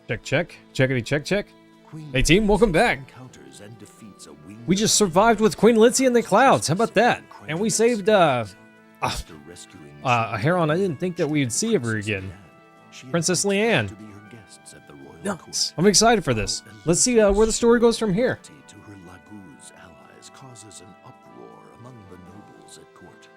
Check, check. Checkity, check, check. Hey team, welcome back. We just survived with Queen Elincia in the clouds. How about that? And we saved a heron I didn't think that we'd see ever again. Princess Leanne. Nuts. I'm excited for this. Let's see where the story goes from here. To her Laguz allies causes an uproar among the nobles at court.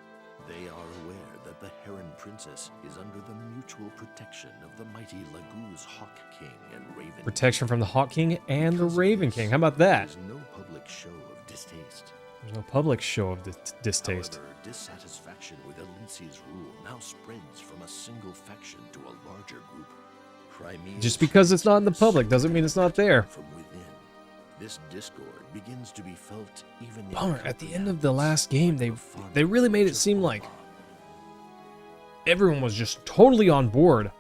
They are aware that the Heron Princess is under the mutual protection of the mighty Laguz Hawk King and Raven. Protection from the Hawk King and the Raven King. How about that? There's no public show of distaste. There's no public show of distaste. However, dissatisfaction with Elincia's rule now spreads from a single faction to a larger group. Crimea's Just because it's not in the public doesn't mean it's not there. from within. This discord begins to be felt even in Bummer, at the end of the last game, they really made it seem like everyone was just totally on board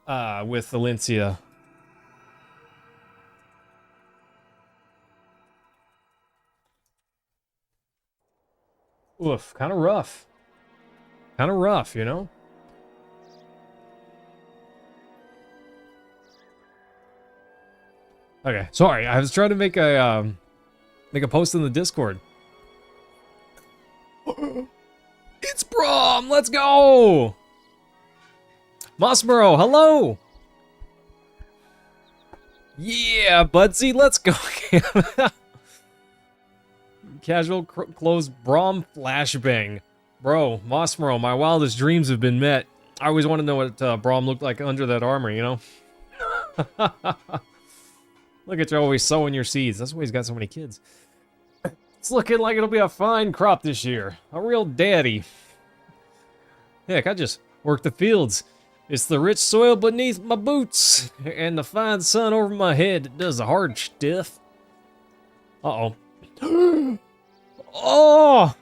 with Elincia. Oof, kind of rough. Kind of rough, you know? Okay, sorry. I was trying to make a post in the Discord. It's Brom! Let's go! Mossboro, hello! Yeah, Budsy, let's go! Casual clothes Brom flashbang. Bro, Mossboro, my wildest dreams have been met. I always want to know what Brom looked like under that armor, you know? Look at you always sowing your seeds. That's why he's got so many kids. It's looking like it'll be a fine crop this year. A real daddy. Heck, I just work the fields. It's the rich soil beneath my boots and the fine sun over my head that does the hard stuff. Uh-oh. Oh!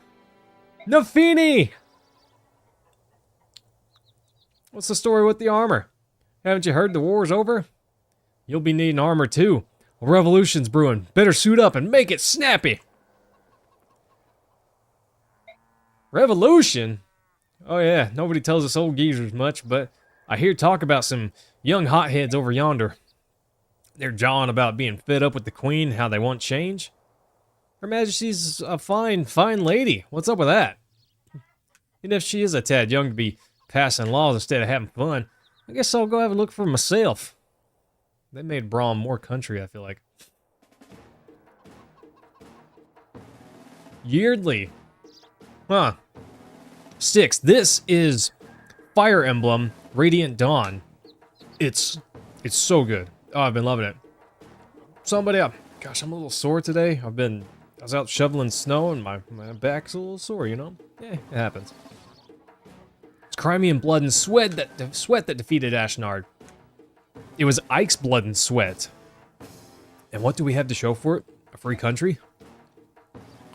Nafini! What's the story with the armor? Haven't you heard the war's over? You'll be needing armor too. A revolution's brewing. Better suit up and make it snappy. Revolution? Oh yeah, nobody tells us old geezers much, but I hear talk about some young hotheads over yonder. They're jawing about being fed up with the queen, how they want change. Her Majesty's a fine lady. What's up with that? And if she is a tad young to be passing laws instead of having fun, I guess I'll go have a look for myself. They made Brom more country, I feel like. Yeardley. Huh. Six. This is Fire Emblem Radiant Dawn. It's so good. Oh, I've been loving it. Somebody up. Gosh, I'm a little sore today. I was out shoveling snow and my back's a little sore, you know? Yeah, it happens. It's Crimean blood and sweat that defeated Ashnard. It was Ike's blood and sweat. And what do we have to show for it? A free country?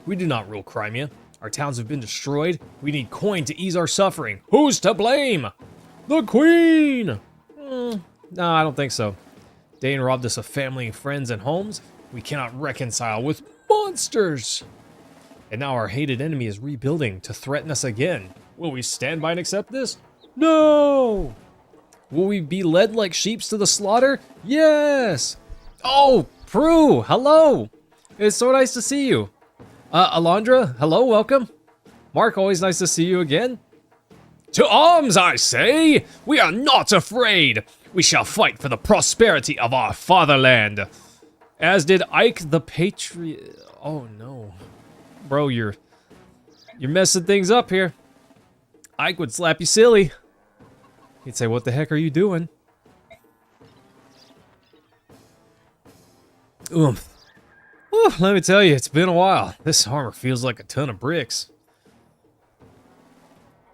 We do not rule Crimea. Our towns have been destroyed. We need coin to ease our suffering. Who's to blame? The Queen! No, I don't think so. Dane robbed us of family and friends and homes. We cannot reconcile with monsters. And now our hated enemy is rebuilding to threaten us again. Will we stand by and accept this? No! Will we be led like sheep to the slaughter? Yes! Oh, Prue, hello! It's so nice to see you. Alondra, hello, welcome. Mark, always nice to see you again. To arms, I say! We are not afraid! We shall fight for the prosperity of our fatherland. As did Ike the Patriot. Oh no. Bro, you're messing things up here. Ike would slap you silly. He'd say, what the heck are you doing? Oomph. Whew, let me tell you, it's been a while. This armor feels like a ton of bricks.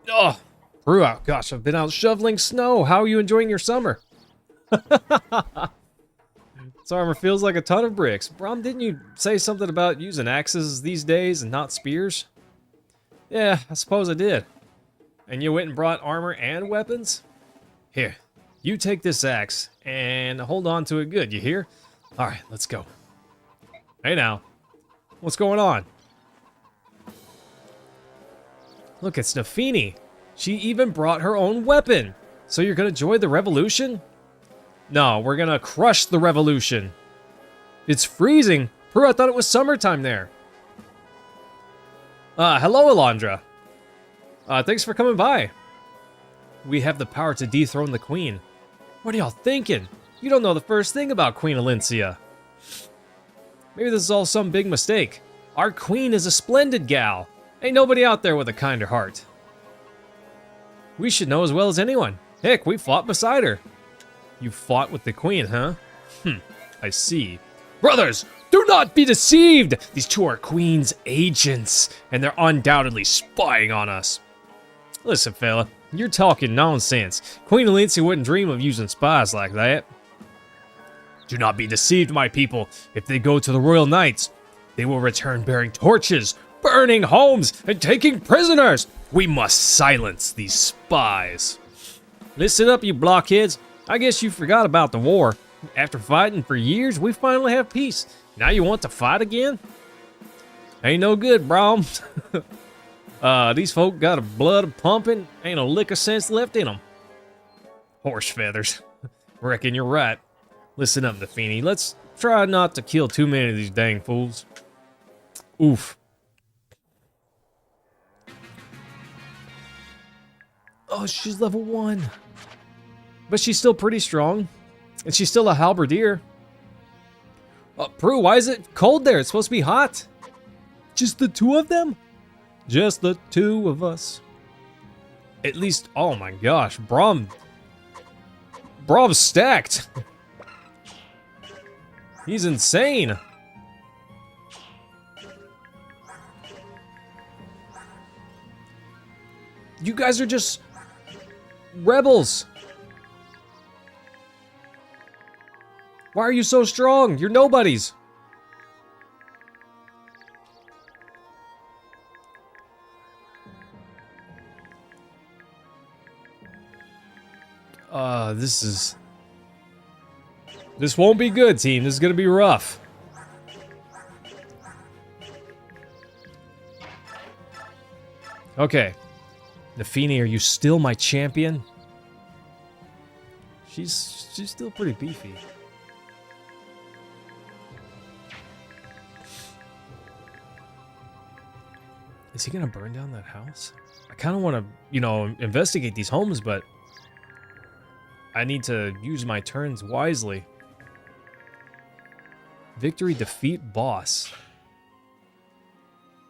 Oh, Brew out. Gosh, I've been out shoveling snow. How are you enjoying your summer? This armor feels like a ton of bricks. Brom, didn't you say something about using axes these days and not spears? Yeah, I suppose I did. And you went and brought armor and weapons? Here, you take this axe and hold on to it good, you hear? Alright, let's go. Hey now, what's going on? Look, it's Nafini. She even brought her own weapon. So you're gonna join the revolution? No, we're gonna crush the revolution. It's freezing. Prue, I thought it was summertime there. Hello, Alondra. Thanks for coming by. We have the power to dethrone the queen. What are y'all thinking? You don't know the first thing about Queen Elincia. Maybe this is all some big mistake. Our queen is a splendid gal. Ain't nobody out there with a kinder heart. We should know as well as anyone. Heck, we fought beside her. You fought with the queen, huh? I see. Brothers, do not be deceived! These two are Queen's agents, and they're undoubtedly spying on us. Listen, fella, you're talking nonsense. Queen Elincia wouldn't dream of using spies like that. Do not be deceived, my people. If they go to the Royal Knights, they will return bearing torches, burning homes, and taking prisoners. We must silence these spies. Listen up, you blockheads. I guess you forgot about the war. After fighting for years, we finally have peace. Now you want to fight again? Ain't no good, Brom. These folk got a blood pumping. Ain't a lick of sense left in them. Horse feathers. Reckon you're right. Listen up, Nafini. Let's try not to kill too many of these dang fools. Oof. Oh, she's level 1. But she's still pretty strong. And she's still a halberdier. Prue, why is it cold there? It's supposed to be hot. Just the two of them? Just the two of us. At least, oh my gosh, Brom's stacked. He's insane. You guys are just rebels. Why are you so strong? You're nobodies. This won't be good, team. This is gonna be rough. Okay. Nafini, are you still my champion? She's still pretty beefy. Is he gonna burn down that house? I kind of want to, you know, investigate these homes, but I need to use my turns wisely. Victory, defeat, boss.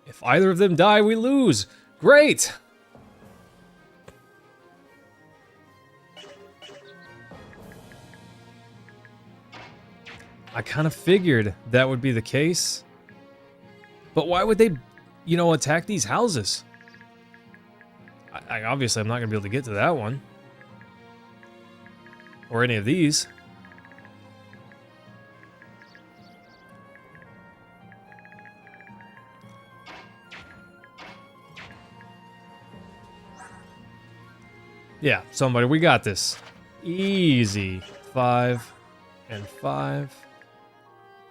If either of them die, we lose. Great! I kind of figured that would be the case. But why would they, you know, attack these houses? Obviously, I'm not going to be able to get to that one. Or any of these. Yeah, somebody, we got this. Easy. 5 and 5.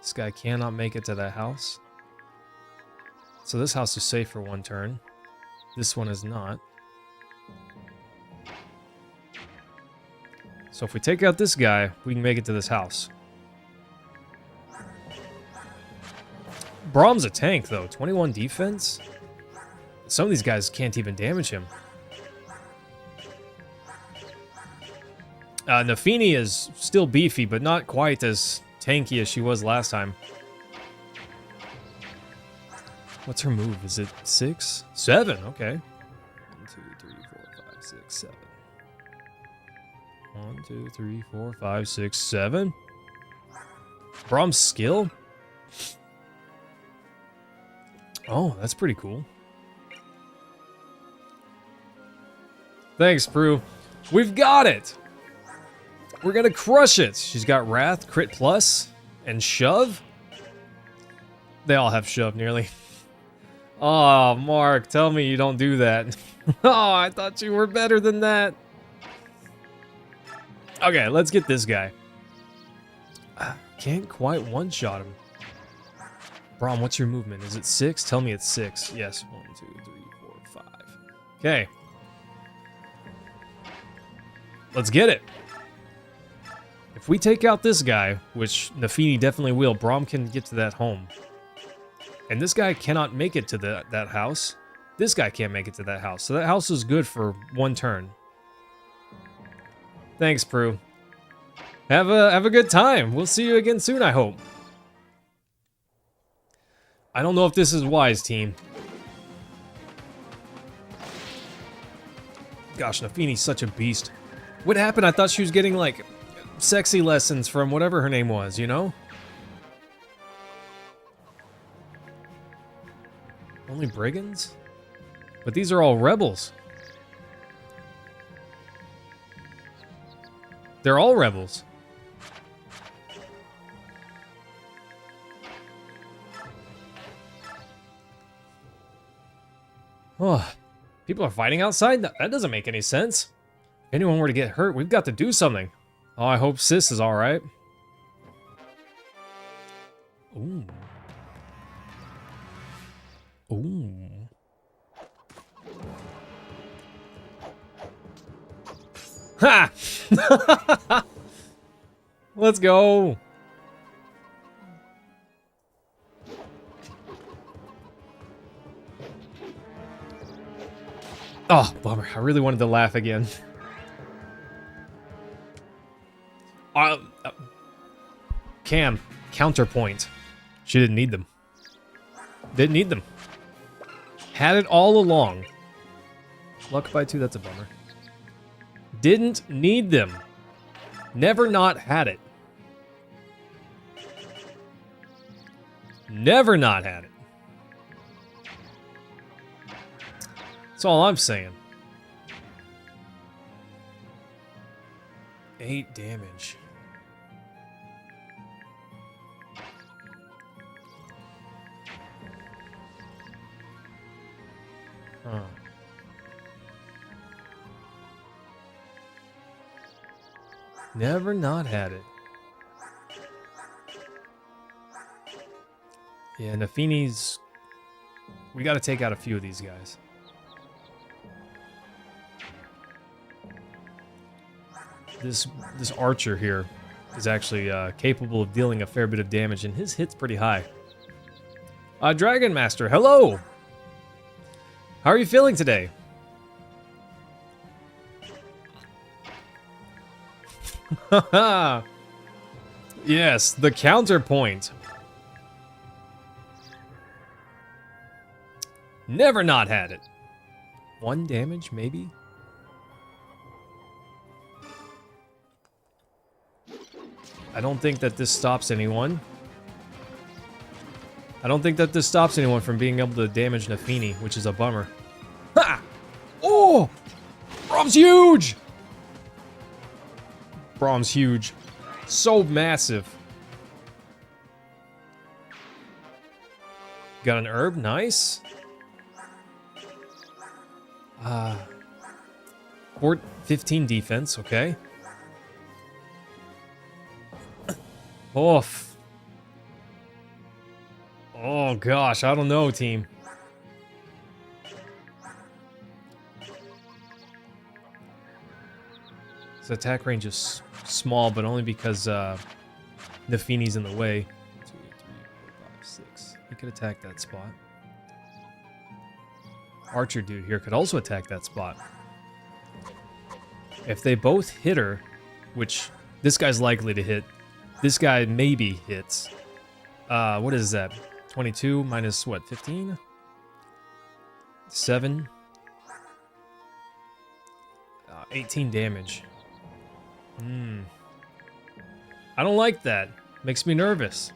This guy cannot make it to that house. So this house is safe for one turn. This one is not. So if we take out this guy, we can make it to this house. Brom's a tank, though. 21 defense? Some of these guys can't even damage him. Nafini is still beefy, but not quite as tanky as she was last time. What's her move? Is it 6? 7, okay. 1, 2, 3, 4, 5, 6, 7. 1, 2, 3, 4, 5, 6, 7. Brom's skill? Oh, that's pretty cool. Thanks, Prue. We've got it! We're gonna crush it! She's got Wrath, Crit Plus, and Shove. They all have Shove, nearly. Oh, Mark, tell me you don't do that. Oh, I thought you were better than that. Okay, let's get this guy. Can't quite one-shot him. Brom, what's your movement? Is it 6? Tell me it's 6. Yes, 1, 2, 3, 4, 5. Okay. Let's get it. If we take out this guy, which Nafini definitely will, Braum can get to that home. And this guy cannot make it to that house. This guy can't make it to that house. So that house is good for one turn. Thanks, Prue. Have a good time. We'll see you again soon, I hope. I don't know if this is wise, team. Gosh, Nafini's such a beast. What happened? I thought she was getting, like, sexy lessons from whatever her name was, you know? Only brigands? But these are all rebels. They're all rebels. Oh, people are fighting outside? That doesn't make any sense. If anyone were to get hurt, we've got to do something. Oh, I hope Sis is alright. Ooh. Ooh. Ha! Let's go. Oh, bummer. I really wanted to laugh again. Cam, counterpoint. She didn't need them. Didn't need them. Had it all along. Luck by 2, that's a bummer. Didn't need them. Never not had it. Never not had it. That's all I'm saying. 8 damage. Huh. Never not had it. Yeah, Nafini's... We gotta take out a few of these guys. This archer here is actually capable of dealing a fair bit of damage, and his hit's pretty high. Dragon Master, hello! How are you feeling today? Haha! Yes, the counterpoint. Never not had it. 1 damage, maybe? I don't think that this stops anyone. I don't think that this stops anyone from being able to damage Nafini, which is a bummer. Ha! Oh! Braum's huge! Braum's huge. So massive. Got an herb, nice. 15 defense, okay. Oof. Oh gosh, I don't know, team. His attack range is small, but only because Nafini's in the way. 2, 3, 4, 5, 6. He could attack that spot. Archer dude here could also attack that spot. If they both hit her, which this guy's likely to hit, this guy maybe hits. What is that? 22 minus what? 15? 7. 18 damage. I don't like that. Makes me nervous.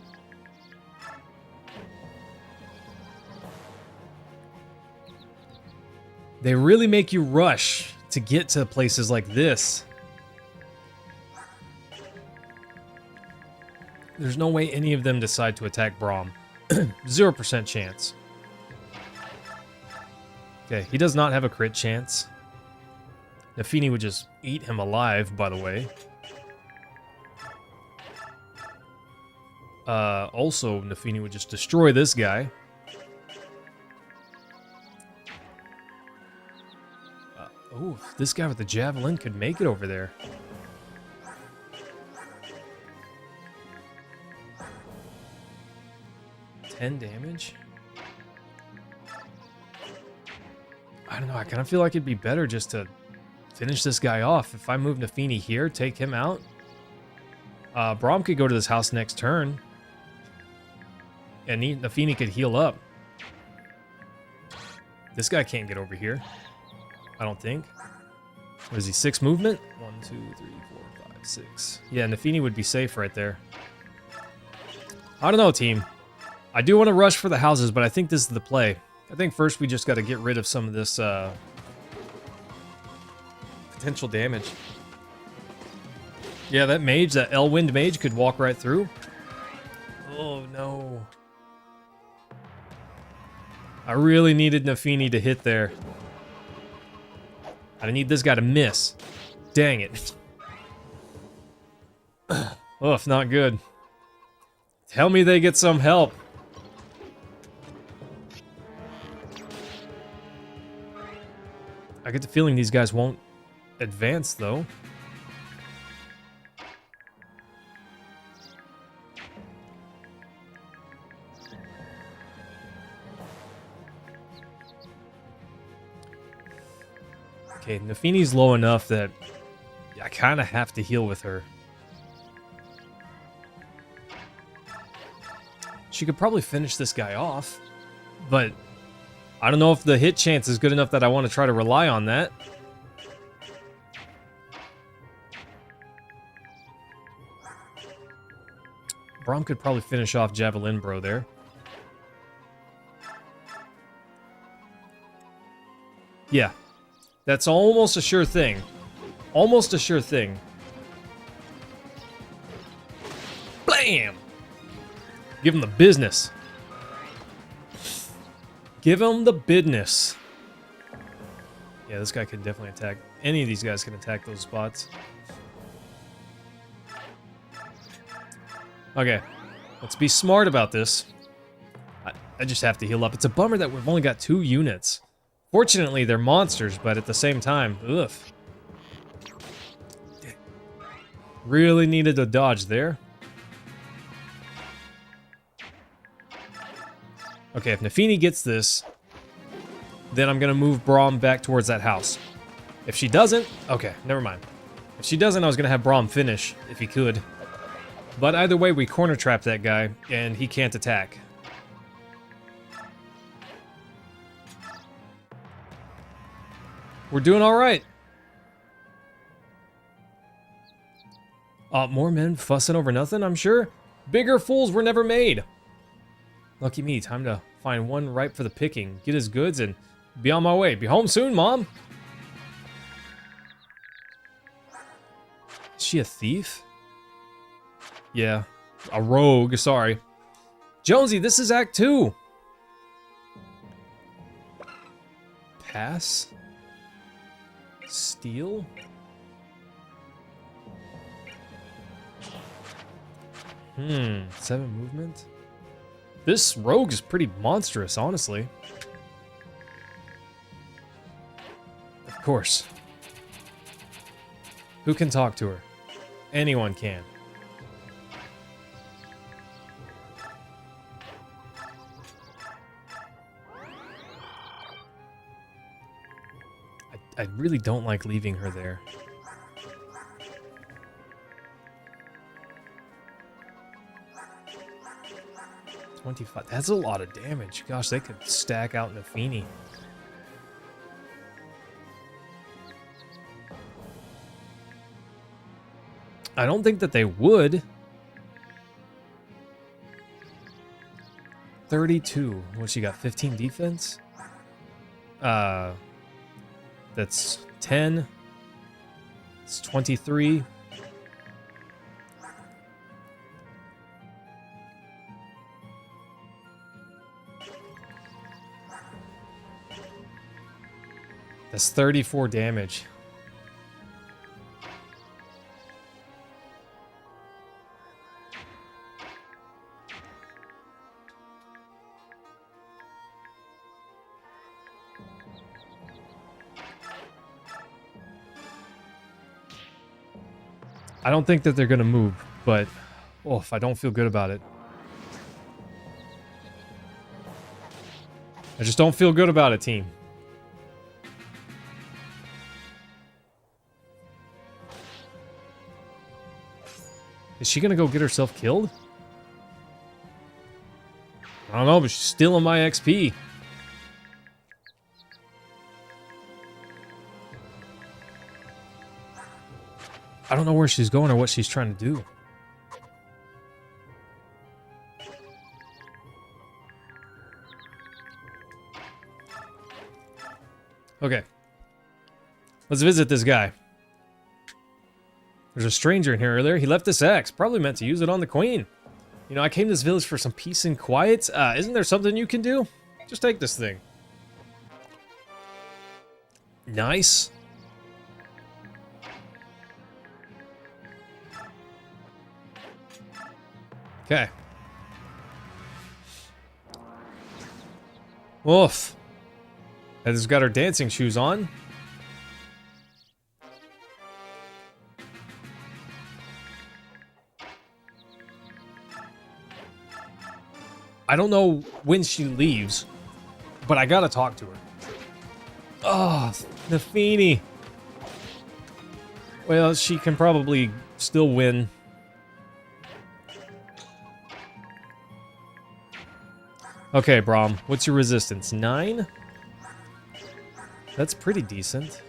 They really make you rush to get to places like this. There's no way any of them decide to attack Braum. 0% chance. Okay, he does not have a crit chance. Nafini would just eat him alive, by the way. Also, Nafini would just destroy this guy. Oh, this guy with the javelin could make it over there. 10 damage? I don't know. I kind of feel like it'd be better just to finish this guy off. If I move Nafini here, take him out. Braum could go to this house next turn. And Nafini could heal up. This guy can't get over here. I don't think. What is he, 6 movement? 1, 2, 3, 4, 5, 6. Yeah, Nafini would be safe right there. I don't know, team. I do want to rush for the houses, but I think this is the play. I think first we just got to get rid of some of this potential damage. Yeah, that mage, that Elwind mage could walk right through. Oh, no. I really needed Nafini to hit there. I need this guy to miss. Dang it. Oof, not good. Tell me they get some help. I get the feeling these guys won't advance, though. Okay, Nafini's low enough that I kind of have to heal with her. She could probably finish this guy off, but I don't know if the hit chance is good enough that I want to try to rely on that. Braum could probably finish off Javelin Bro there. Yeah. That's almost a sure thing. Almost a sure thing. Blam! Give him the business. Give him the business. Yeah, this guy can definitely attack. Any of these guys can attack those spots. Okay. Let's be smart about this. I just have to heal up. It's a bummer that we've only got 2 units. Fortunately, they're monsters, but at the same time, ugh. Really needed a dodge there. Okay, if Nafini gets this, then I'm going to move Braum back towards that house. If she doesn't, okay, never mind. If she doesn't, I was going to have Braum finish, if he could. But either way, we corner trap that guy, and he can't attack. We're doing all right. More men fussing over nothing, I'm sure. Bigger fools were never made. Lucky me, time to find one ripe for the picking. Get his goods and be on my way. Be home soon, Mom. Is she a thief? Yeah, a rogue, sorry. Jonesy, this is Act 2. Pass? Steal? Hmm, 7 movement? This rogue is pretty monstrous, honestly. Of course. Who can talk to her? Anyone can. I really don't like leaving her there. $25. That's a lot of damage. Gosh, they could stack out Nafini. I don't think that they would. 32. What, she got 15 defense? That's 10. It's 23. That's 34 damage. I don't think that they're going to move, but oh, if I don't feel good about it. I just don't feel good about it, team. Is she gonna go get herself killed? I don't know, but she's stealing my XP. I don't know where she's going or what she's trying to do. Okay. Let's visit this guy. There's a stranger in here earlier. He left this axe. Probably meant to use it on the queen. You know, I came to this village for some peace and quiet. Isn't there something you can do? Just take this thing. Nice. Okay. Oof. Heather's got her dancing shoes on. I don't know when she leaves, but I gotta talk to her. Oh, Nafini. Well, she can probably still win. Okay, Braum, what's your resistance? 9? That's pretty decent.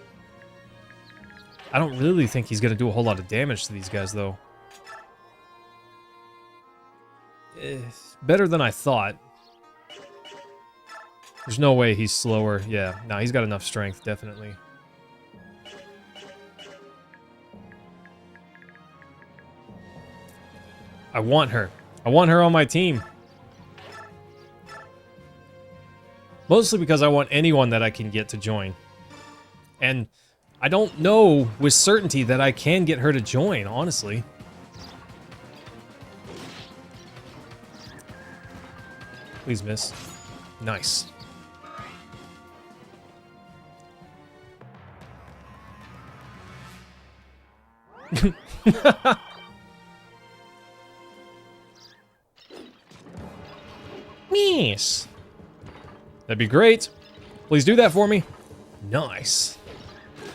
I don't really think he's gonna do a whole lot of damage to these guys, though. Better than I thought. There's no way he's slower. Yeah, no, he's got enough strength, definitely. I want her. I want her on my team. Mostly because I want anyone that I can get to join. And I don't know with certainty that I can get her to join, honestly. Please miss. Nice. Miss. That'd be great. Please do that for me. Nice.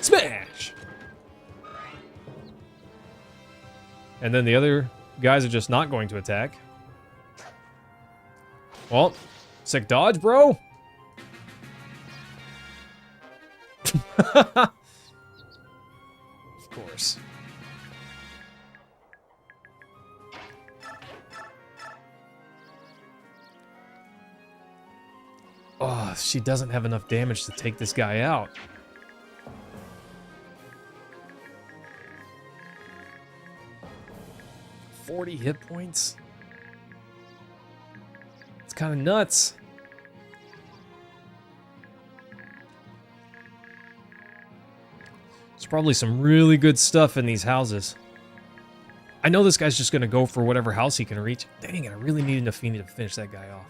Smash! And then the other guys are just not going to attack. Well, sick dodge, bro. Of course. Oh, she doesn't have enough damage to take this guy out. $40 hit points? It's kind of nuts. There's probably some really good stuff in these houses. I know this guy's just going to go for whatever house he can reach. Dang it, I really need Nafini to finish that guy off.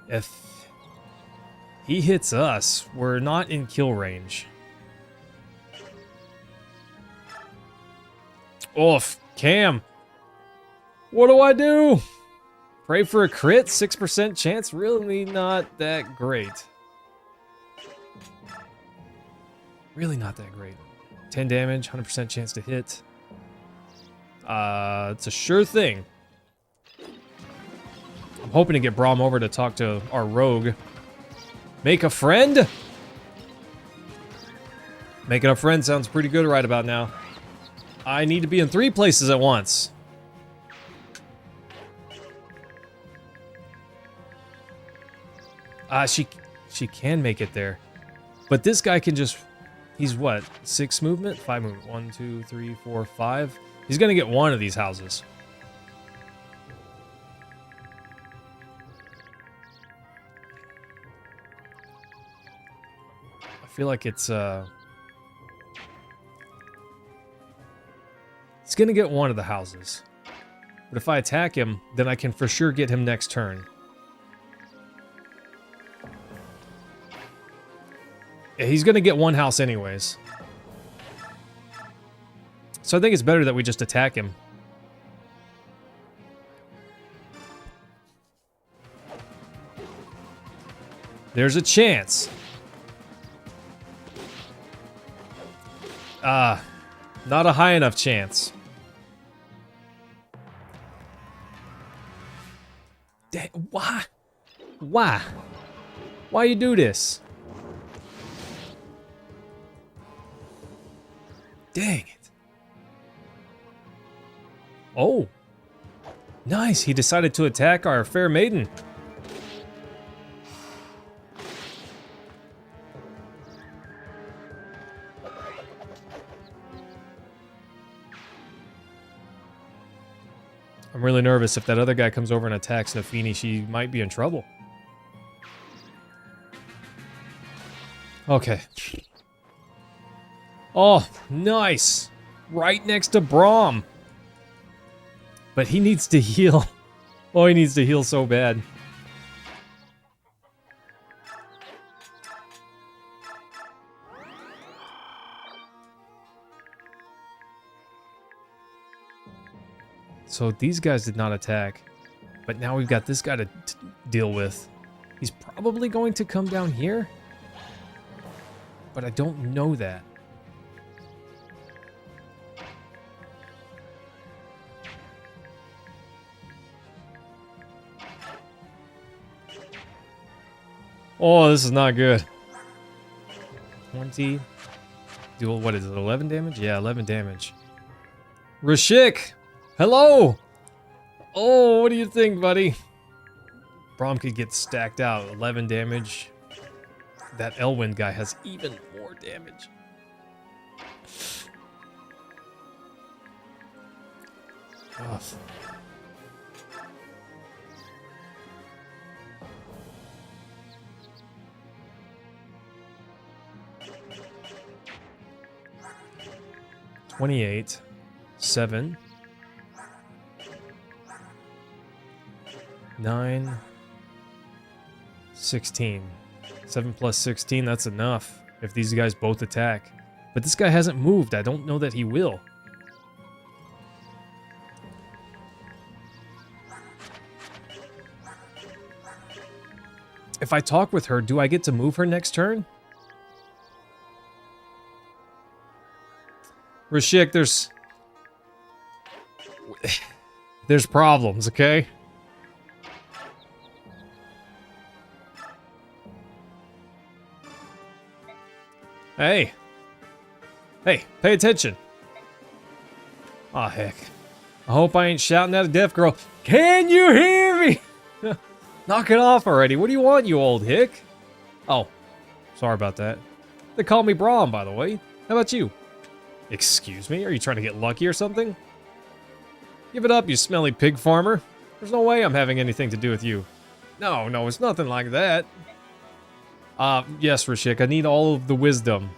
If he hits us, we're not in kill range. Oof, Cam. What do I do? Pray for a crit? 6% chance? Really not that great. Really not that great. 10 damage, 100% chance to hit. It's a sure thing. I'm hoping to get Braum over to talk to our rogue. Make a friend? Making a friend sounds pretty good right about now. I need to be in 3 places at once. She can make it there. But this guy can just... He's what? 6 movement? 5 movement. 1, 2, 3, 4, 5. He's gonna get one of these houses. I feel like it's he's gonna get one of the houses. But if I attack him, then I can for sure get him next turn. Yeah, he's gonna get one house anyways. So I think it's better that we just attack him. There's a chance. Not a high enough chance. Why? Why? Why you do this? Dang it. Oh. Nice, he decided to attack our fair maiden. I'm really nervous. If that other guy comes over and attacks Nafini, she might be in trouble. Okay. Oh, nice. Right next to Braum. But he needs to heal. Oh, he needs to heal so bad. So these guys did not attack. But now we've got this guy to deal with. He's probably going to come down here. But I don't know that. Oh, this is not good. 20. Dual, what is it, 11 damage? Yeah, 11 damage. Rashik! Hello! Oh, what do you think, buddy? Braum could get stacked out. 11 damage. That Elwind guy has even more damage. Ugh. $28, 7, 9, 16. 7 plus 16, that's enough if these guys both attack. But this guy hasn't moved. I don't know that he will. If I talk with her, do I get to move her next turn? Rashik, there's problems, okay? Hey. Hey, pay attention. Aw, heck. I hope I ain't shouting at a deaf girl. Can you hear me? Knock it off already. What do you want, you old hick? Oh, sorry about that. They call me Braum, by the way. How about you? Excuse me? Are you trying to get lucky or something? Give it up, you smelly pig farmer. There's no way I'm having anything to do with you. No, it's nothing like that. Yes, Rashik, I need all of the wisdom.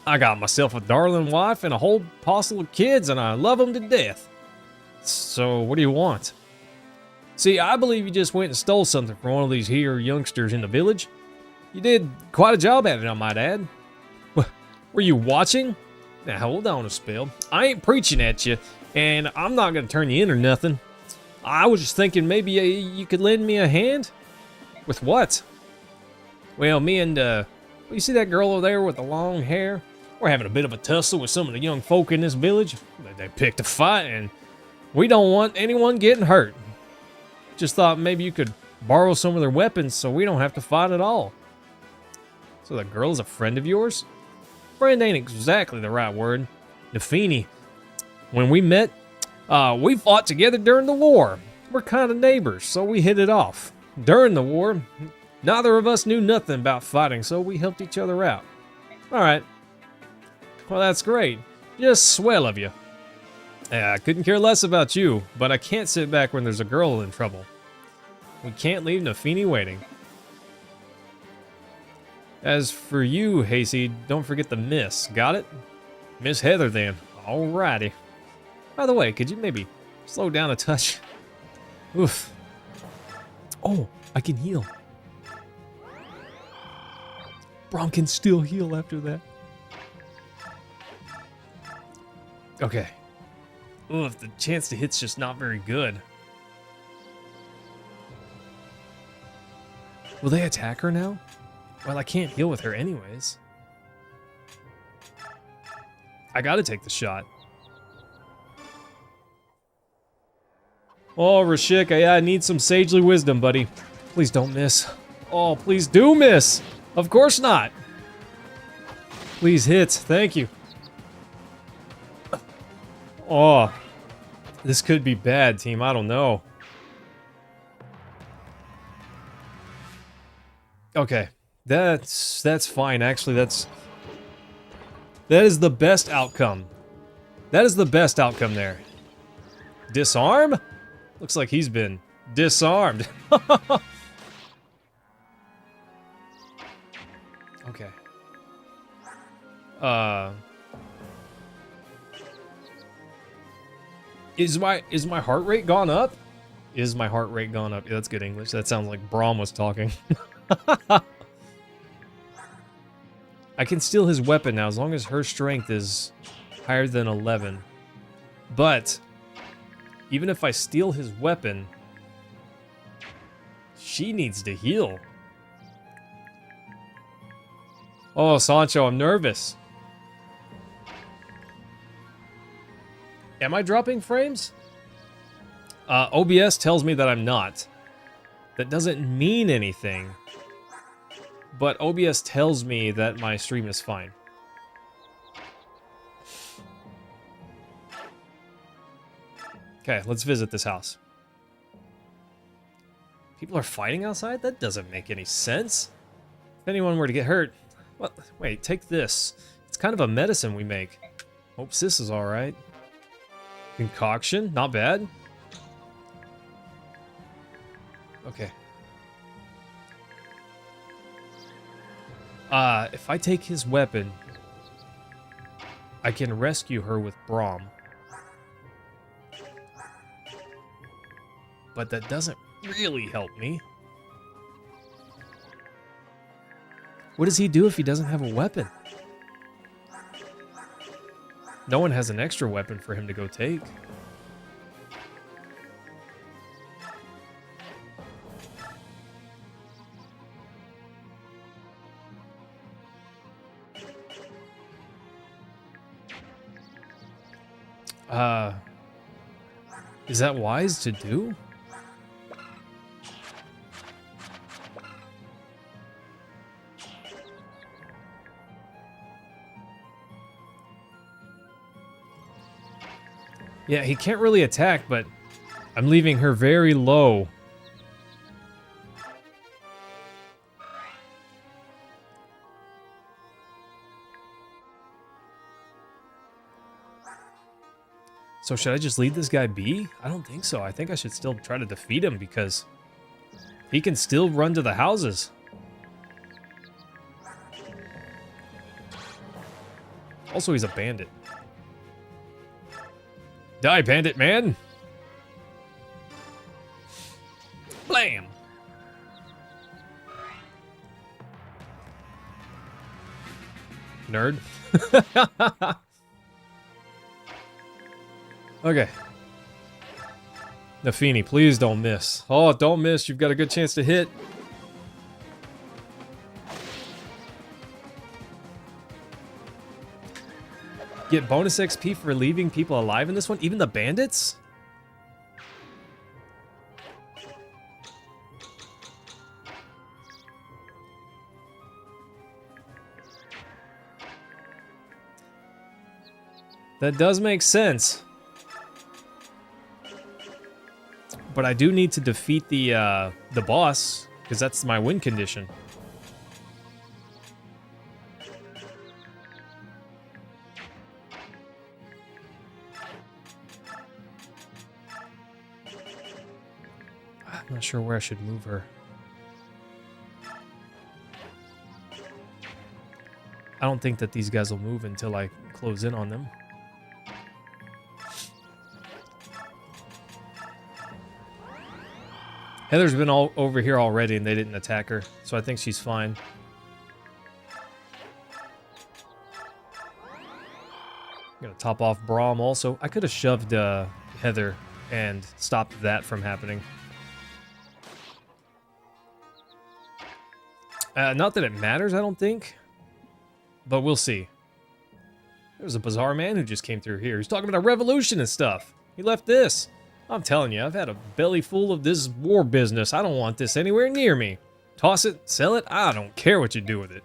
I got myself a darling wife and a whole parcel of kids, and I love them to death. So, what do you want? See, I believe you just went and stole something from one of these here youngsters in the village. You did quite a job at it, I might add. Were you watching? Now, hold on a spell. I ain't preaching at you, and I'm not gonna turn you in or nothing. I was just thinking maybe you could lend me a hand? With what? Well, me and, you see that girl over there with the long hair? We're having a bit of a tussle with some of the young folk in this village. They picked a fight, and we don't want anyone getting hurt. Just thought maybe you could borrow some of their weapons so we don't have to fight at all. So the girl's a friend of yours? Friend ain't exactly the right word. Nafini. When we met, we fought together during the war. We're kind of neighbors, so we hit it off. During the war, neither of us knew nothing about fighting, so we helped each other out. Alright. Well, that's great. Just swell of you. I couldn't care less about you, but I can't sit back when there's a girl in trouble. We can't leave Nafini waiting. As for you, Hayseed, don't forget the miss. Got it? Miss Heather, then. Alrighty. By the way, could you maybe slow down a touch? Oof. Oh, I can heal. Braum can still heal after that. Okay. Oof, the chance to hit's just not very good. Will they attack her now? Well, I can't heal with her anyways. I gotta take the shot. Oh, Rashik, I need some sagely wisdom, buddy. Please don't miss. Oh, please do miss. Of course not. Please hit. Thank you. Oh, this could be bad, team. I don't know. Okay, that's fine. Actually, that is the best outcome. That is the best outcome there. Disarm? Looks like he's been disarmed. Okay. Is my heart rate gone up? Is my heart rate gone up? Yeah, that's good English. That sounds like Braum was talking. I can steal his weapon now as long as her strength is higher than 11. But even if I steal his weapon, she needs to heal. Oh, Sancho, I'm nervous. Am I dropping frames? OBS tells me that I'm not. That doesn't mean anything. But OBS tells me that my stream is fine. Okay, let's visit this house. People are fighting outside? That doesn't make any sense. If anyone were to get hurt... What? Wait, take this. It's kind of a medicine we make. Hope this is alright. Concoction? Not bad. Okay. If I take his weapon, I can rescue her with Braum. But that doesn't really help me. What does he do if he doesn't have a weapon? No one has an extra weapon for him to go take. Is that wise to do? Yeah, he can't really attack, but I'm leaving her very low. So should I just leave this guy be? I don't think so. I think I should still try to defeat him because he can still run to the houses. Also, he's a bandit. Die, bandit man! Blam! Nerd. Okay. Nafini, please don't miss. Oh, don't miss. You've got a good chance to hit. Get bonus XP for leaving people alive in this one? Even the bandits? That does make sense. But I do need to defeat the boss, because that's my win condition. I'm not sure where I should move her. I don't think that these guys will move until I close in on them. Heather's been all over here already and they didn't attack her, so I think she's fine. I'm gonna top off Braum also. I could have shoved Heather and stopped that from happening. Not that it matters, I don't think. But we'll see. There's a bizarre man who just came through here. He's talking about a revolution and stuff. He left this. I'm telling you, I've had a belly full of this war business. I don't want this anywhere near me. Toss it, sell it, I don't care what you do with it.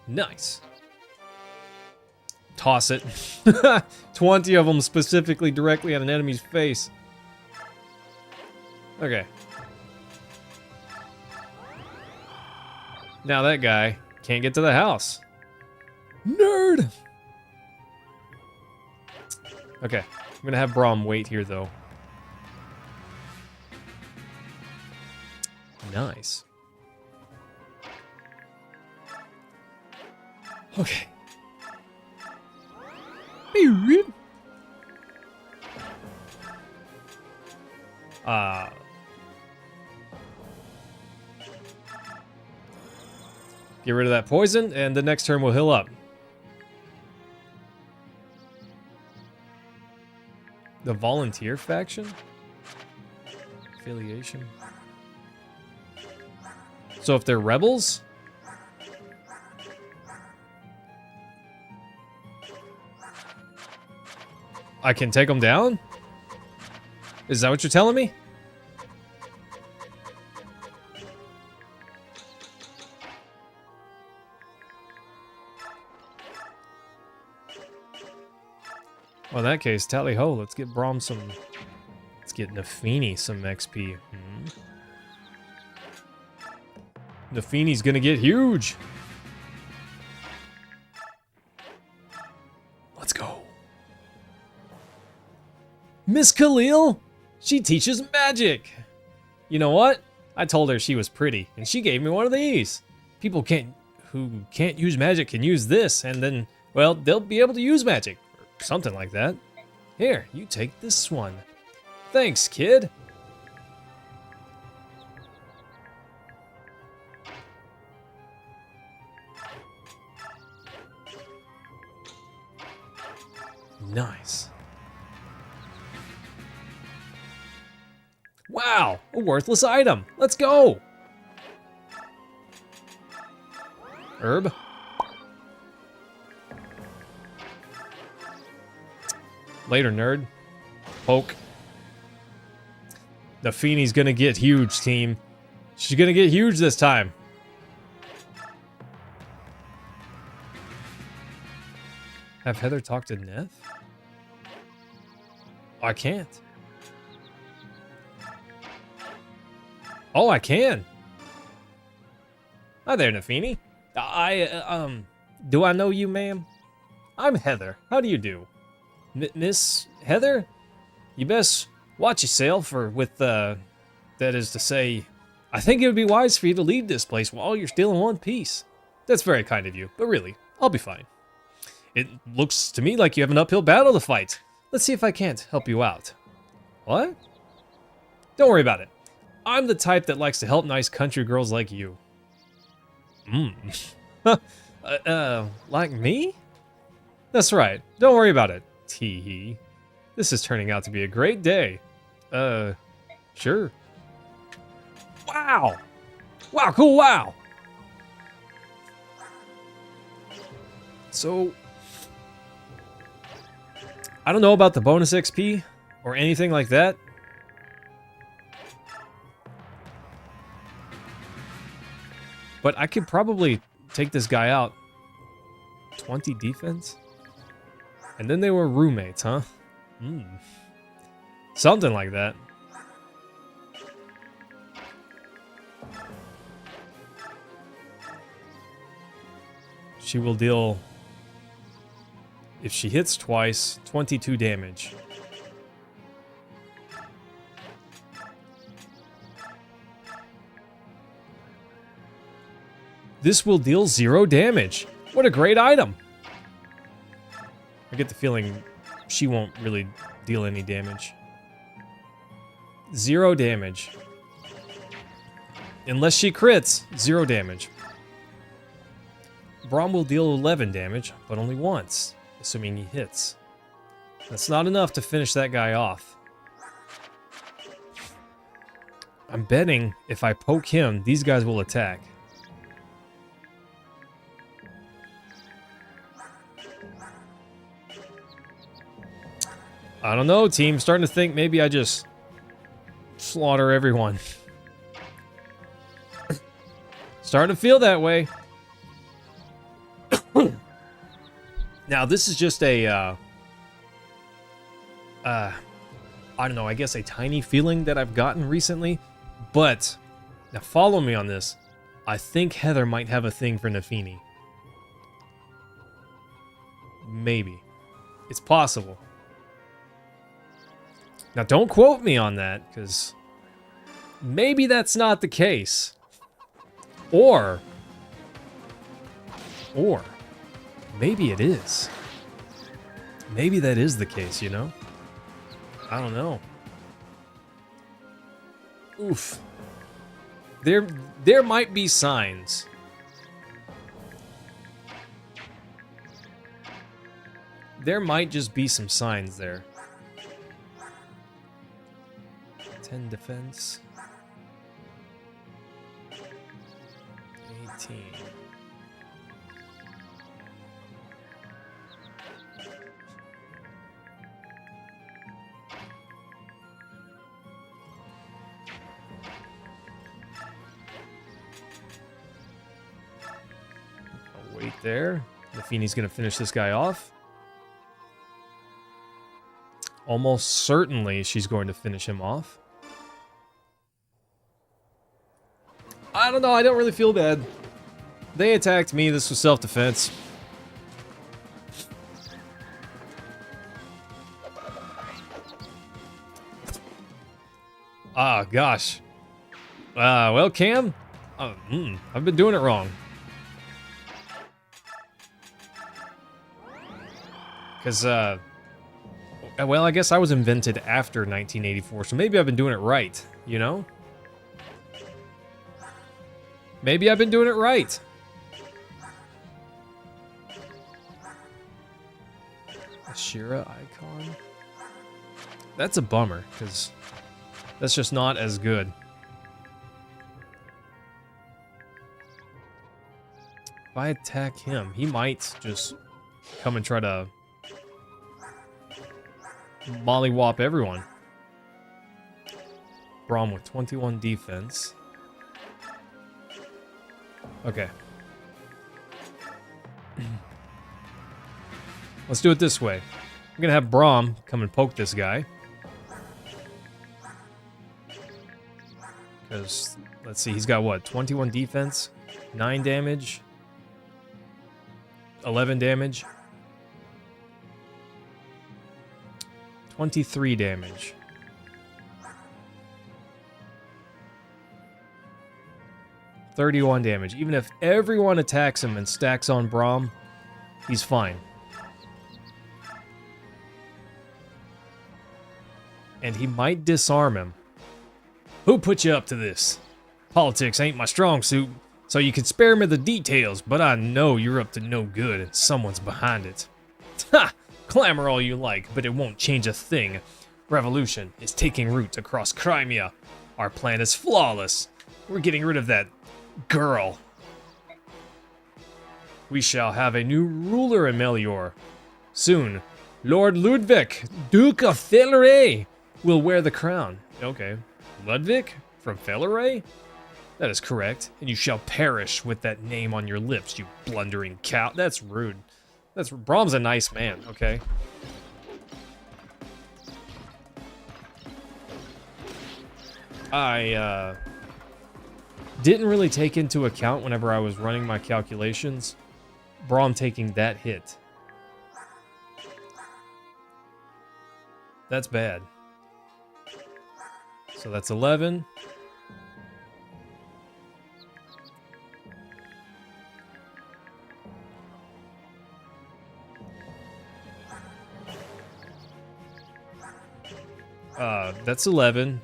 Nice. Toss it. 20 of them specifically directly on an enemy's face. Okay. Now that guy can't get to the house. Nerd! Okay, I'm gonna have Braum wait here though. Nice. Okay. Get rid of that poison, and the next turn we'll heal up. The volunteer faction? Affiliation? So if they're rebels? I can take them down? Is that what you're telling me? Well, in that case, tally ho, let's get Braum some... Let's get Nafini some XP. Nafini's gonna get huge! Let's go. Miss Khalil? She teaches magic! You know what? I told her she was pretty, and she gave me one of these. People who can't use magic can use this, and then, well, they'll be able to use magic. Something like that. Here, you take this one. Thanks, kid. Nice. Wow, a worthless item. Let's go. Herb. Later, nerd. Poke. The Feenie's gonna get huge, team. She's gonna get huge this time. Have Heather talk to Neff? Oh, I can't. Oh, I can. Hi there, Nafini. Do I know you, ma'am? I'm Heather. How do you do? Miss Heather? You best watch yourself, or that is to say, I think it would be wise for you to leave this place while you're still in one piece. That's very kind of you, but really, I'll be fine. It looks to me like you have an uphill battle to fight. Let's see if I can't help you out. What? Don't worry about it. I'm the type that likes to help nice country girls like you. Like me? That's right. Don't worry about it. Tee-hee. This is turning out to be a great day. Sure. Wow! Wow, cool, wow! So, I don't know about the bonus XP or anything like that. But I could probably take this guy out. 20 defense? And then they were roommates, huh? Something like that. She will deal, if she hits twice, 22 damage. This will deal 0 damage. What a great item. I get the feeling she won't really deal any damage. 0 damage. Unless she crits, 0 damage. Braum will deal 11 damage, but only once, assuming he hits. That's not enough to finish that guy off. I'm betting if I poke him, these guys will attack. I don't know, team. Starting to think maybe I just slaughter everyone. Starting to feel that way. Now, this is just a, I don't know, I guess a tiny feeling that I've gotten recently. But, now follow me on this. I think Heather might have a thing for Nafini. Maybe. It's possible. Now, don't quote me on that, because maybe that's not the case. Or maybe it is. Maybe that is the case, you know? I don't know. Oof. There might be signs. There might just be some signs there. 10 defense. 18. I'll wait there. Nafini's gonna finish this guy off. Almost certainly she's going to finish him off. I don't know, I don't really feel bad. They attacked me, this was self-defense. Ah, gosh. Well, Cam, I've been doing it wrong. Because, well, I guess I was invented after 1984, so maybe I've been doing it right, you know? Maybe I've been doing it right. A Shira icon? That's a bummer, because that's just not as good. If I attack him, he might just come and try to mollywop everyone. Braum with 21 defense. Okay. Let's do it this way. I'm gonna have Braum come and poke this guy. Because, let's see, he's got what? 21 defense? 9 damage? 11 damage? 23 damage. 31 damage. Even if everyone attacks him and stacks on Braum, he's fine. And he might disarm him. Who put you up to this? Politics ain't my strong suit, so you can spare me the details, but I know you're up to no good and someone's behind it. Ha! Clamor all you like, but it won't change a thing. Revolution is taking root across Crimea. Our plan is flawless. We're getting rid of that girl. We shall have a new ruler in Melior. Soon, Lord Ludwig, Duke of Felleray, will wear the crown. Okay. Ludwig? From Felleray? That is correct, and you shall perish with that name on your lips, you blundering cow. That's rude. Braum's a nice man, okay? I, didn't really take into account whenever I was running my calculations, Braum taking that hit. That's bad. So that's 11. That's 11.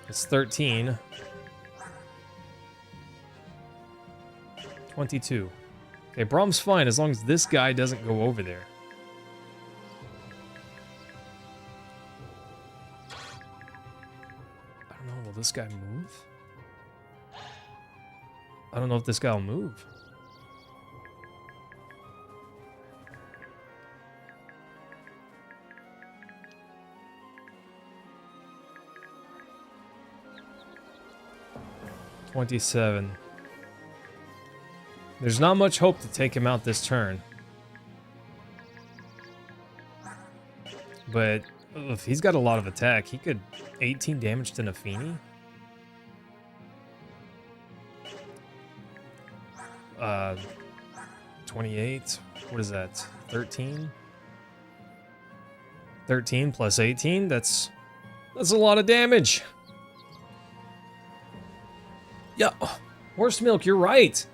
It's 13. 22. Okay, Braum's fine as long as this guy doesn't go over there. I don't know, will this guy move? I don't know if this guy will move. 27. There's not much hope to take him out this turn. But if he's got a lot of attack, he could 18 damage to Nafini. 28. What is that? 13? 13 plus 18? That's a lot of damage. Yeah, horse milk, you're right.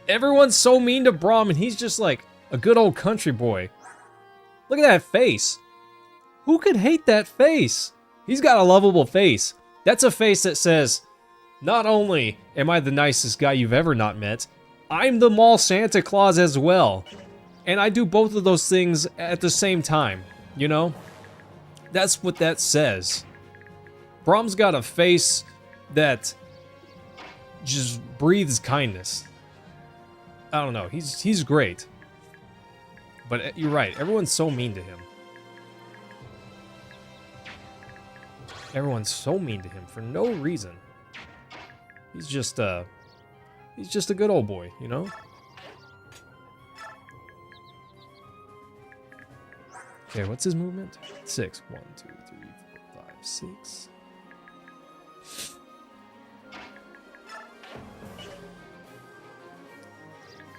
Everyone's so mean to Braum, and he's just like a good old country boy. Look at that face. Who could hate that face? He's got a lovable face. That's a face that says, not only am I the nicest guy you've ever not met, I'm the mall Santa Claus as well. And I do both of those things at the same time, you know? That's what that says. Braum's got a face that just breathes kindness. I don't know, he's great. But you're right, everyone's so mean to him. Everyone's so mean to him for no reason. He's just a good old boy, you know? Okay, what's his movement? 6. 1, 2, 3, 4, 5, 6.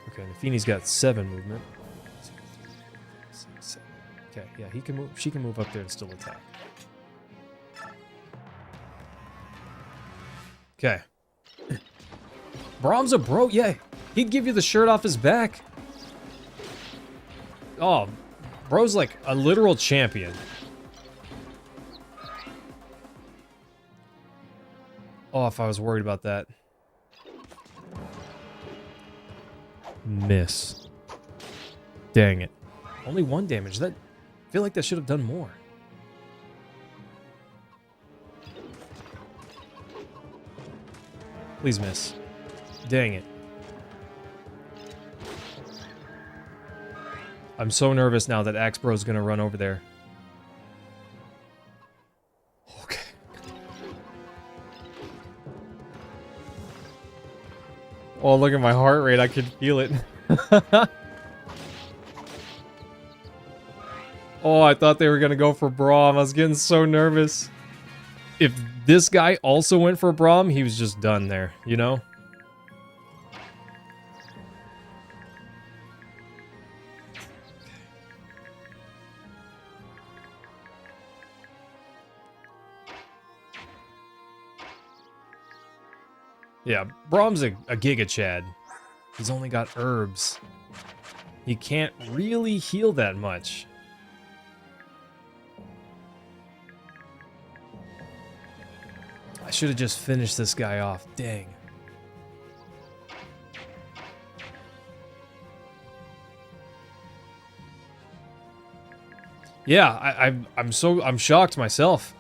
Okay, Nafini's got 7 movement. 2, 3, 4, 5, 6, 7. Okay, yeah, he can move. She can move up there and still attack. Okay. Braum's a bro. Yeah, he'd give you the shirt off his back. Oh, bro's like a literal champion. Oh, if I was worried about that. Miss. Dang it. Only 1 damage. I feel like that should have done more. Please miss. Dang it. I'm so nervous now that Axe Bro's gonna run over there. Okay. Oh, look at my heart rate. I can feel it. Oh, I thought they were gonna go for Braum. I was getting so nervous. If this guy also went for Braum, he was just done there, you know? Yeah, Braum's a Giga Chad. He's only got herbs. He can't really heal that much. I should have just finished this guy off. Dang. Yeah, I'm shocked myself.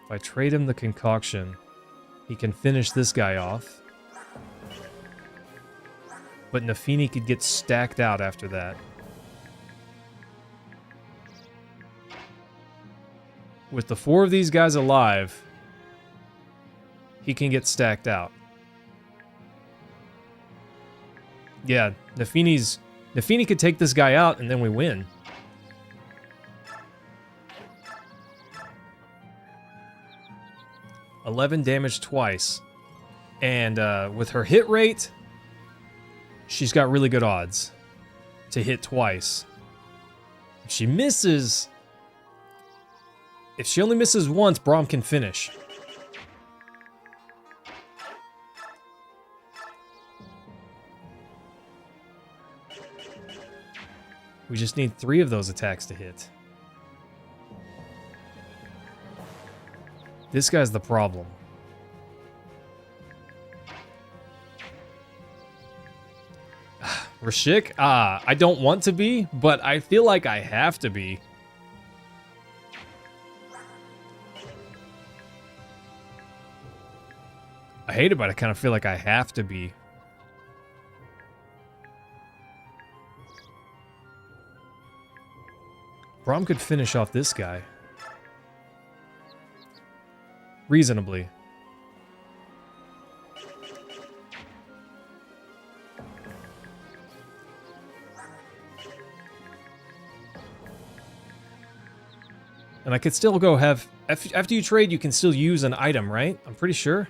If I trade him the concoction, he can finish this guy off. But Nafini could get stacked out after that. With the 4 of these guys alive, he can get stacked out. Yeah, Nafini could take this guy out and then we win. $11 damage twice. And with her hit rate, she's got really good odds to hit twice. If she misses... If she only misses once, Braum can finish. We just need 3 of those attacks to hit. This guy's the problem. Rashik? I don't want to be, but I feel like I have to be. I hate it, but I kind of feel like I have to be. Braum could finish off this guy. Reasonably. And I could still go have... After you trade, you can still use an item, right? I'm pretty sure.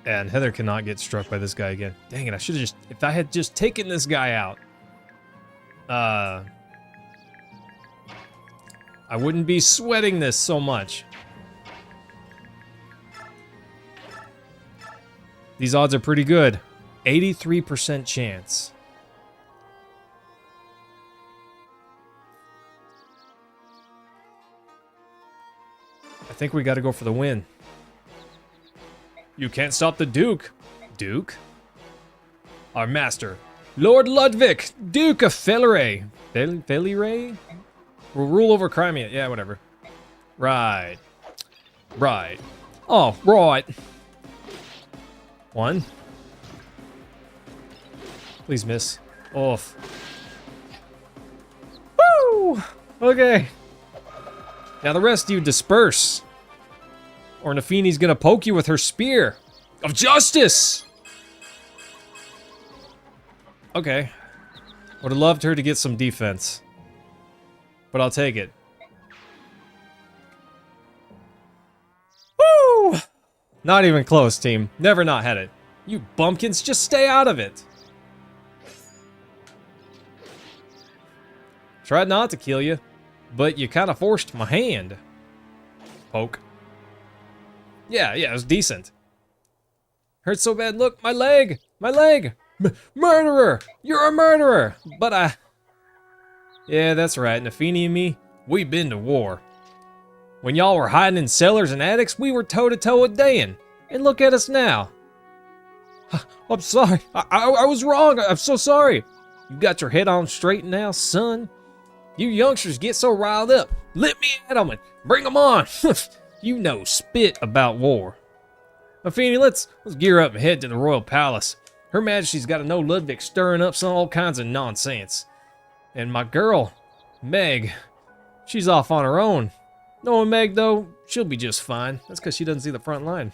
And Heather cannot get struck by this guy again. Dang it, I should have just... If I had just taken this guy out... I wouldn't be sweating this so much. These odds are pretty good. 83% chance. I think we got to go for the win. You can't stop the Duke. Duke? Our master, Lord Ludwig, Duke of Felire. Felire? Will rule over Crimea. Yeah, whatever. Right. Right. Oh, right. One. Please miss. Off. Woo! Okay. Now the rest of you disperse. Or Nafini's gonna poke you with her spear of justice! Okay. Would have loved her to get some defense. But I'll take it. Woo! Not even close, team. Never not had it. You bumpkins, just stay out of it. Tried not to kill you, but you kind of forced my hand. Poke. Yeah, it was decent. Hurt so bad, look, my leg! My leg! Murderer! You're a murderer! But yeah, that's right, Nafini and me, we've been to war. When y'all were hiding in cellars and attics, we were toe-to-toe with Dan. And look at us now. I'm sorry, I was wrong, I'm so sorry. You got your head on straight now, son. You youngsters get so riled up. Let me at them and bring them on. You know spit about war. Nafini, let's gear up and head to the royal palace. Her Majesty's got to know Ludwig stirring up all kinds of nonsense. And my girl, Meg, she's off on her own. Knowing Meg, though, she'll be just fine. That's because she doesn't see the front line.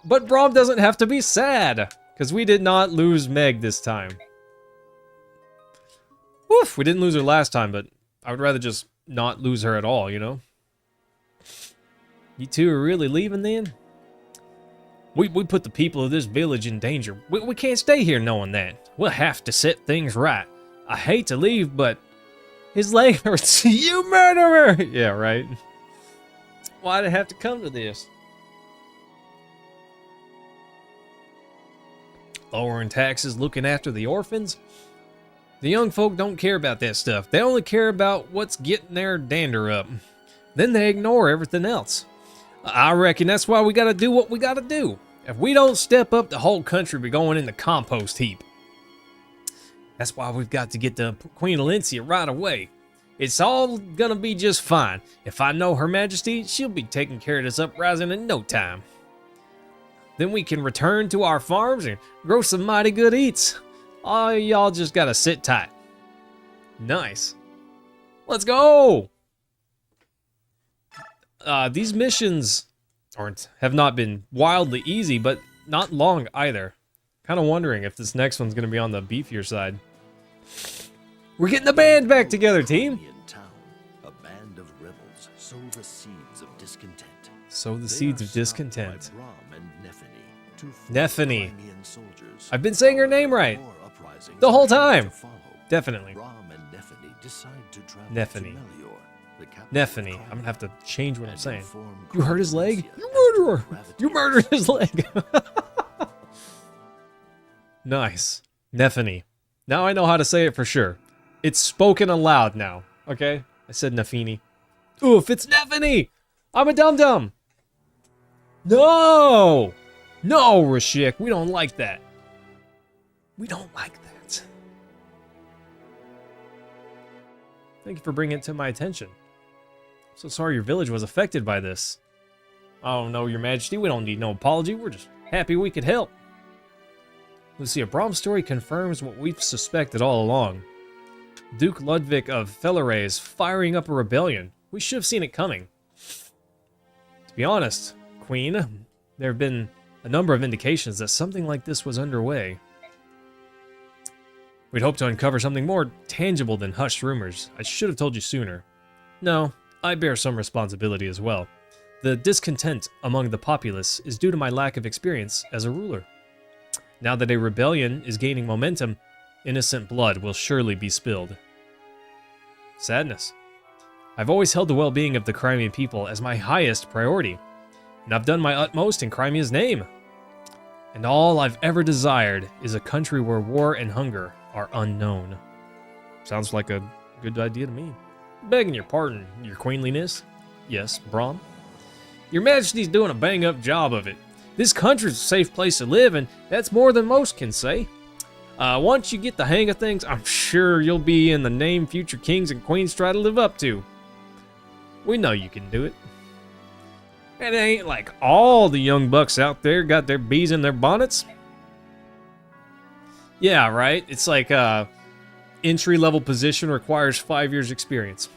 But Braum doesn't have to be sad, because we did not lose Meg this time. Woof, we didn't lose her last time, but I would rather just not lose her at all, you know? You two are really leaving then? We put the people of this village in danger. We can't stay here knowing that. We'll have to set things right. I hate to leave, but his leg hurts. You murderer! Yeah, right. Why'd it have to come to this? Lowering taxes, looking after the orphans? The young folk don't care about that stuff. They only care about what's getting their dander up. Then they ignore everything else. I reckon that's why we gotta do what we gotta do. If we don't step up, the whole country be going in the compost heap. That's why we've got to get to Queen Elincia right away. It's all gonna be just fine. If I know Her Majesty, she'll be taking care of this uprising in no time. Then we can return to our farms and grow some mighty good eats. Oh, y'all just gotta sit tight. Nice. Let's go! These missions have not been wildly easy, but not long either. Kind of wondering if this next one's going to be on the beefier side. We're getting the band back together, team! A band of rebels sow the seeds of discontent. Sow the seeds of discontent. Nefini. Nefini. I've been saying her name right. The whole time. Definitely. Nefini. Nefini. I'm gonna have to change what I'm saying. You hurt his leg? You murderer! You murdered his leg! Nice. Nefini. Now I know how to say it for sure. It's spoken aloud now, okay? I said Nefini. Oof, it's Nefini! I'm a dum-dum! No! No, Rashik, we don't like that. We don't like that. Thank you for bringing it to my attention. So sorry your village was affected by this. Oh no, your majesty, we don't need no apology. We're just happy we could help. Lucia, Brahm's story confirms what we've suspected all along. Duke Ludwig of Felleray is firing up a rebellion. We should have seen it coming. To be honest, Queen, there have been a number of indications that something like this was underway. We'd hoped to uncover something more tangible than hushed rumors. I should have told you sooner. No, I bear some responsibility as well. The discontent among the populace is due to my lack of experience as a ruler. Now that a rebellion is gaining momentum, innocent blood will surely be spilled. Sadness. I've always held the well-being of the Crimean people as my highest priority, and I've done my utmost in Crimea's name. And all I've ever desired is a country where war and hunger are unknown. Sounds like a good idea to me. Begging your pardon, your queenliness. Yes, Brahm. Your majesty's doing a bang-up job of it. This country's a safe place to live, and that's more than most can say. Once you get the hang of things, I'm sure you'll be in the name future kings and queens try to live up to. We know you can do it. And it ain't like all the young bucks out there got their bees in their bonnets. Yeah, right? It's like entry-level position requires 5 years experience.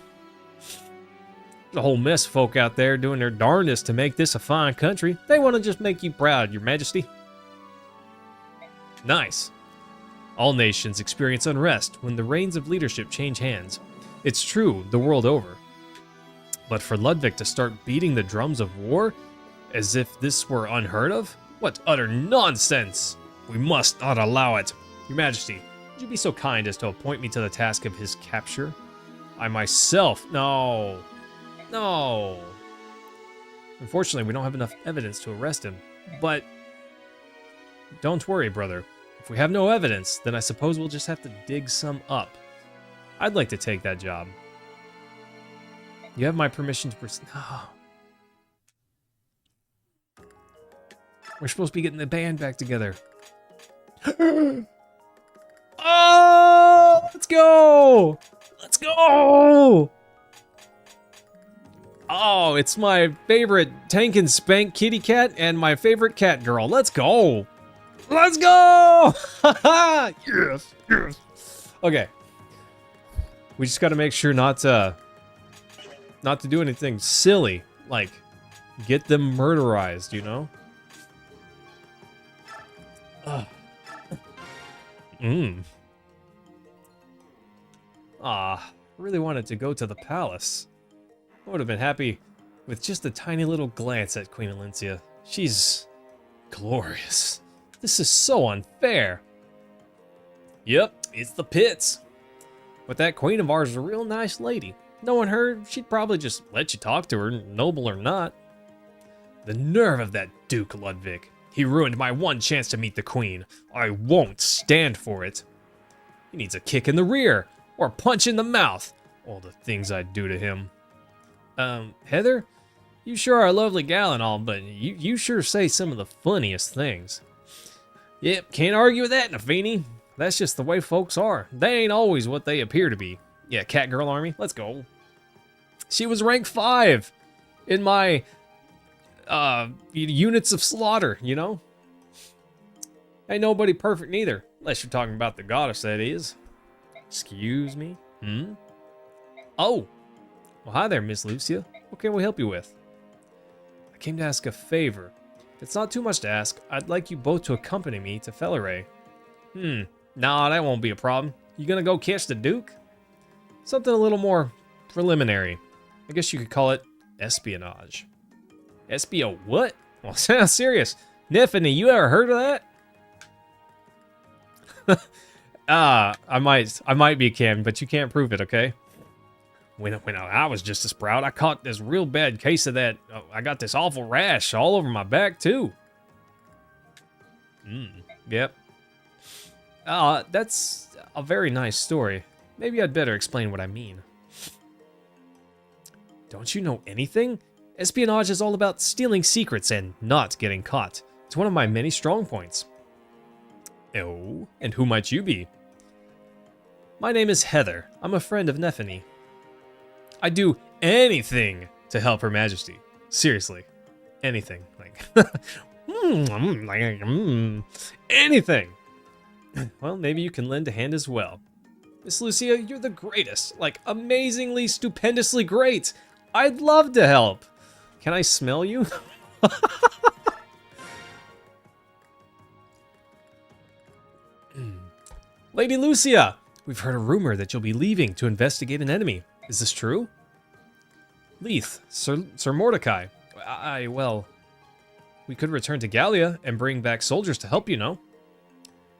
There's a whole mess of folk out there doing their darndest to make this a fine country. They want to just make you proud, your majesty. Nice. All nations experience unrest when the reins of leadership change hands. It's true the world over. But for Ludwig to start beating the drums of war, as if this were unheard of? What utter nonsense! We must not allow it. Your majesty, would you be so kind as to appoint me to the task of his capture? I myself... No. Unfortunately, we don't have enough evidence to arrest him, but don't worry, brother. If we have no evidence, then I suppose we'll just have to dig some up. I'd like to take that job. You have my permission to proceed. Oh. We're supposed to be getting the band back together. Oh, let's go! Let's go! Oh, it's my favorite tank and spank kitty cat and my favorite cat girl. Let's go! Let's go! Yes, yes. Okay. We just gotta make sure not to do anything silly, like get them murderized, you know? I really wanted to go to the palace. I would have been happy with just a tiny little glance at Queen Elincia. She's glorious. This is so unfair. Yep, it's the pits. But that queen of ours is a real nice lady. Knowing her, she'd probably just let you talk to her, noble or not. The nerve of that Duke Ludwig. He ruined my one chance to meet the queen. I won't stand for it. He needs a kick in the rear, or a punch in the mouth. All the things I'd do to him. Heather? You sure are a lovely gal and all, but you sure say some of the funniest things. Yep, can't argue with that, Nafini. That's just the way folks are. They ain't always what they appear to be. Yeah, Cat Girl Army, let's go. She was rank 5 in my units of slaughter, you know? Ain't nobody perfect neither, unless you're talking about the goddess, that is. Excuse me? Oh! Well, hi there, Miss Lucia. What can we help you with? I came to ask a favor. If it's not too much to ask, I'd like you both to accompany me to Felleray. Nah, that won't be a problem. You gonna go catch the Duke? Something a little more preliminary. I guess you could call it espionage. Espio what? Well, sound serious. Neffany, you ever heard of that? I might be Cam, but you can't prove it, okay? When I was just a sprout, I caught this real bad case of that. I got this awful rash all over my back, too. Yep. That's a very nice story. Maybe I'd better explain what I mean. Don't you know anything? Espionage is all about stealing secrets and not getting caught. It's one of my many strong points. Oh, and who might you be? My name is Heather. I'm a friend of Neffany. I'd do anything to help Her Majesty. Seriously. Anything. Like, anything. Well, maybe you can lend a hand as well. Miss Lucia, you're the greatest. Like, amazingly, stupendously great. I'd love to help. Can I smell you? Lady Lucia, we've heard a rumor that you'll be leaving to investigate an enemy. Is this true? Leith, Sir Mordecai. Well, we could return to Gallia and bring back soldiers to help, you know.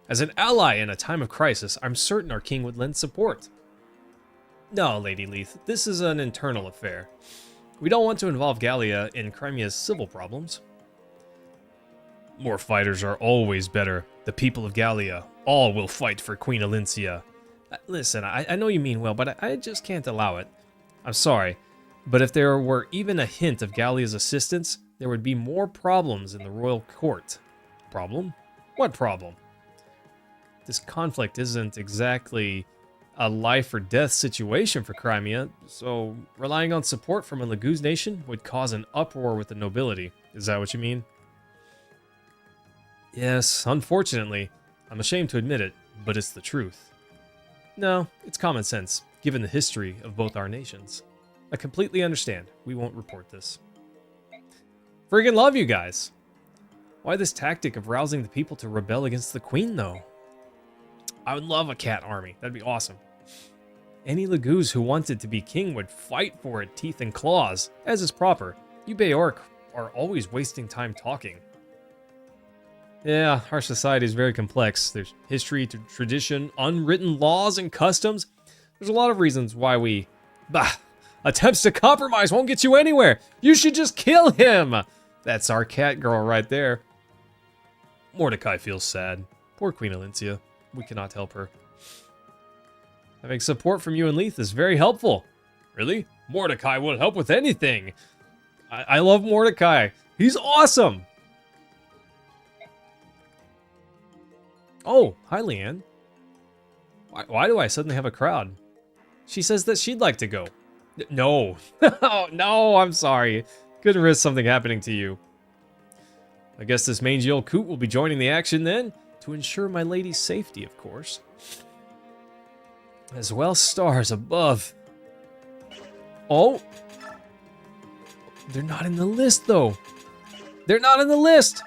As an ally in a time of crisis, I'm certain our king would lend support. No, Lady Leith, this is an internal affair. We don't want to involve Gallia in Crimea's civil problems. More fighters are always better. The people of Gallia all will fight for Queen Elincia. Listen, I know you mean well, but I just can't allow it. I'm sorry, but if there were even a hint of Gallia's assistance, there would be more problems in the royal court. Problem? What problem? This conflict isn't exactly a life or death situation for Crimea, so relying on support from a Laguz nation would cause an uproar with the nobility. Is that what you mean? Yes, unfortunately. I'm ashamed to admit it, but it's the truth. No, it's common sense, given the history of both our nations. I completely understand. We won't report this. Friggin' love you guys. Why this tactic of rousing the people to rebel against the queen, though? I would love a cat army. That'd be awesome. Any Laguz who wanted to be king would fight for it teeth and claws, as is proper. You Beork are always wasting time talking. Yeah, our society is very complex. There's history, tradition, unwritten laws, and customs. There's a lot of reasons why we... Attempts to compromise won't get you anywhere. You should just kill him. That's our cat girl right there. Mordecai feels sad. Poor Queen Elincia. We cannot help her. Having support from you and Leith is very helpful. Really? Mordecai will help with anything. I love Mordecai. He's awesome. Oh, hi, Leanne. Why do I suddenly have a crowd? She says that she'd like to go. No. No, I'm sorry. Couldn't risk something happening to you. I guess this mangy old coot will be joining the action then, to ensure my lady's safety, of course. As well stars above. Oh. They're not in the list, though. They're not in the list.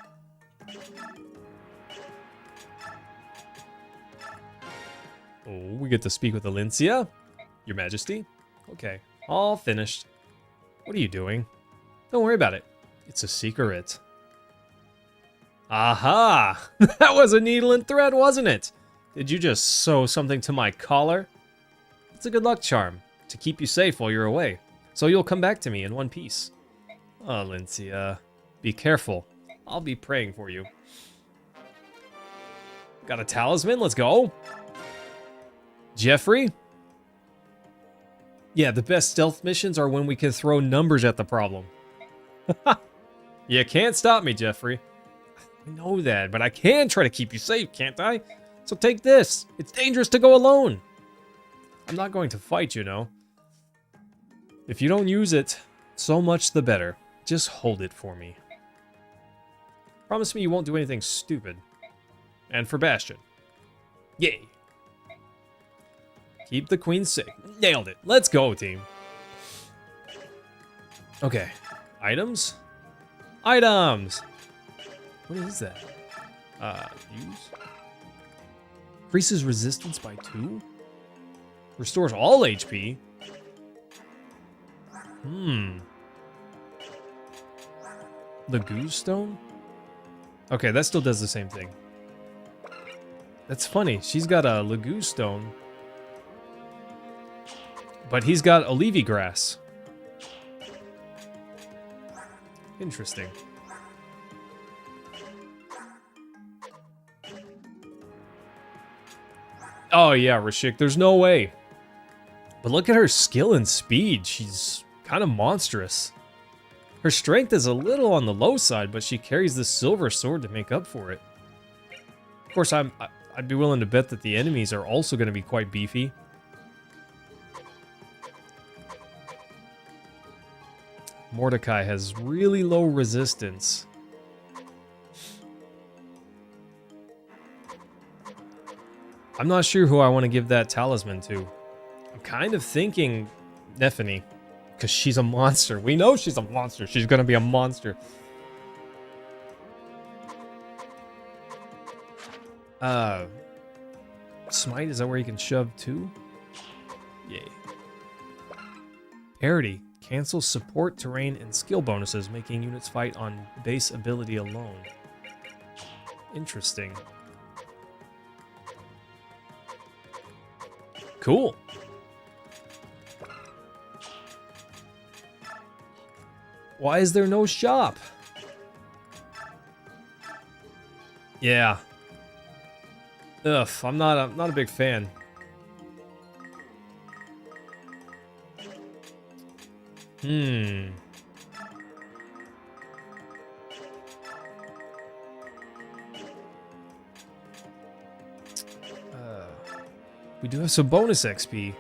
Oh, we get to speak with Elincia? Your Majesty? Okay, all finished. What are you doing? Don't worry about it. It's a secret. Aha! That was a needle and thread, wasn't it? Did you just sew something to my collar? It's a good luck charm to keep you safe while you're away, so you'll come back to me in one piece. Oh, Elincia, be careful. I'll be praying for you. Got a talisman? Let's go. Jeffrey? Yeah, the best stealth missions are when we can throw numbers at the problem. You can't stop me, Jeffrey. I know that, but I can try to keep you safe, can't I? So take this. It's dangerous to go alone. I'm not going to fight, you know. If you don't use it, so much the better. Just hold it for me. Promise me you won't do anything stupid. And for Bastion. Yay. Keep the queen safe. Nailed it. Let's go, team. Okay. Items? Items! What is that? Use? Increases resistance by 2? Restores all HP? Laguz Stone? Okay, that still does the same thing. That's funny. She's got a Laguz Stone. But he's got Olivia Grass. Interesting. Oh yeah, Rashik, there's no way. But look at her skill and speed. She's kind of monstrous. Her strength is a little on the low side, but she carries this silver sword to make up for it. Of course, I'd be willing to bet that the enemies are also going to be quite beefy. Mordecai has really low resistance. I'm not sure who I want to give that talisman to. I'm kind of thinking Nephany, because she's a monster. We know she's a monster. She's going to be a monster. Smite, is that where you can shove too? Yay. Parity. Cancel support, terrain, and skill bonuses, making units fight on base ability alone. Interesting. Cool. Why is there no shop? Yeah. Ugh, I'm not a big fan. We do have some bonus XP.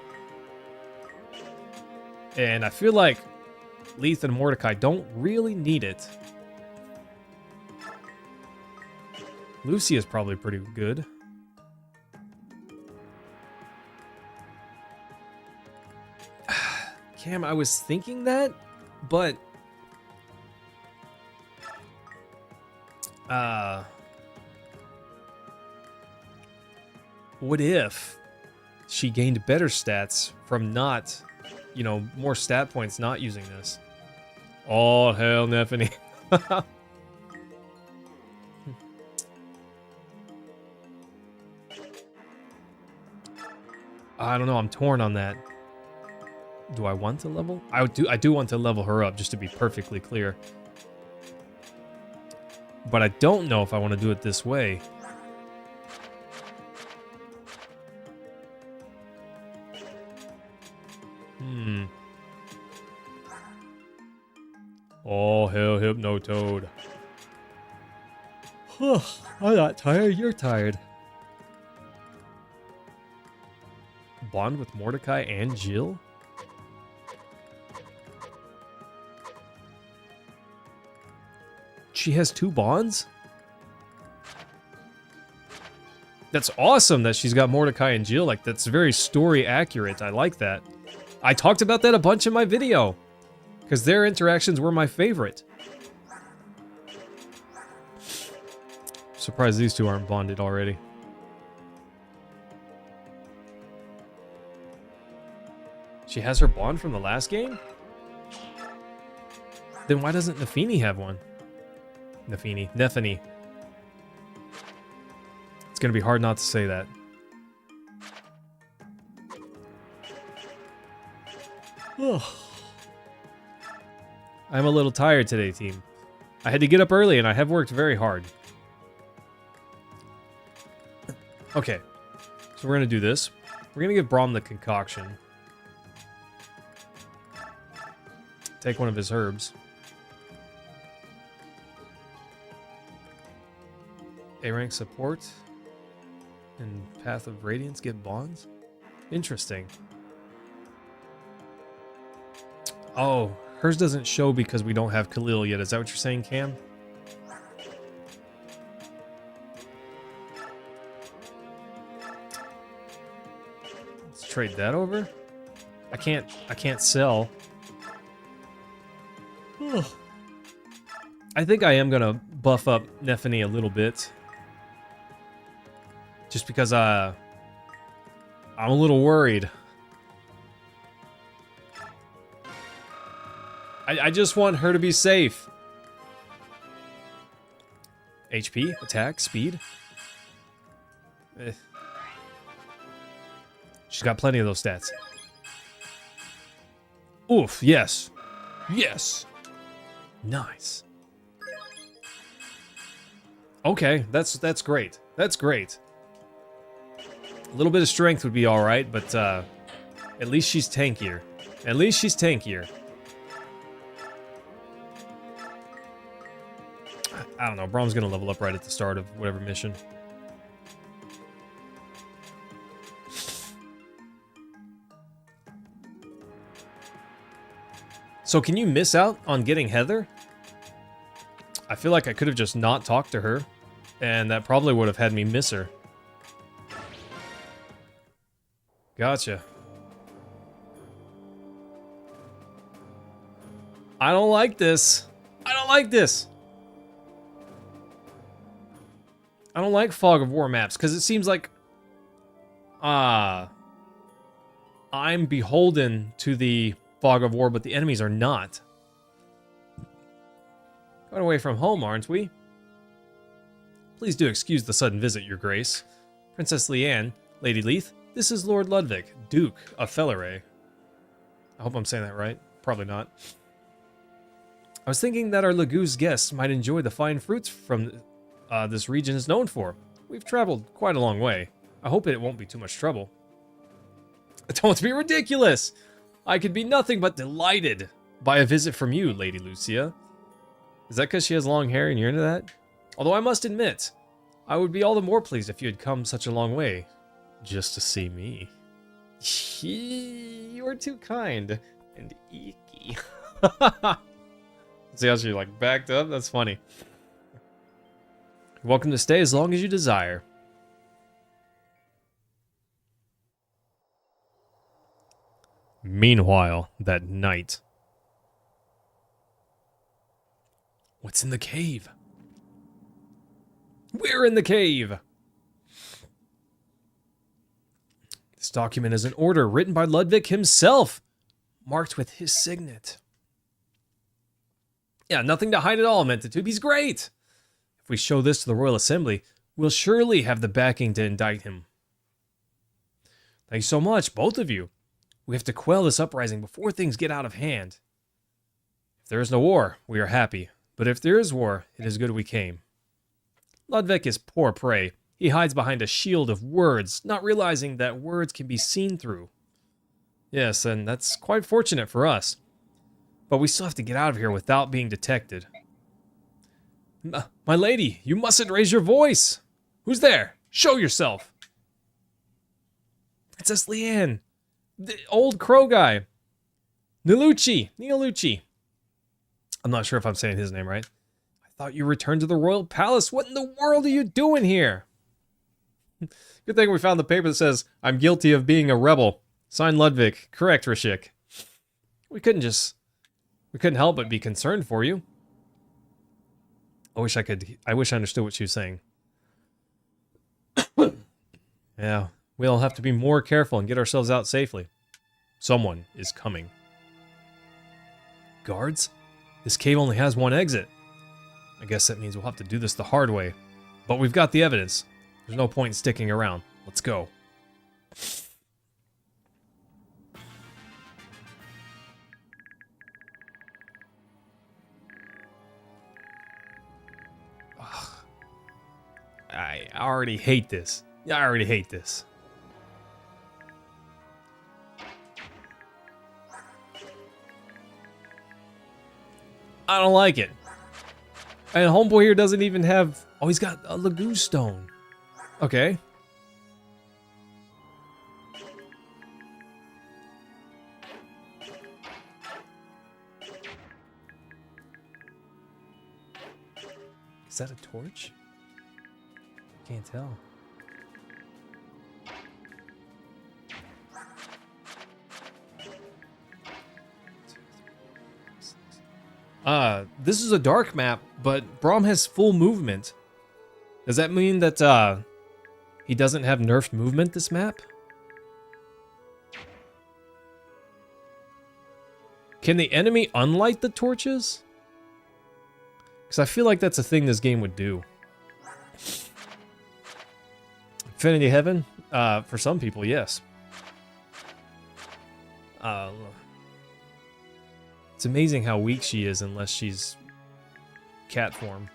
And I feel like Leith and Mordecai don't really need it. Lucy is probably pretty good. Cam, I was thinking that, but what if she gained better stats from not, you know, more stat points not using this? Oh, hell, Nephany. I don't know, I'm torn on that. Do I want to level? I do want to level her up, just to be perfectly clear. But I don't know if I want to do it this way. Oh, hell, Hypnotoad. I'm not tired, you're tired. Bond with Mordecai and Jill? She has 2 bonds? That's awesome that she's got Mordecai and Jill. Like, that's very story accurate. I like that. I talked about that a bunch in my video, because their interactions were my favorite. Surprised these two aren't bonded already. She has her bond from the last game? Then why doesn't Nephany have one? Nephany. It's gonna be hard not to say that. I'm a little tired today, team. I had to get up early and I have worked very hard. Okay, so we're gonna do this. We're gonna give Braum the concoction. Take one of his herbs. A-rank support and Path of Radiance get bonds? Interesting. Oh, hers doesn't show because we don't have Khalil yet. Is that what you're saying, Cam? Let's trade that over. I can't sell. I think I am gonna buff up Nephany a little bit. Just because I'm a little worried. I just want her to be safe. HP, attack, speed. She's got plenty of those stats. Oof, yes. Yes. Nice. Okay, that's great. That's great. A little bit of strength would be alright, but at least she's tankier. At least she's tankier. I don't know, Braum's gonna level up right at the start of whatever mission. So can you miss out on getting Heather? I feel like I could have just not talked to her, and that probably would have had me miss her. Gotcha. I don't like this. I don't like this. I don't like Fog of War maps, because it seems like... I'm beholden to the Fog of War, but the enemies are not. Going away from home, aren't we? Please do excuse the sudden visit, Your Grace. Princess Leanne, Lady Leith, this is Lord Ludwig, Duke of Felleray. I hope I'm saying that right. Probably not. I was thinking that our Laguz guests might enjoy the fine fruits from this region is known for. We've traveled quite a long way. I hope it won't be too much trouble. Don't be ridiculous! I could be nothing but delighted by a visit from you, Lady Lucia. Is that because she has long hair and you're into that? Although I must admit, I would be all the more pleased if you had come such a long way just to see me. You're too kind and icky. See how she like backed up? That's funny. You're welcome to stay as long as you desire. Meanwhile, that night. What's in the cave? We're in the cave! This document is an order written by Ludwig himself, marked with his signet. Yeah, nothing to hide at all, Mentatube. He's great! If we show this to the Royal Assembly, we'll surely have the backing to indict him. Thanks so much, both of you. We have to quell this uprising before things get out of hand. If there is no war, we are happy. But if there is war, it is good we came. Ludwig is poor prey. He hides behind a shield of words, not realizing that words can be seen through. Yes, and that's quite fortunate for us. But we still have to get out of here without being detected. My lady, you mustn't raise your voice! Who's there? Show yourself! Princess Leanne! The old crow guy. Neolucci. I'm not sure if I'm saying his name right. I thought you returned to the royal palace. What in the world are you doing here? Good thing we found the paper that says, I'm guilty of being a rebel. Signed Ludwig. Correct, Rashik. We couldn't help but be concerned for you. I wish I understood what she was saying. Yeah. We'll have to be more careful and get ourselves out safely. Someone is coming. Guards? This cave only has one exit. I guess that means we'll have to do this the hard way. But we've got the evidence. There's no point in sticking around. Let's go. Ugh. I already hate this. I already hate this. I don't like it. And homeboy here doesn't even have... Oh, he's got a Laguz stone. Okay. Is that a torch? Can't tell. This is a dark map, but Braum has full movement. Does that mean that, he doesn't have nerfed movement this map? Can the enemy unlight the torches? Because I feel like that's a thing this game would do. Infinity Heaven? For some people, yes. It's amazing how weak she is unless she's cat form.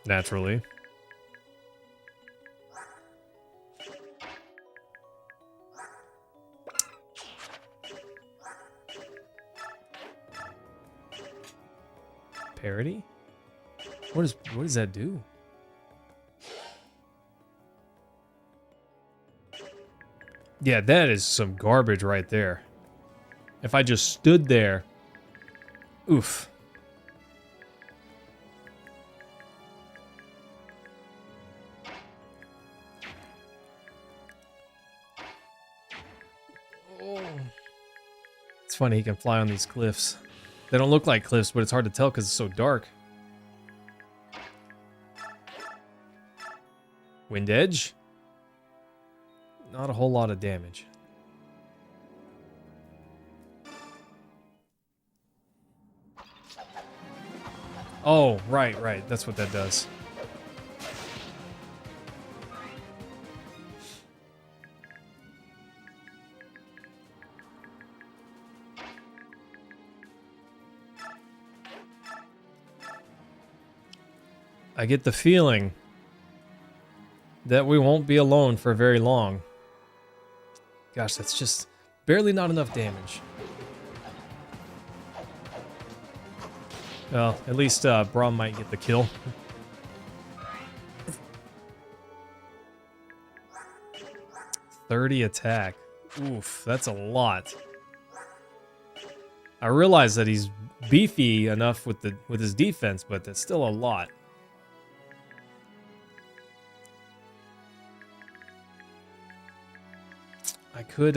Naturally. Parody? What does that do? Yeah, that is some garbage right there. If I just stood there. Oof. Oh. It's funny, he can fly on these cliffs. They don't look like cliffs, but it's hard to tell because it's so dark. Wind edge? Not a whole lot of damage. Oh, right. That's what that does. I get the feeling that we won't be alone for very long. Gosh, that's just barely not enough damage. Well, at least Braum might get the kill. $30 attack. Oof, that's a lot. I realize that he's beefy enough with his defense, but that's still a lot. I could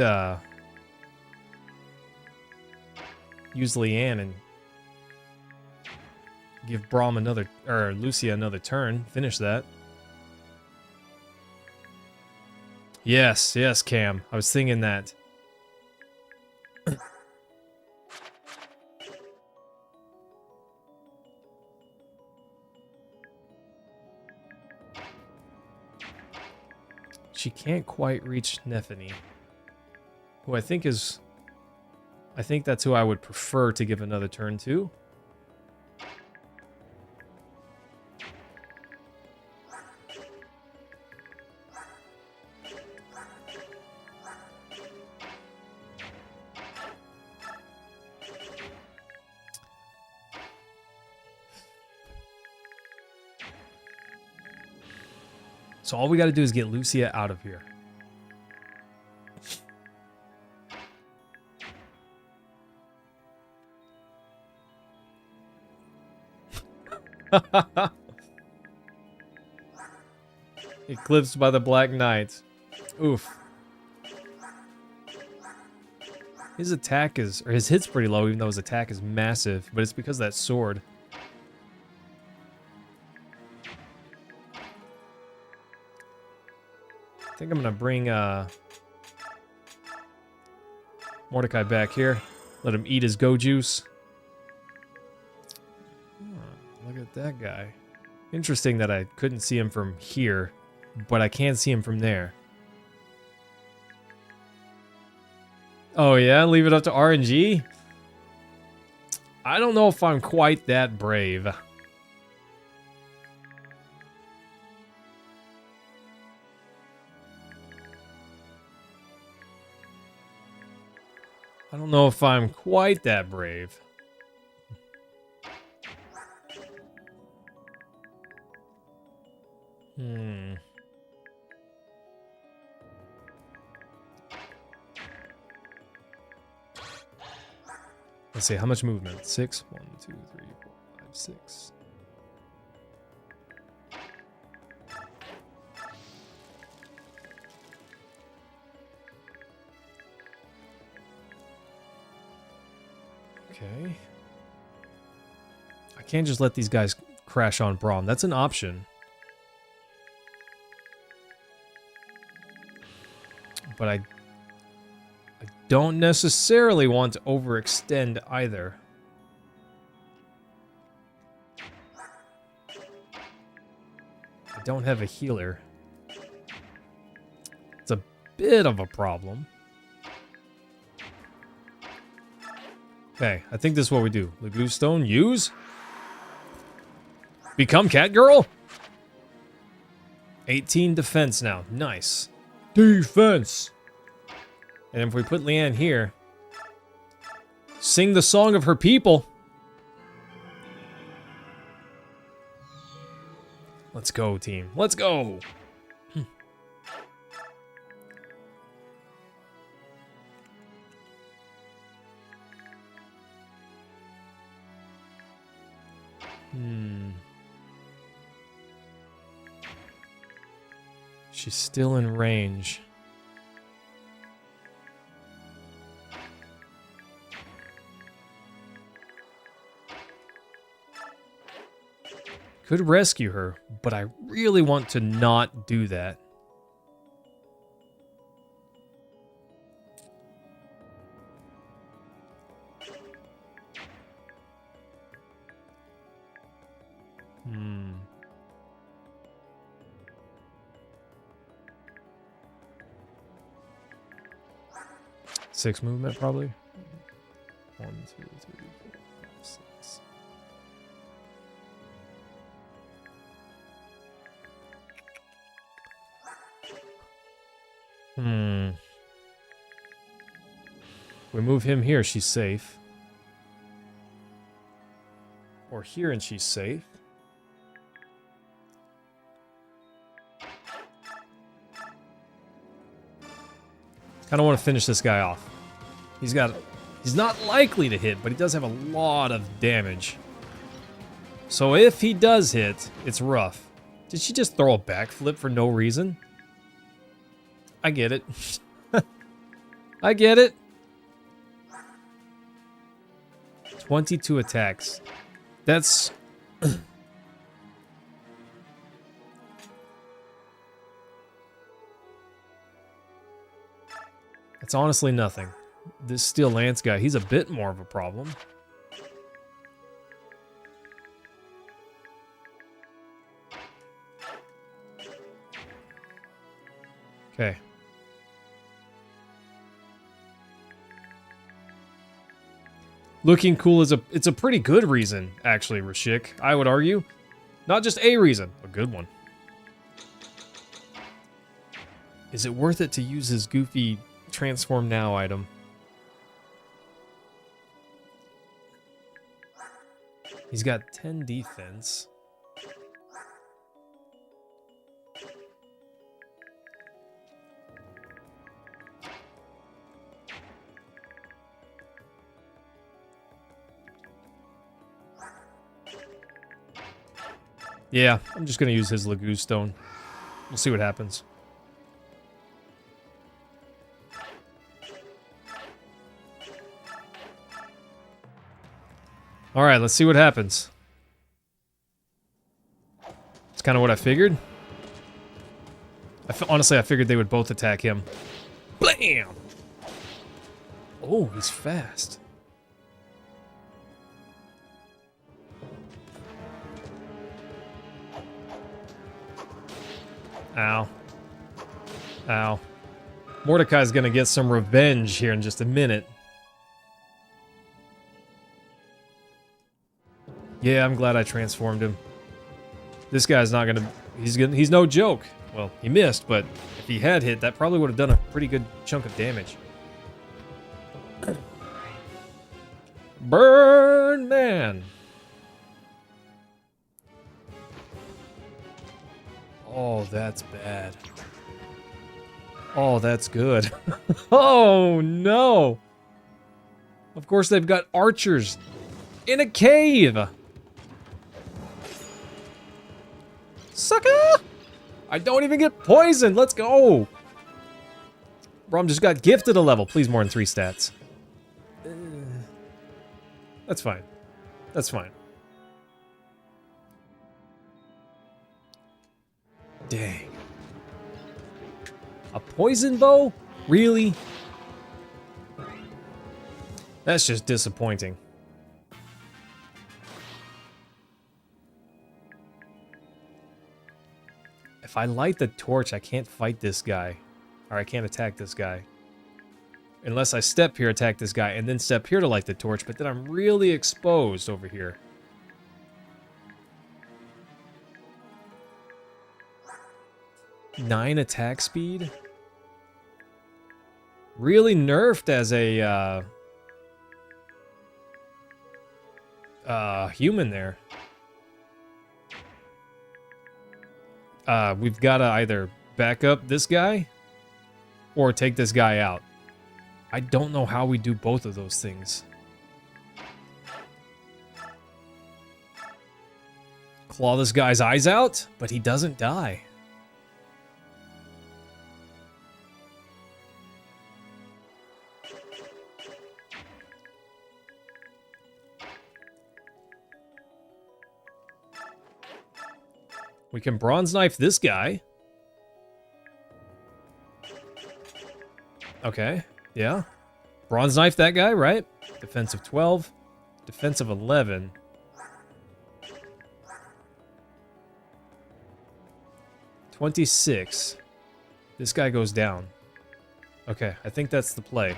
use Leanne and give Braum another, or Lucia another turn. Finish that. Yes, Cam. I was thinking that. She can't quite reach Nephany. Who I think is... I think that's who I would prefer to give another turn to. So all we got to do is get Lucia out of here. Eclipsed by the Black Knight. Oof. His attack is, or his hit's pretty low, even though his attack is massive, but it's because of that sword. I think I'm gonna bring Mordecai back here. Let him eat his go juice. Oh, look at that guy. Interesting that I couldn't see him from here, but I can see him from there. Oh yeah, leave it up to RNG? I don't know if I'm quite that brave. I don't know if I'm quite that brave. Let's see, how much movement? 6? 1, 2, 3, 4, 5, 6. Okay. I can't just let these guys crash on Braum. That's an option. But I don't necessarily want to overextend either. I don't have a healer. It's a bit of a problem. Okay, I think this is what we do. Lagoo Stone, use. Become Catgirl? 18 defense now. Nice. Defense. And if we put Leanne here, sing the song of her people. Let's go, team. Let's go. She's still in range. Could rescue her, but I really want to not do that. Six movement, probably. 1, 2, 3, 4, 5, 6. We move him here, she's safe. Or here and she's safe. Kind of want to finish this guy off. He's not likely to hit, but he does have a lot of damage. So if he does hit, it's rough. Did she just throw a backflip for no reason? I get it. I get it. 22 attacks. That's... It's honestly nothing. This Steel Lance guy, he's a bit more of a problem. Okay. Looking cool is it's a pretty good reason, actually, Rashik, I would argue. Not just a reason, a good one. Is it worth it to use his goofy transform now item? He's got 10 defense. Yeah, I'm just gonna use his Lagoo Stone. We'll see what happens. Alright, let's see what happens. It's kind of what I figured. Honestly, I figured they would both attack him. Blam! Oh, he's fast. Ow. Ow. Mordecai's gonna get some revenge here in just a minute. Yeah, I'm glad I transformed him. This guy's not gonna... He's no joke. Well, he missed, but if he had hit, that probably would have done a pretty good chunk of damage. Burn, man! Oh, that's bad. Oh, that's good. Oh, no! Of course they've got archers in a cave! Sucker! I don't even get poisoned! Let's go! Brom just got gifted a level. Please, more than 3 stats. That's fine. That's fine. Dang. A poison bow? Really? That's just disappointing. If I light the torch, I can't fight this guy. Or I can't attack this guy. Unless I step here, attack this guy, and then step here to light the torch, but then I'm really exposed over here. Nine attack speed? Really nerfed as a, human there. We've got to either back up this guy or take this guy out. I don't know how we do both of those things. claw this guy's eyes out, but he doesn't die. We can bronze knife this guy. Okay, yeah. Bronze knife that guy, right? Defensive 12, defensive 11. $26. This guy goes down. Okay, I think that's the play.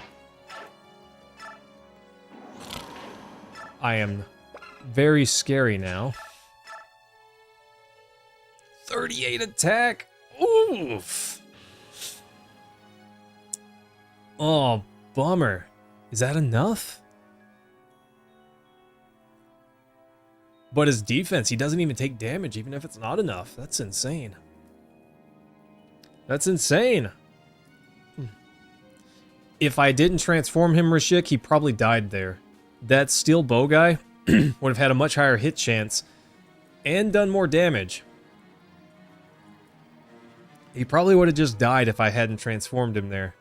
I am very scary now. 38 attack. Oof. Oh, bummer. Is that enough? But his defense, he doesn't even take damage, even if it's not enough. That's insane. That's insane. If I didn't transform him, Rashik, he probably died there. That steel bow guy would have had a much higher hit chance and done more damage. He probably would have just died if I hadn't transformed him there.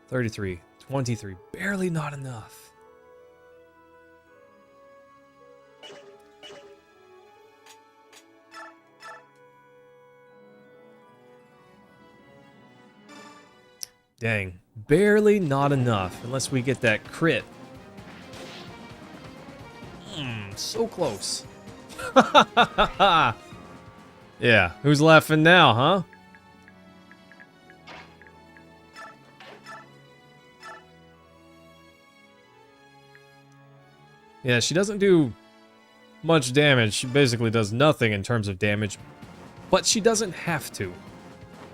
33, 23, barely not enough. Dang, barely not enough, unless we get that crit. So close. Yeah, who's laughing now, huh? Yeah, she doesn't do much damage. She basically does nothing in terms of damage, but she doesn't have to.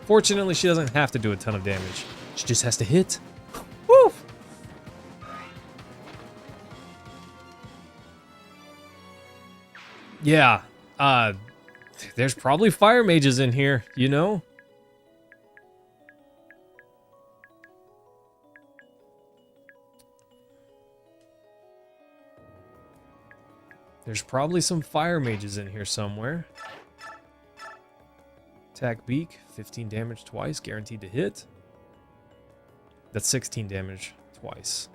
Fortunately, she doesn't have to do a ton of damage. She just has to hit. Woo! Yeah, there's probably fire mages in here, you know? There's probably some fire mages in here somewhere. Attack beak, 15 damage twice, guaranteed to hit. That's 16 damage twice.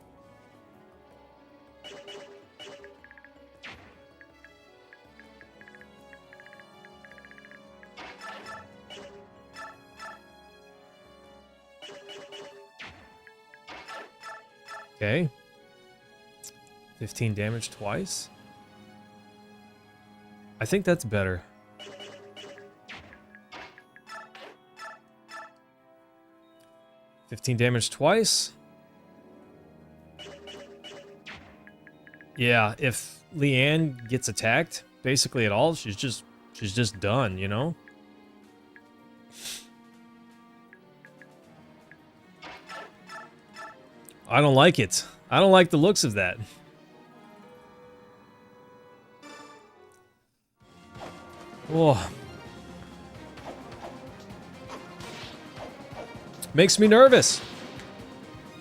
Okay. 15 damage twice. I think that's better. $15 damage twice. Yeah, if Leanne gets attacked, basically at all, she's just done, you know? I don't like it. I don't like the looks of that. Oh. Makes me nervous.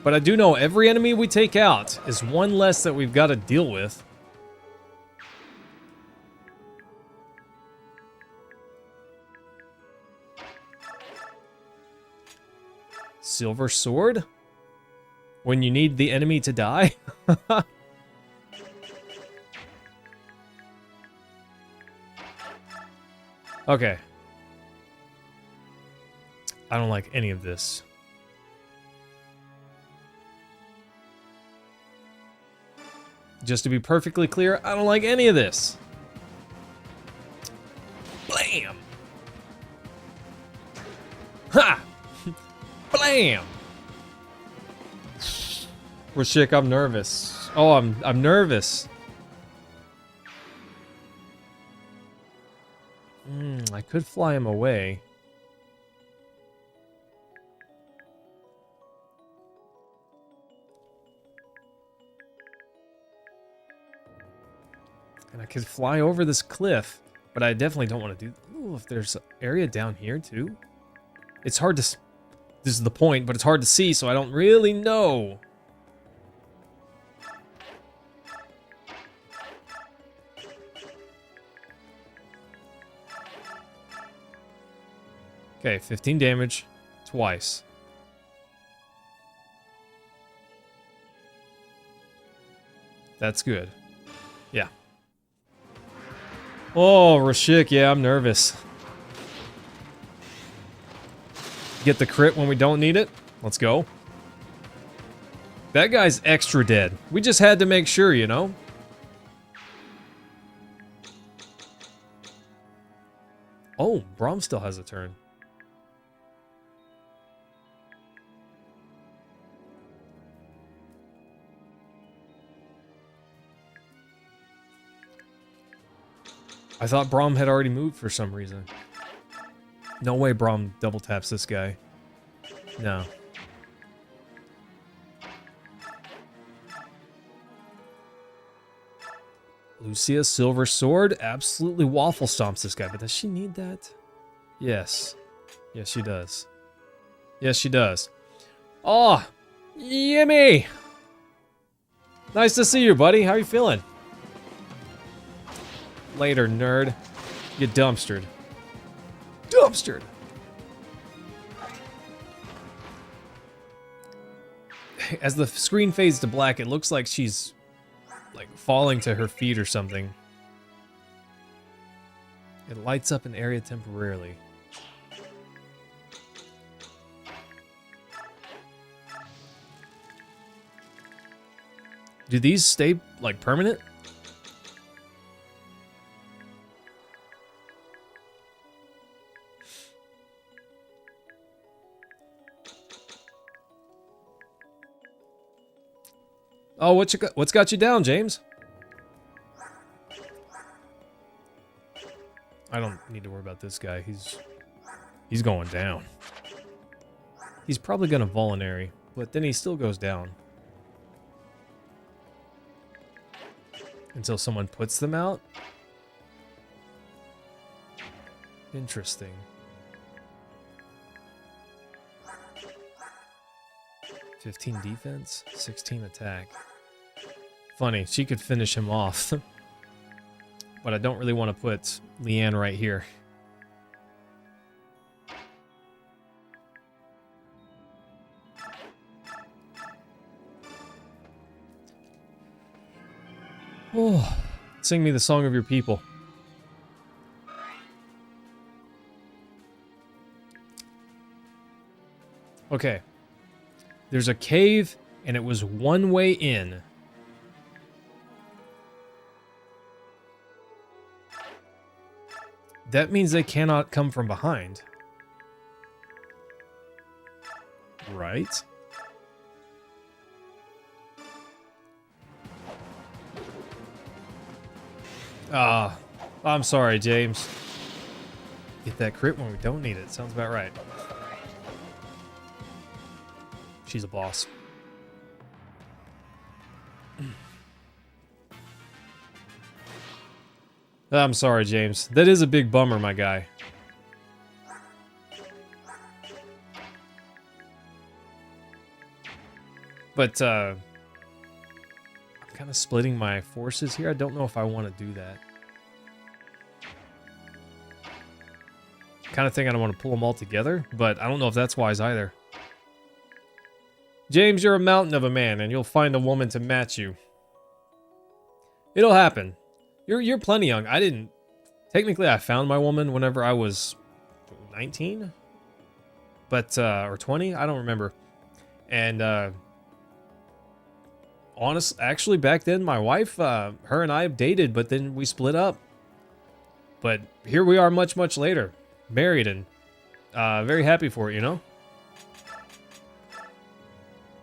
But I do know every enemy we take out is one less that we've got to deal with. Silver sword? When you need the enemy to die? Okay. I don't like any of this. Just to be perfectly clear, I don't like any of this. Blam! Ha! Blam! Rashik, I'm nervous. Oh, I'm nervous. I could fly him away. And I could fly over this cliff, but I definitely don't want to do... Ooh, if there's an area down here, too. It's hard to... This is the point, but it's hard to see, so I don't really know. Okay, 15 damage twice. That's good. Yeah. Oh, Rashik, yeah, I'm nervous. Get the crit when we don't need it. Let's go. That guy's extra dead. We just had to make sure, you know? Oh, Braum still has a turn. I thought Braum had already moved for some reason. No way Braum double taps this guy. No. Lucia, Silver Sword, absolutely waffle stomps this guy, but does she need that? Yes. Yes, she does. Yes, she does. Oh, Yimmy! Nice to see you, buddy. How you feeling? Later, nerd. You dumpstered. Dumpstered! As the screen fades to black, it looks like she's like falling to her feet or something. It lights up an area temporarily. Do these stay like permanent? Oh, what's got you down, James? I don't need to worry about this guy. He's going down. He's probably gonna vulnerary, but then he still goes down. Until someone puts them out? Interesting. (15 defense, 16 attack. Funny, she could finish him off. But I don't really want to put Leanne right here. Oh, sing me the song of your people. Okay. There's a cave, and it was one way in. That means they cannot come from behind. Right? Ah, I'm sorry, James. Get that crit when we don't need it. Sounds about right. She's a boss. I'm sorry, James. That is a big bummer, my guy. But, I'm kind of splitting my forces here. I don't know if I want to do that. Kind of think I don't want to pull them all together, but I don't know if that's wise either. James, you're a mountain of a man, and you'll find a woman to match you. It'll happen. You're plenty young. I didn't... Technically, I found my woman whenever I was 19? But, or 20? I don't remember. And, actually, back then, my wife, her and I dated, but then we split up. But here we are much, much later. Married and, very happy for it, you know?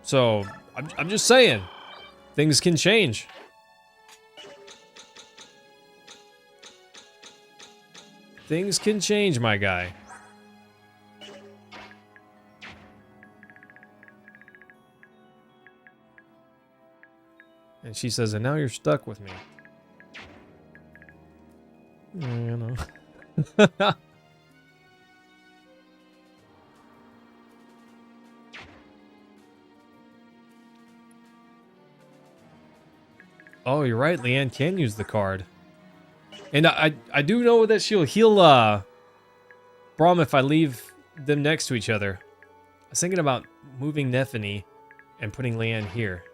So, I'm just saying, things can change. Things can change, my guy. And she says, and now you're stuck with me. You know. Oh, you're right. Leanne can use the card. And I do know that she'll heal Braum if I leave them next to each other. I was thinking about moving Nephany and putting Leanne here.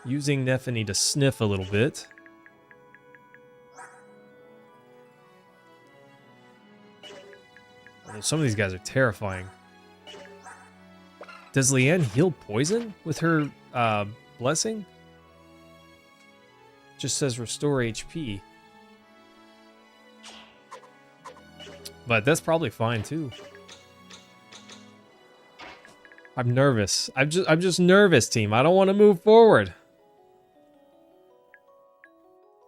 Using Nephany to sniff a little bit. Although some of these guys are terrifying. Does Leanne heal poison with her blessing? Just says restore HP. But that's probably fine too. I'm nervous. I'm just nervous, team. I don't want to move forward.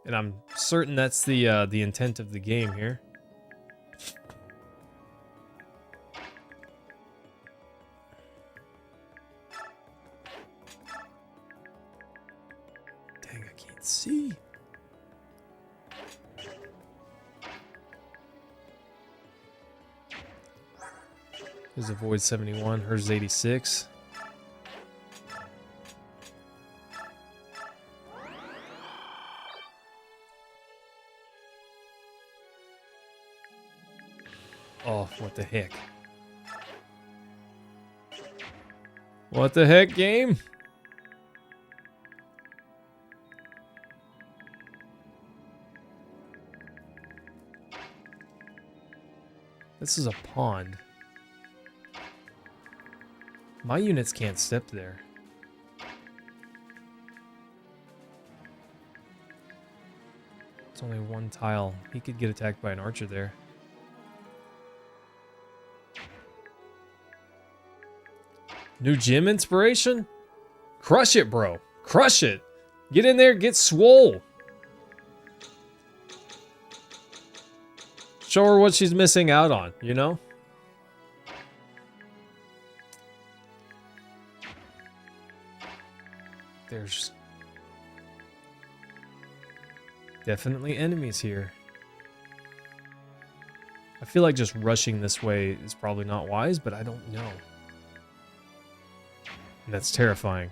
And I'm certain that's the intent of the game here. Dang, I can't see. His avoid 71, hers 86. Oh, what the heck? What the heck, game? This is a pond. My units can't step there. It's only one tile. He could get attacked by an archer there. New gym inspiration? Crush it, bro. Crush it. Get in there, get swole. Show her what she's missing out on, you know? There's definitely enemies here. I feel like just rushing this way is probably not wise, but I don't know. And that's terrifying.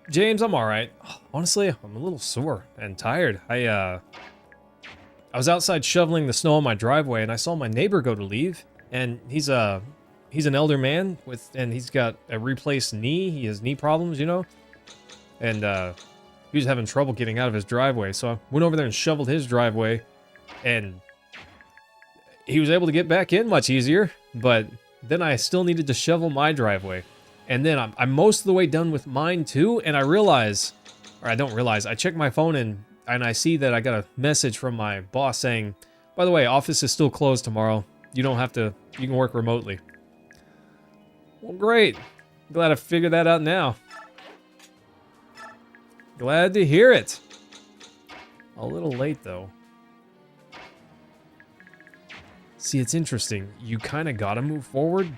James, I'm all right. Honestly, I'm a little sore and tired. I was outside shoveling the snow on my driveway, and I saw my neighbor go to leave. And he's an elder man and he's got a replaced knee. He has knee problems, you know. And he was having trouble getting out of his driveway, so I went over there and shoveled his driveway, and he was able to get back in much easier. But then I still needed to shovel my driveway. And then I'm most of the way done with mine too, and I realize, or I don't realize, I check my phone and I see that I got a message from my boss saying, by the way, office is still closed tomorrow. You don't have to, you can work remotely. Well, great. Glad I figured that out now. Glad to hear it. A little late though. See, it's interesting. You kind of gotta move forward.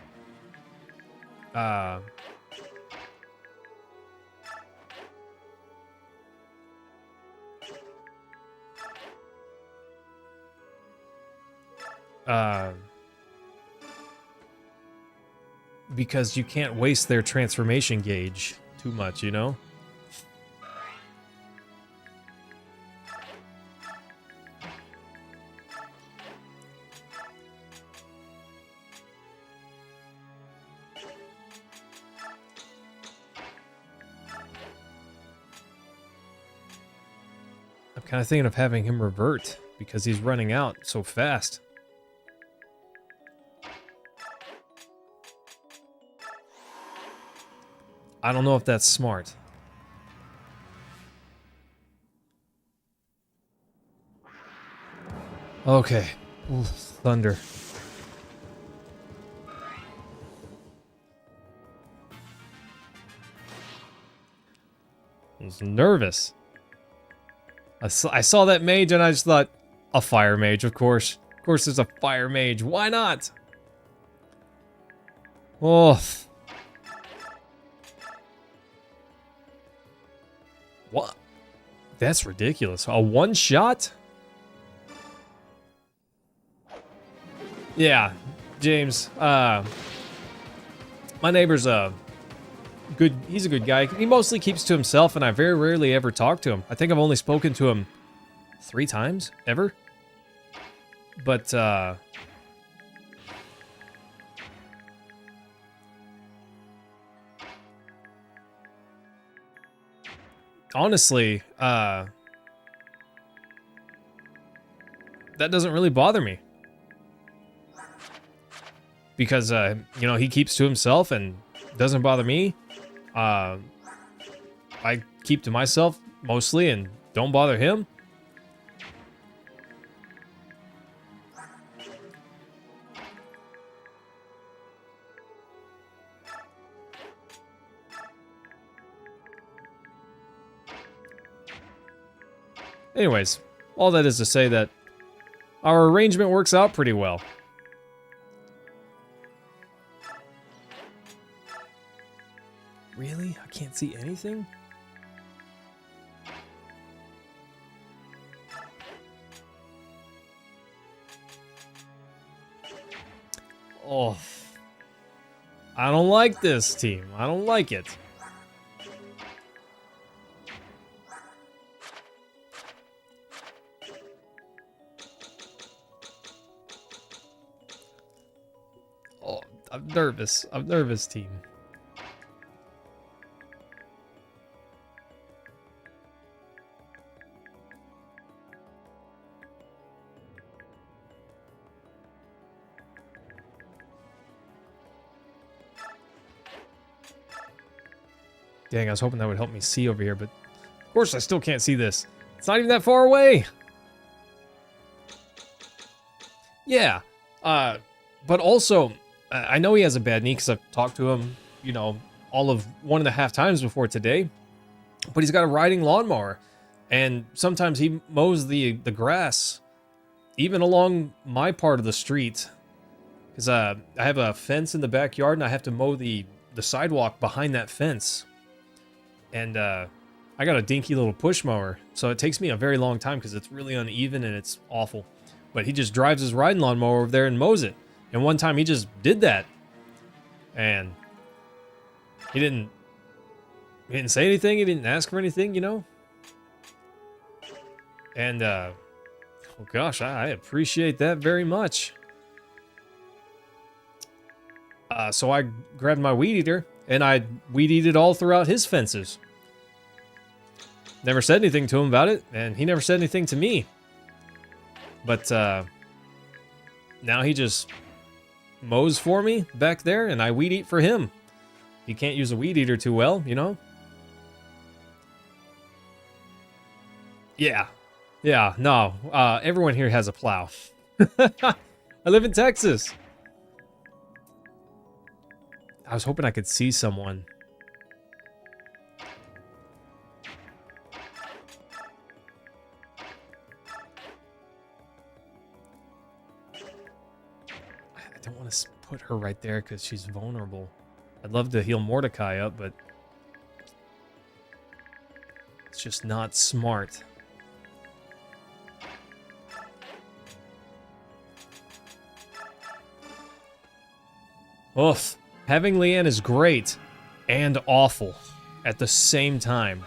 Because you can't waste their transformation gauge too much, you know? I'm kind of thinking of having him revert because he's running out so fast. I don't know if that's smart. Okay. Ooh, thunder. I was nervous. I saw that mage and I just thought, a fire mage, of course. Of course there's a fire mage. Why not? Oh. What? That's ridiculous. A one shot? Yeah, James. My neighbor's he's a good guy. He mostly keeps to himself, and I very rarely ever talk to him. I think I've only spoken to him 3 times, ever. But, honestly, that doesn't really bother me. Because, you know, he keeps to himself and doesn't bother me. I keep to myself mostly and don't bother him. Anyways, all that is to say that our arrangement works out pretty well. Really? I can't see anything? Oh. I don't like this team. I don't like it. Oh, I'm nervous. I'm nervous, team. Dang, I was hoping that would help me see over here, but of course I still can't see this. It's not even that far away. Yeah, but also, I know he has a bad knee because I've talked to him, you know, all of 1.5 times before today. But he's got a riding lawnmower, and sometimes he mows the grass, even along my part of the street, because I have a fence in the backyard, and I have to mow the sidewalk behind that fence. And I got a dinky little push mower, so it takes me a very long time because it's really uneven and it's awful. But he just drives his riding lawnmower over there and mows it. And one time he just did that, and he didn't say anything. He didn't ask for anything, you know. And oh gosh, I appreciate that very much. So I grabbed my weed eater and I weed eated all throughout his fences. Never said anything to him about it, and he never said anything to me. But now he just mows for me back there, and I weed eat for him. He can't use a weed eater too well, you know? Yeah. Yeah, no. Everyone here has a plow. I live in Texas. I was hoping I could see someone. I don't want to put her right there because she's vulnerable. I'd love to heal Mordecai up, but it's just not smart. Oof. Having Leanne is great and awful at the same time.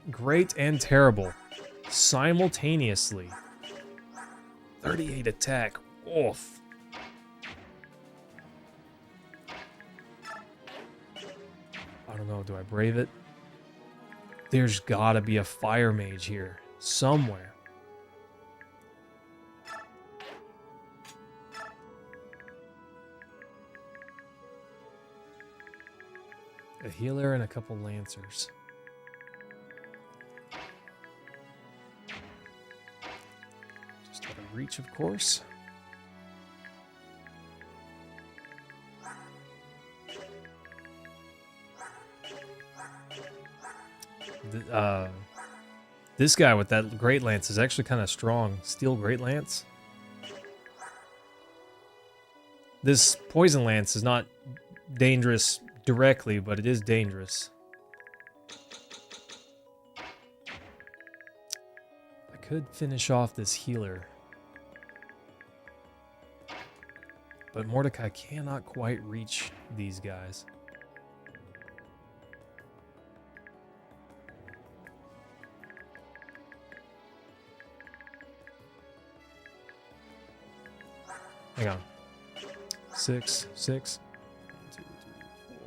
Great and terrible simultaneously. 38 attack. Oof. I don't know, do I brave it? There's gotta be a fire mage here, somewhere. A healer and a couple lancers. Just out of reach, of course. This guy with that great lance is actually kind of strong. Steel great lance. This poison lance is not dangerous directly, but it is dangerous. I could finish off this healer. But Mordecai cannot quite reach these guys. Hang on. 6, 6. 1, 2, 3,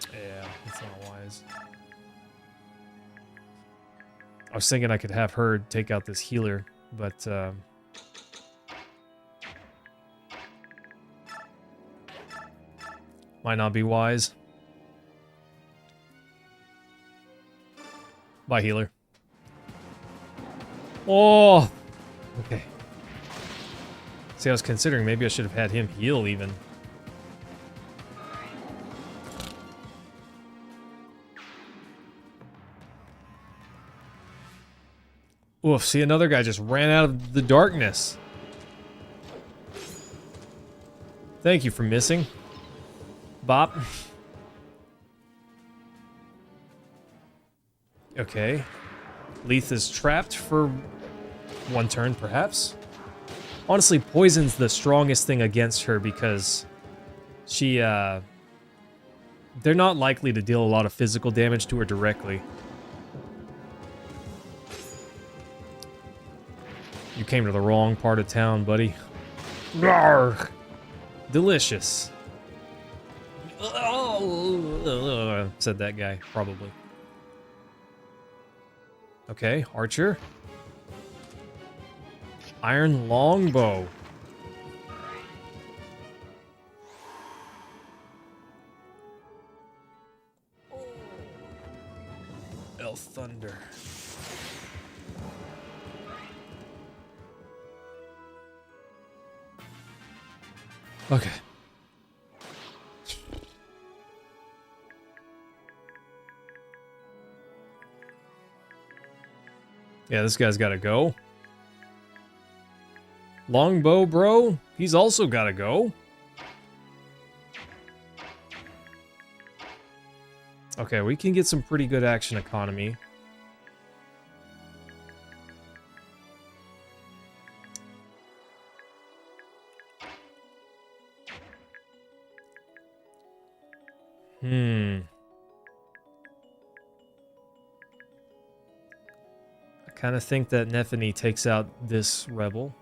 4. Yeah, that's not wise. I was thinking I could have her take out this healer, but might not be wise. Bye, healer. Oh! Okay. See, I was considering maybe I should have had him heal even. Oof, see, another guy just ran out of the darkness. Thank you for missing. Bop. Okay. Leith is trapped for one turn, perhaps. Honestly, poison's the strongest thing against her because she, they're not likely to deal a lot of physical damage to her directly. You came to the wrong part of town, buddy. Rawr! Delicious. Said that guy, probably. Okay, archer. Iron longbow. Elf thunder. Okay. Yeah, this guy's gotta go. Longbow, bro. He's also gotta go. Okay, we can get some pretty good action economy. I kind of think that Nephany takes out this rebel.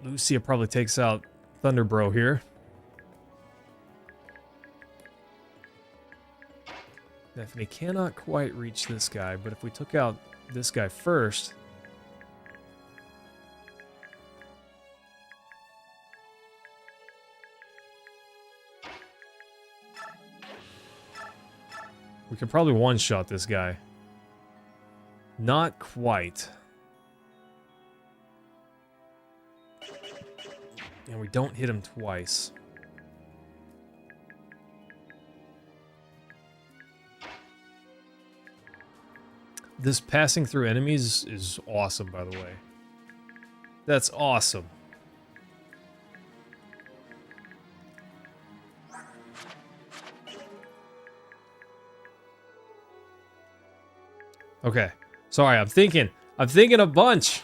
Lucia probably takes out Thunderbro here. Nephany cannot quite reach this guy, but if we took out this guy first... we could probably one-shot this guy. Not quite. And we don't hit him twice. This passing through enemies is awesome, by the way. That's awesome. Okay. Sorry, I'm thinking a bunch.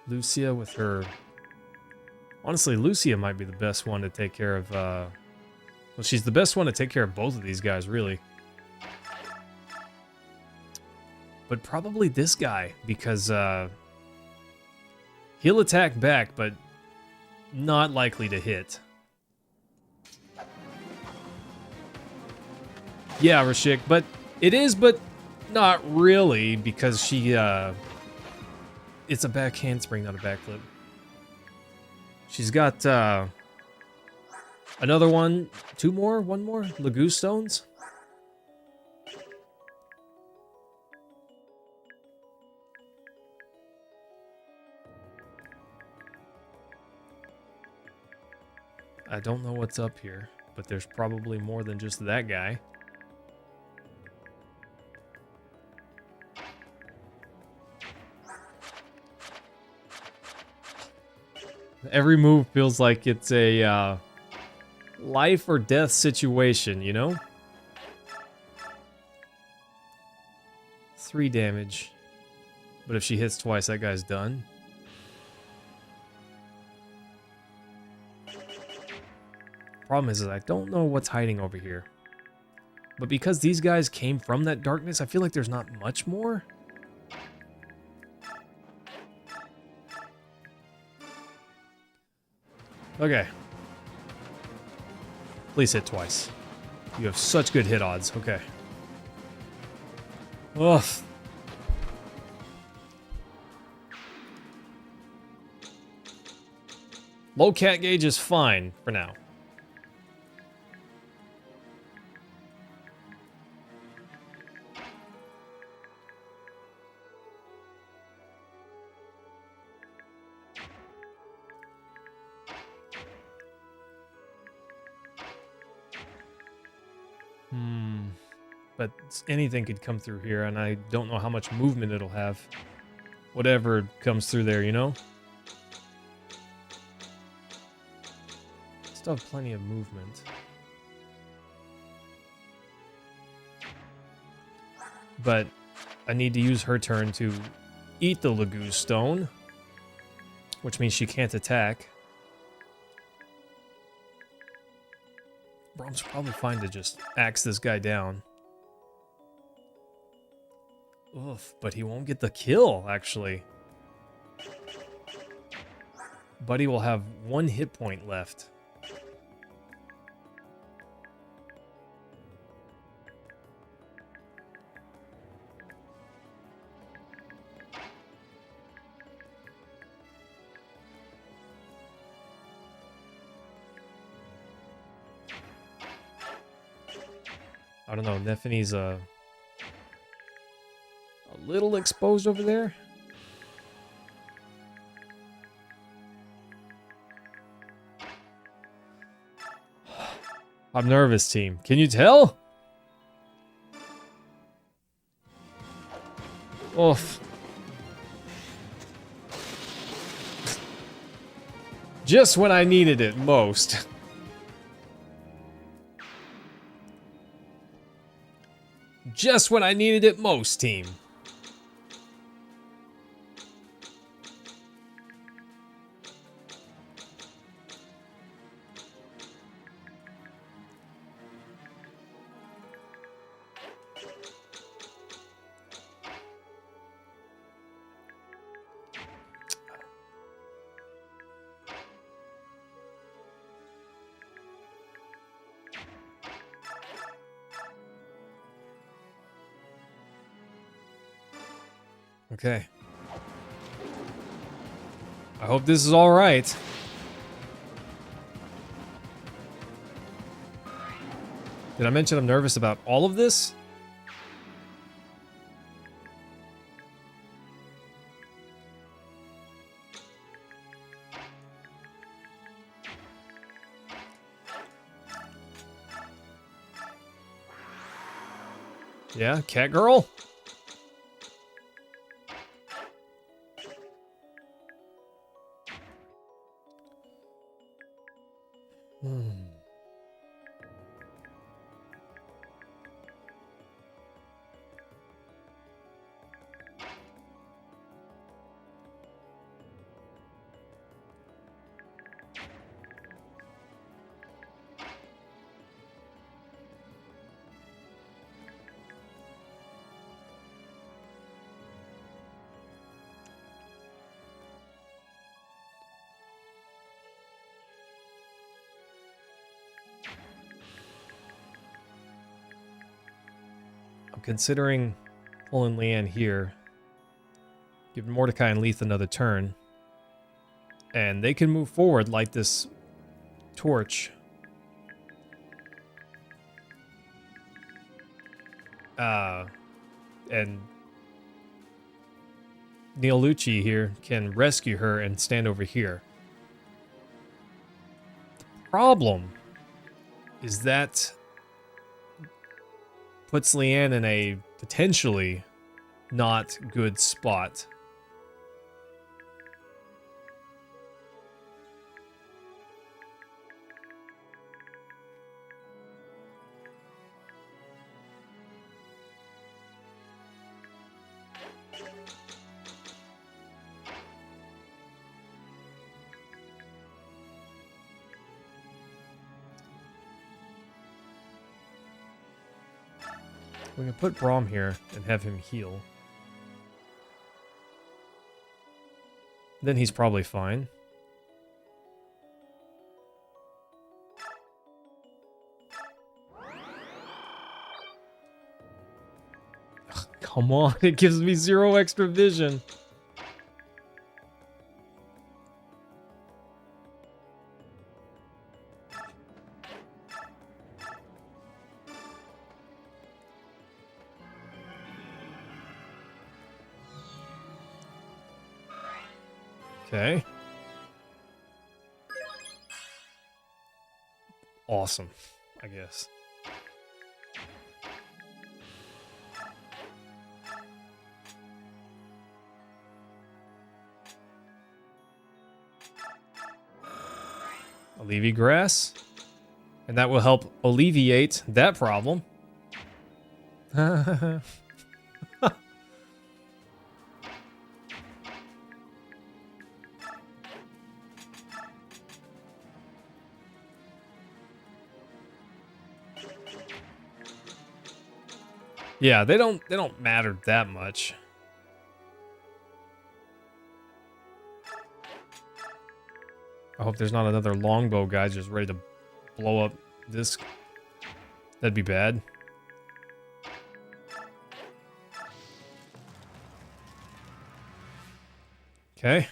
Lucia with her... Honestly, Lucia might be the best one to take care of, well, she's the best one to take care of both of these guys, really. But probably this guy, because, he'll attack back, but not likely to hit. Yeah, Rashik, but it is, but not really, because she, it's a back handspring, not a backflip. She's got, another one, one more? Lagoo stones? I don't know what's up here, but there's probably more than just that guy. Every move feels like it's a life or death situation, you know? 3 damage. But if she hits twice, that guy's done. Problem is I don't know what's hiding over here. But because these guys came from that darkness, I feel like there's not much more. Okay. Please hit twice. You have such good hit odds. Okay. Ugh. Low cat gauge is fine for now. But anything could come through here, and I don't know how much movement it'll have. Whatever comes through there, you know? Still have plenty of movement. But I need to use her turn to eat the Laguz stone, which means she can't attack. Brom's probably fine to just axe this guy down. Oof, but he won't get the kill, actually. Buddy will have 1 hit point left. I don't know, Nephine's a little exposed over there. I'm nervous, team. Can you tell? Oof. Just when I needed it most. Just when I needed it most, team. Okay. I hope this is all right. Did I mention I'm nervous about all of this? Yeah, cat girl? Considering pulling Leanne here, give Mordecai and Leith another turn, and they can move forward, light this torch. And Neil Lucci here can rescue her and stand over here. The problem is that puts Leanne in a potentially not good spot. We can put Braum here and have him heal. Then he's probably fine. Ugh, come on, it gives me 0 extra vision. Okay. Awesome, I guess. Alleviate grass. And that will help alleviate that problem. Yeah, they don't matter that much. I hope there's not another longbow guy just ready to blow up this. That'd be bad. Okay.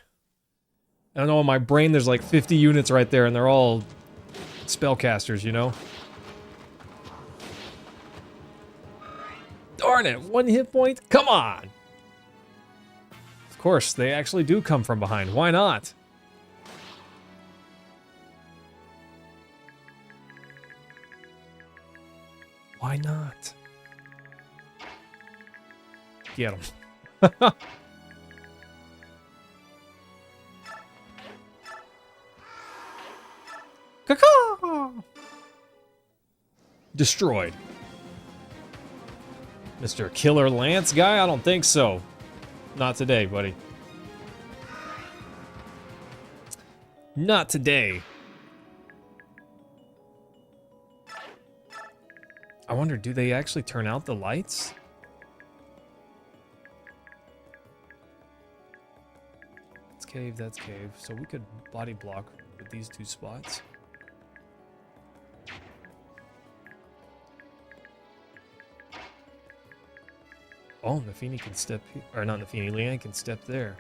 I don't know, in my brain there's like 50 units right there and they're all spellcasters, you know? Darn it, 1 hit point? Come on! Of course, they actually do come from behind. Why not? Why not? Get him. Caw-caw! Destroyed. Mr. Killer Lance guy? I don't think so. Not today, buddy. Not today. I wonder, do they actually turn out the lights? That's cave, that's cave. So we could body block with these 2 spots. Oh, Nafini can step here. Or not Nafini, Leanne can step there.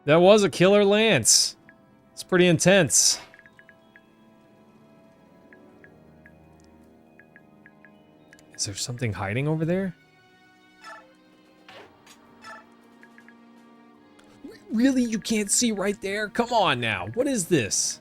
That was a killer lance. It's pretty intense. Is there something hiding over there? Really? You can't see right there? Come on now. What is this?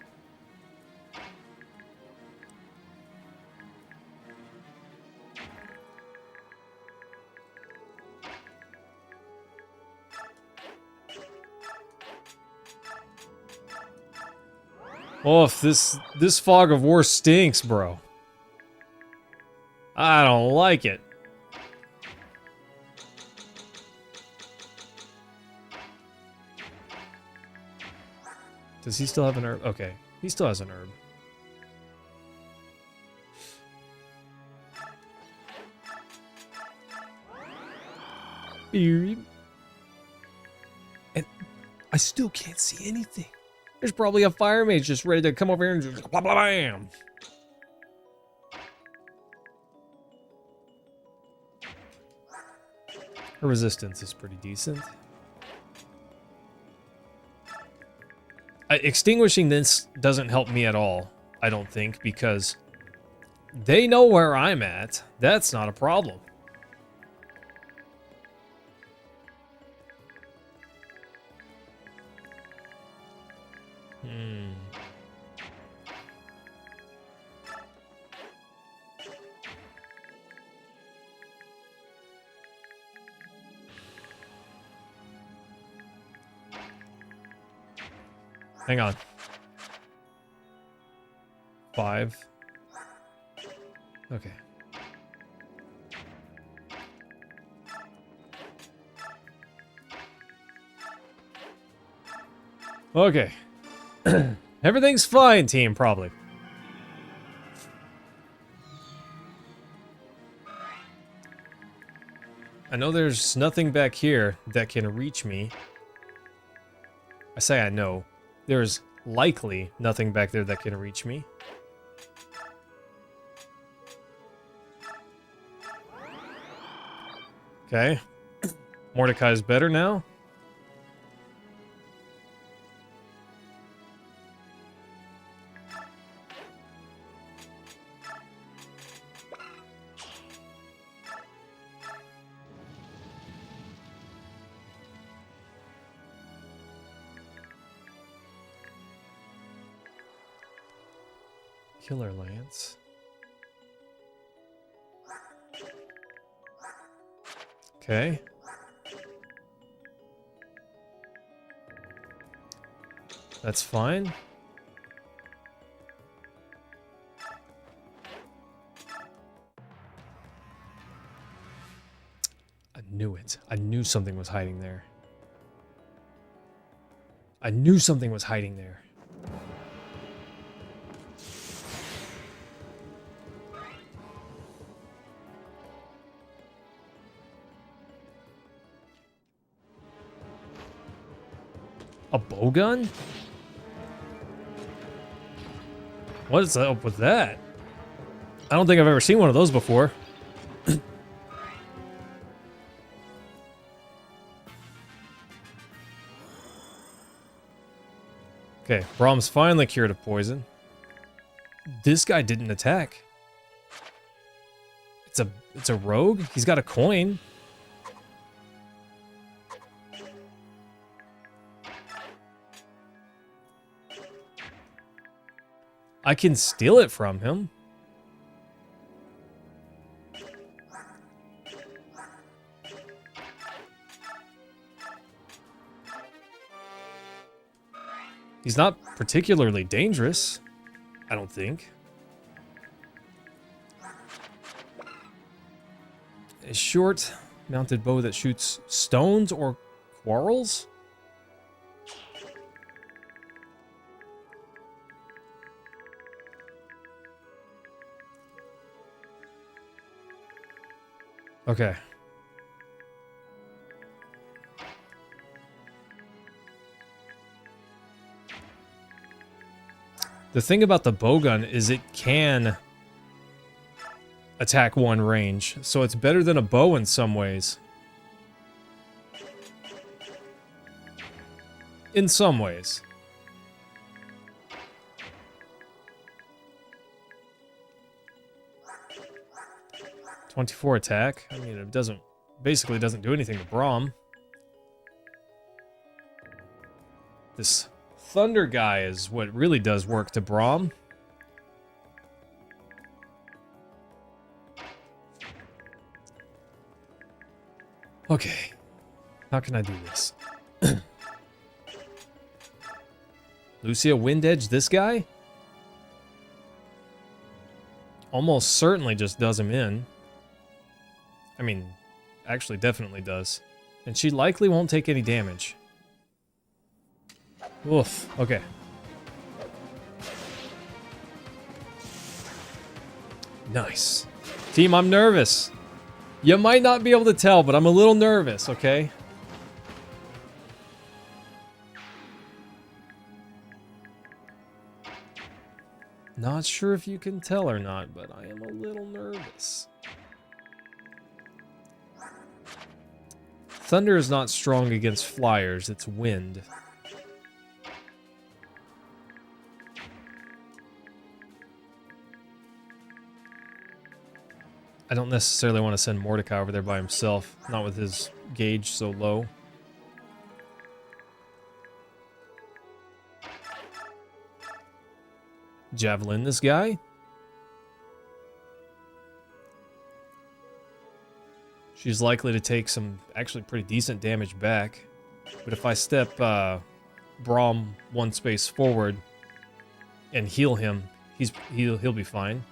Oh, if this fog of war stinks, bro. I don't like it. Does he still have an herb? Okay, he still has an herb. And I still can't see anything. There's probably a fire mage just ready to come over here and just blah, blah, bam. Her resistance is pretty decent. Extinguishing this doesn't help me at all. I don't think, because they know where I'm at. That's not a problem. Hang on. 5. Okay. Okay. Everything's fine, team, probably. I know there's nothing back here that can reach me. I say I know. There's likely nothing back there that can reach me. Okay. Mordecai's better now. Killer Lance. Okay. That's fine. I knew it. I knew something was hiding there. I knew something was hiding there. A bowgun? What is up with that? I don't think I've ever seen one of those before. Okay, Brahm's finally cured of poison. This guy didn't attack. It's a rogue? He's got a coin. I can steal it from him. He's not particularly dangerous, I don't think. A short mounted bow that shoots stones or quarrels? Okay. The thing about the bowgun is it can attack one range, so it's better than a bow in some ways. In some ways. .24 attack. I mean, it doesn't, basically doesn't do anything to Braum. This Thunder guy is what really does work to Braum. Okay. How can I do this? Lucia Wind Edge this guy? Almost certainly just does him in. I mean, actually definitely does. And she likely won't take any damage. Oof, okay. Nice. Team, I'm nervous. You might not be able to tell, but I'm a little nervous, okay? Not sure if you can tell or not, but I am a little nervous. Thunder is not strong against flyers, it's wind. don't necessarily want to send Mordecai over there by himself, not with his gauge so low. Javelin this guy. She's likely to take some actually pretty decent damage back. But if I step Braum one space forward and heal him, he'll be fine.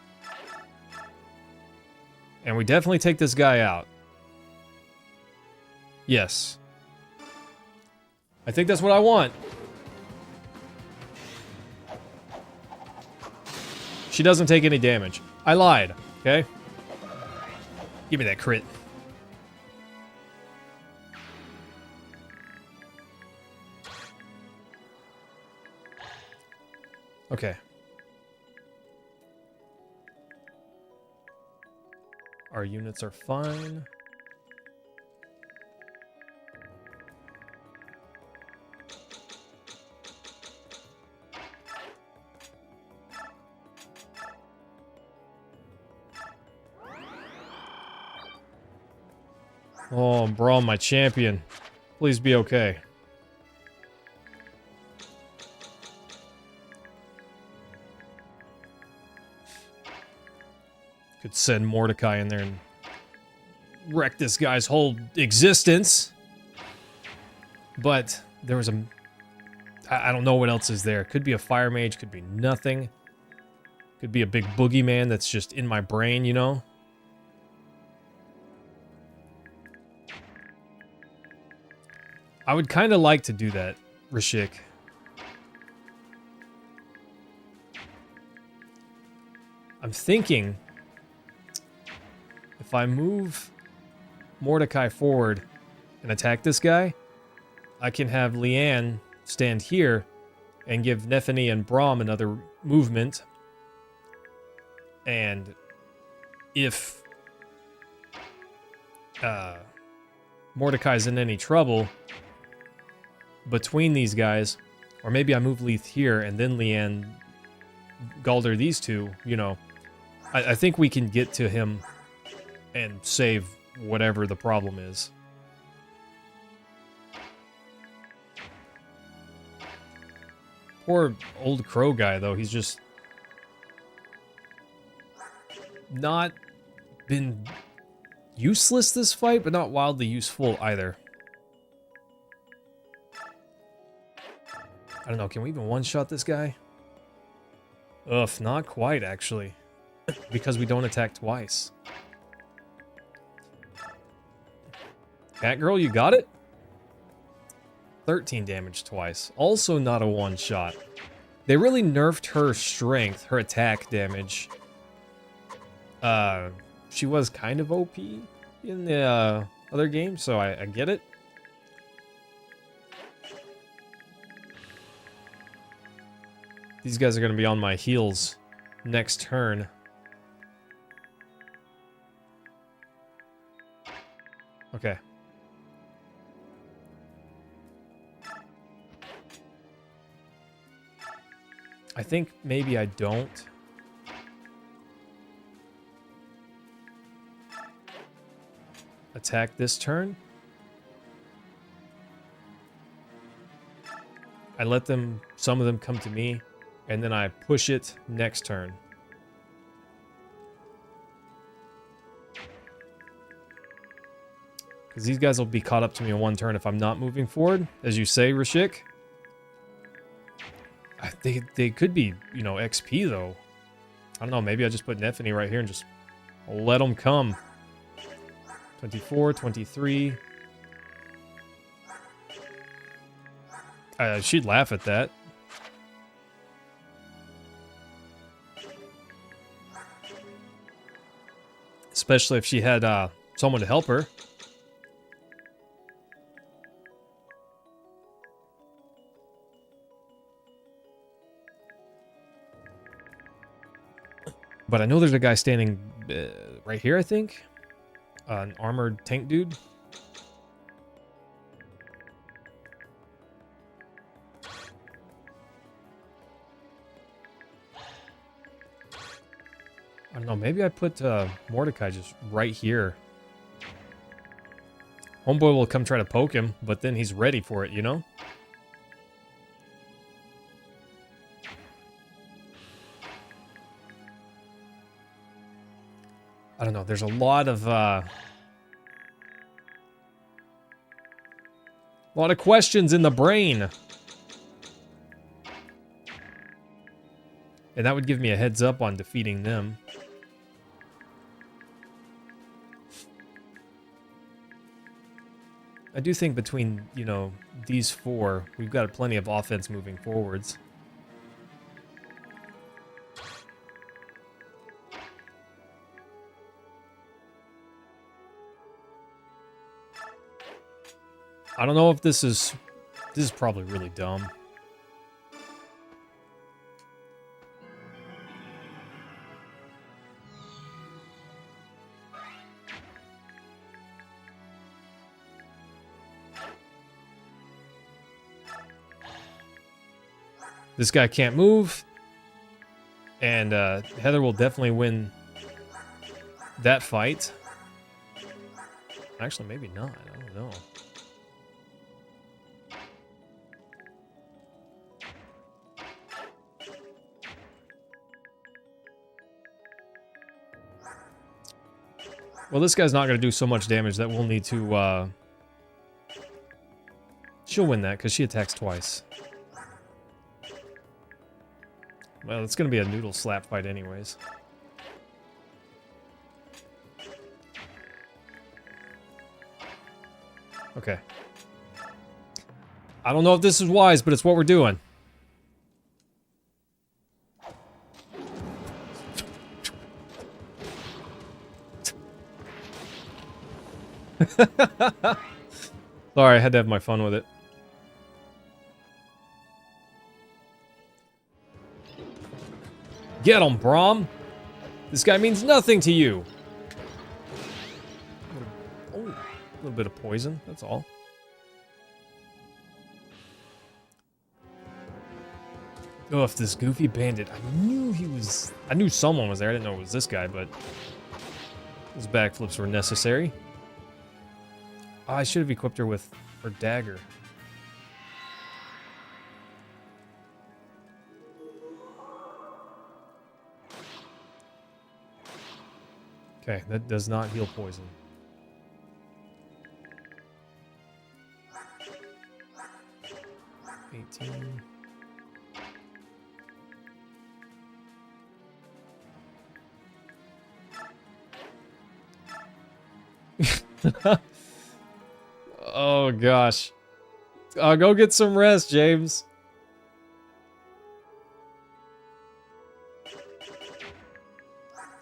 And we definitely take this guy out. Yes. I think that's what I want. She doesn't take any damage. I lied, okay? Give me that crit. Okay. Our units are fine. Oh, Braum, my champion. Please be okay. Could send Mordecai in there and wreck this guy's whole existence. But there was a... I don't know what else is there. Could be a fire mage, could be nothing. Could be a big boogeyman that's just in my brain, you know? I would kind of like to do that, Rashik. I'm thinking... if I move Mordecai forward and attack this guy, I can have Leanne stand here and give Nephany and Braum another movement. And if Mordecai's in any trouble between these guys, or maybe I move Leith here and then Leanne Galder these two, you know, I think we can get to him and save whatever the problem is. Poor old crow guy, though. He's just not been useless this fight, but not wildly useful either. I don't know. Can we even one-shot this guy? Ugh, not quite, actually. Because we don't attack twice. Catgirl, you got it? 13 damage twice. Also not a one-shot. They really nerfed her strength, her attack damage. She was kind of OP in the other game, so I get it. These guys are going to be on my heels next turn. Okay. I think maybe I don't. Attack this turn. I let them, some of them come to me, and then I push it next turn. Because these guys will be caught up to me in one turn if I'm not moving forward, as you say, Rashik. They could be, you know, XP, though. I don't know, maybe I just put Nephany right here and just let them come. 24, 23. She'd laugh at that. Especially if she had someone to help her. But I know there's a guy standing right here, I think. An armored tank dude. I don't know, maybe I put Mordecai just right here. Homeboy will come try to poke him, but then he's ready for it, you know? I don't know, there's a lot of questions in the brain. And that would give me a heads up on defeating them. I do think between, you know, these four, we've got plenty of offense moving forwards. I don't know if this is probably really dumb. This guy can't move, and Heather will definitely win that fight. Actually, maybe not. I don't know. Well, this guy's not going to do so much damage that we'll need to... She'll win that, because she attacks twice. Well, it's going to be a noodle slap fight anyways. Okay. I don't know if this is wise, but it's what we're doing. Sorry, I had to have my fun with it. Get him, Braum! This guy means nothing to you! Oh, a little bit of poison, that's all. Oh, if this goofy bandit... I knew someone was there, I didn't know it was this guy, but... Those backflips were necessary. Oh, I should have equipped her with her dagger. Okay, that does not heal poison. Oh gosh. Go get some rest, James.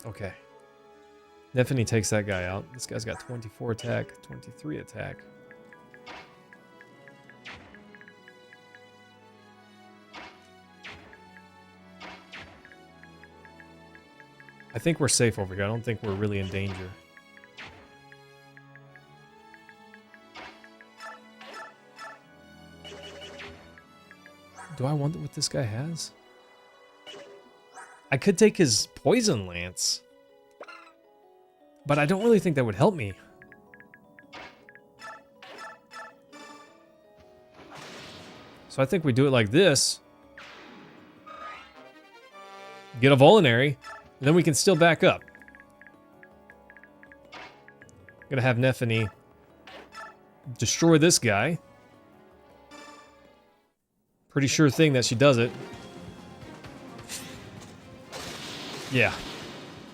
Okay. Neffany takes that guy out. This guy's got 24 attack, 23 attack. I think we're safe over here. I don't think we're really in danger. Do I wonder what this guy has? I could take his poison lance. But I don't really think that would help me. So I think we do it like this. Get a Volinary, and then we can still back up. Gonna have Neffany destroy this guy. Pretty sure thing that she does it. Yeah.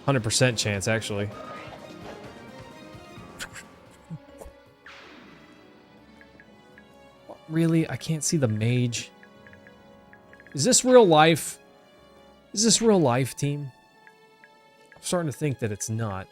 100% chance, actually. Really? I can't see the mage. Is this real life? Is this real life, team? I'm starting to think that it's not.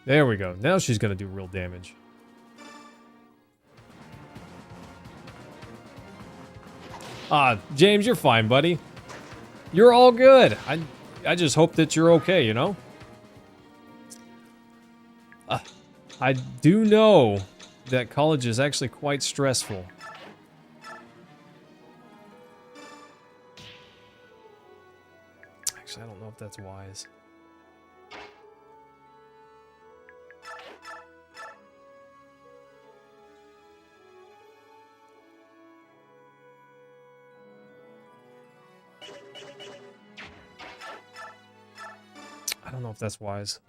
There we go. Now she's going to do real damage. Ah, James, you're fine, buddy. You're all good. I just hope that you're okay, you know? I do know that college is actually quite stressful. Actually, I don't know if that's wise. I don't know if that's wise.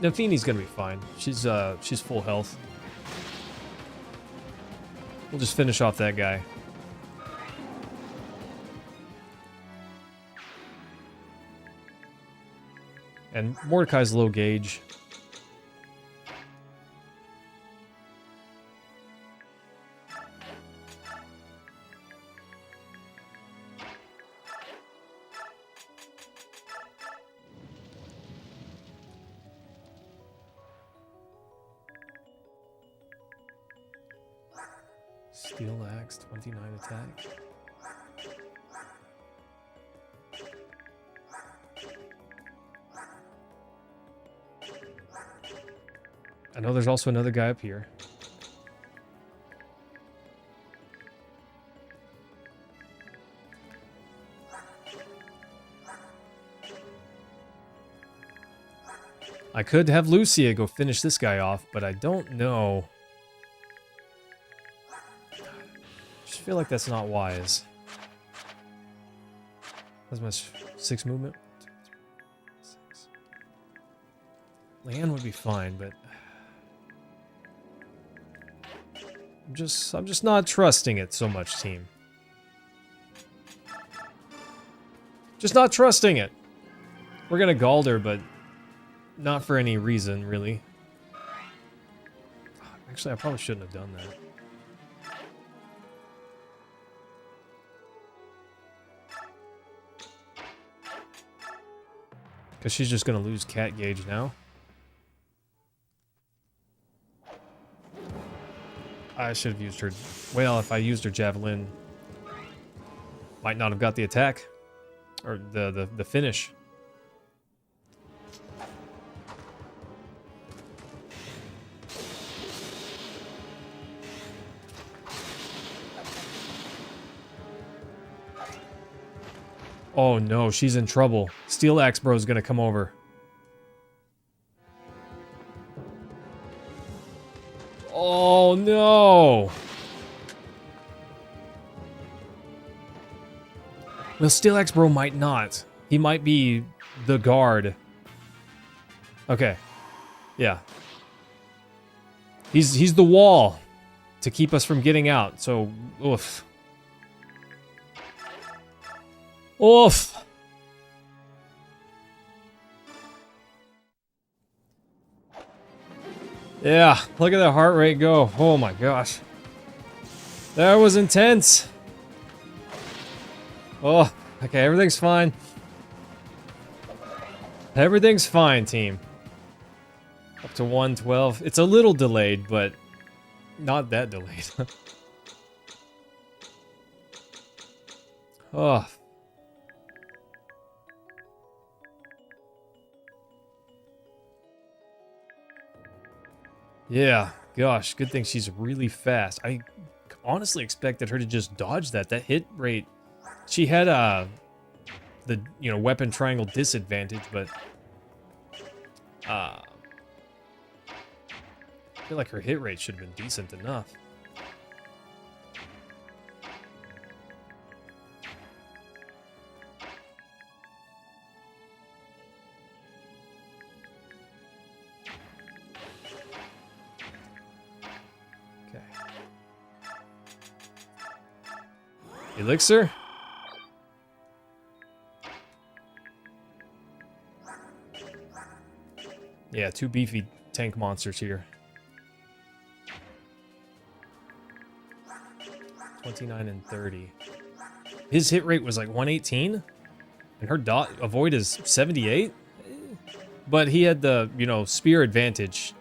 Nafini's gonna be fine. She's full health. We'll just finish off that guy. And Mordecai's low gauge. Steel axe, 29 attack. I know there's also another guy up here. I could have Lucia go finish this guy off, but I don't know. I feel like that's not wise. That's my 6 movement. 6. Leanne would be fine, but I'm just not trusting it so much, team. Just not trusting it. We're gonna Galder, but not for any reason, really. Actually, I probably shouldn't have done that. Because she's just going to lose cat gauge now. I should have used her... Well, if I used her javelin... Might not have got the attack. Or the finish. Oh no, she's in trouble. Steel Axe Bro's gonna come over. Oh no! Well, Steel Axe Bro might not. He might be the guard. Okay. Yeah. He's the wall to keep us from getting out, so oof. Oof! Yeah, look at that heart rate go. Oh my gosh. That was intense. Oh, okay, everything's fine. Everything's fine, team. Up to 112. It's a little delayed, but not that delayed. Oh. Yeah, gosh, good thing she's really fast. I honestly expected her to just dodge that. That hit rate, she had the weapon triangle disadvantage, but I feel like her hit rate should have been decent enough. Elixir? Yeah, 2 beefy tank monsters here. 29 and 30. His hit rate was like 118? And her dot avoid is 78? But he had the, spear advantage.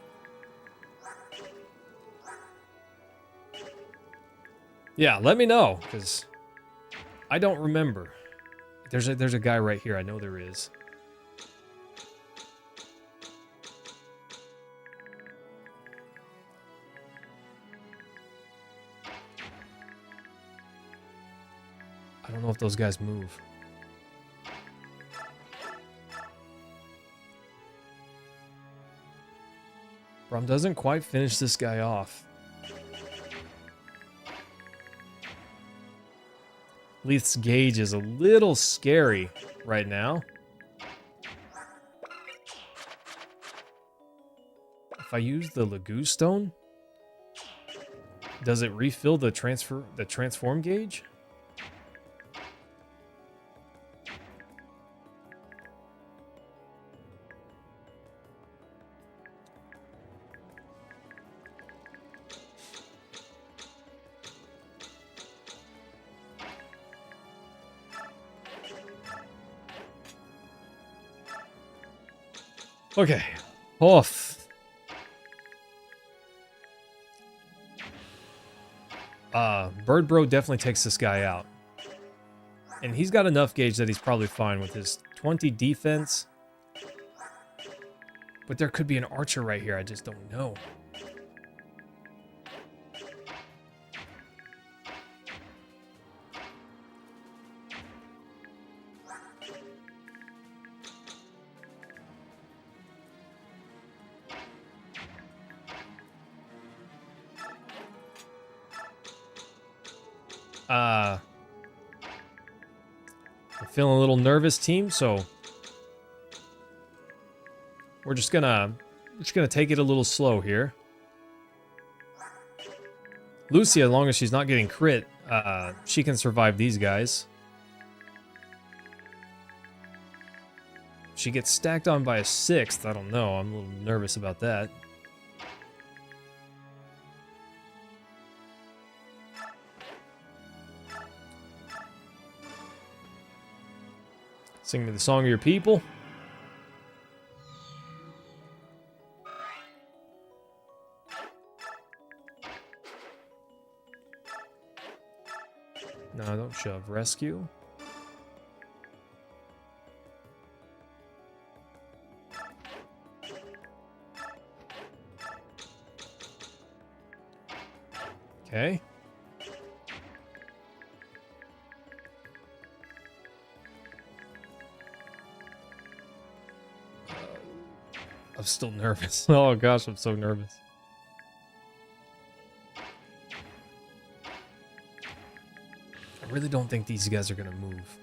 Yeah, let me know, because I don't remember. There's a guy right here. I know there is. I don't know if those guys move. Brom doesn't quite finish this guy off. Leith's gauge is a little scary right now. If I use the Lagoo Stone, does it refill the transform gauge? Okay. Off. Bird Bro definitely takes this guy out. And he's got enough gauge that he's probably fine with his 20 defense. But there could be an archer right here. I just don't know. I'm feeling a little nervous, team, so we're just gonna take it a little slow here. Lucia, as long as she's not getting crit, she can survive these guys. She gets stacked on by a 6th. I don't know. I'm a little nervous about that. Sing me the song of your people. No, don't shove. Rescue. Okay. I'm still nervous. Oh gosh, I'm so nervous. I really don't think these guys are gonna move.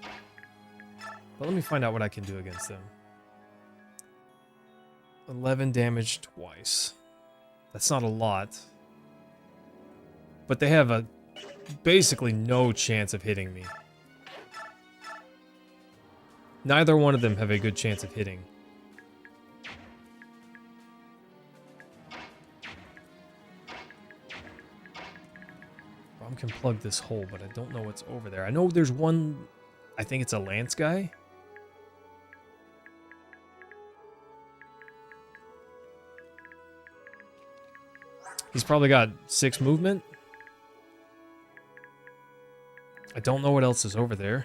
But let me find out what I can do against them. 11 damage twice. That's not a lot. But they have basically no chance of hitting me. Neither one of them have a good chance of hitting. Can plug this hole, but I don't know what's over there. I know there's one, I think it's a lance guy. He's probably got 6 movement. I don't know what else is over there.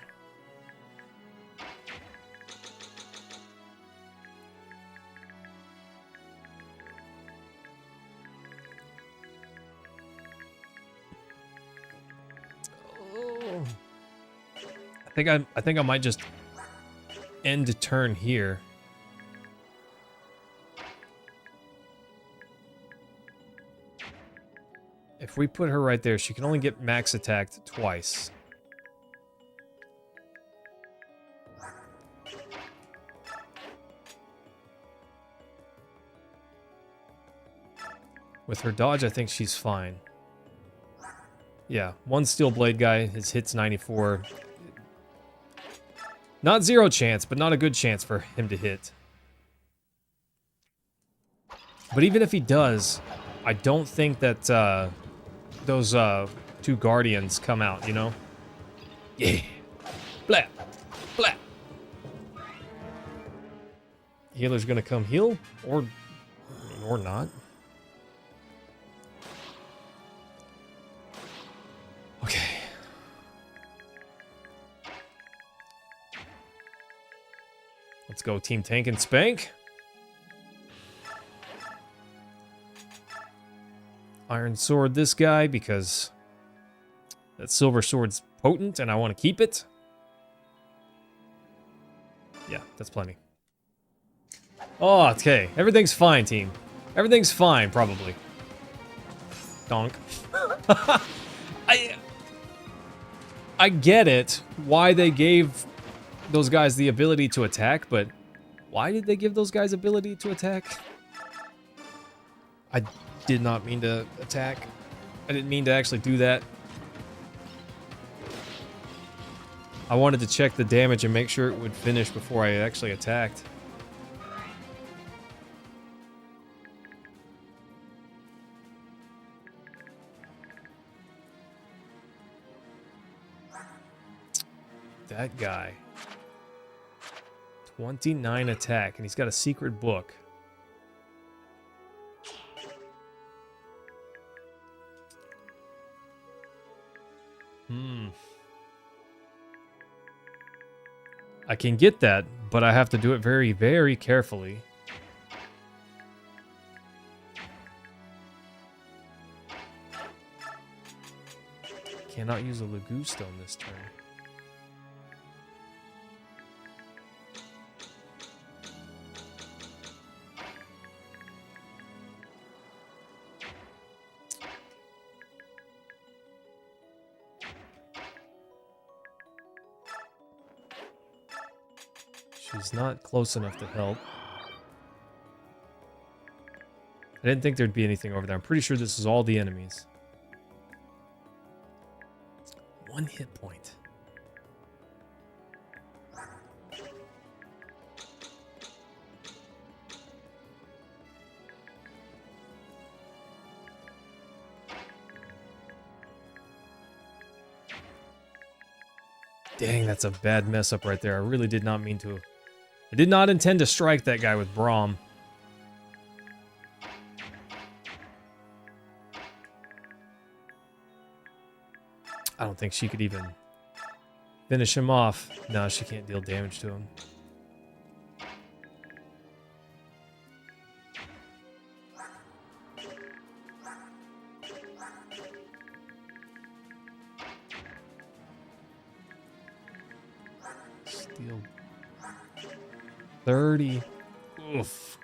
I think I might just end a turn here. If we put her right there, she can only get max attacked twice. With her dodge, I think she's fine. Yeah, one steel blade guy, his hit's 94. Not 0 chance, but not a good chance for him to hit. But even if he does, I don't think that those 2 guardians come out, you know? Yeah. Blah. Blah. Healer's gonna come heal, or not. Let's go Team Tank and Spank. Iron Sword this guy because that Silver Sword's potent and I want to keep it. Yeah, that's plenty. Oh, okay. Everything's fine, team. Everything's fine, probably. Donk. I get it, why they gave those guys the ability to attack, but why did they give those guys ability to attack? I did not mean to attack. I didn't mean to actually do that. I wanted to check the damage and make sure it would finish before I actually attacked. That guy. 29 attack, and he's got a secret book. I can get that, but I have to do it very, very carefully. Cannot use a Lagoo Stone this turn. She's not close enough to help. I didn't think there'd be anything over there. I'm pretty sure this is all the enemies. 1 hit point. Dang, that's a bad mess up right there. I really did not mean to. I did not intend to strike that guy with Braum. I don't think she could even finish him off. No, she can't deal damage to him. Steal 30. Oof.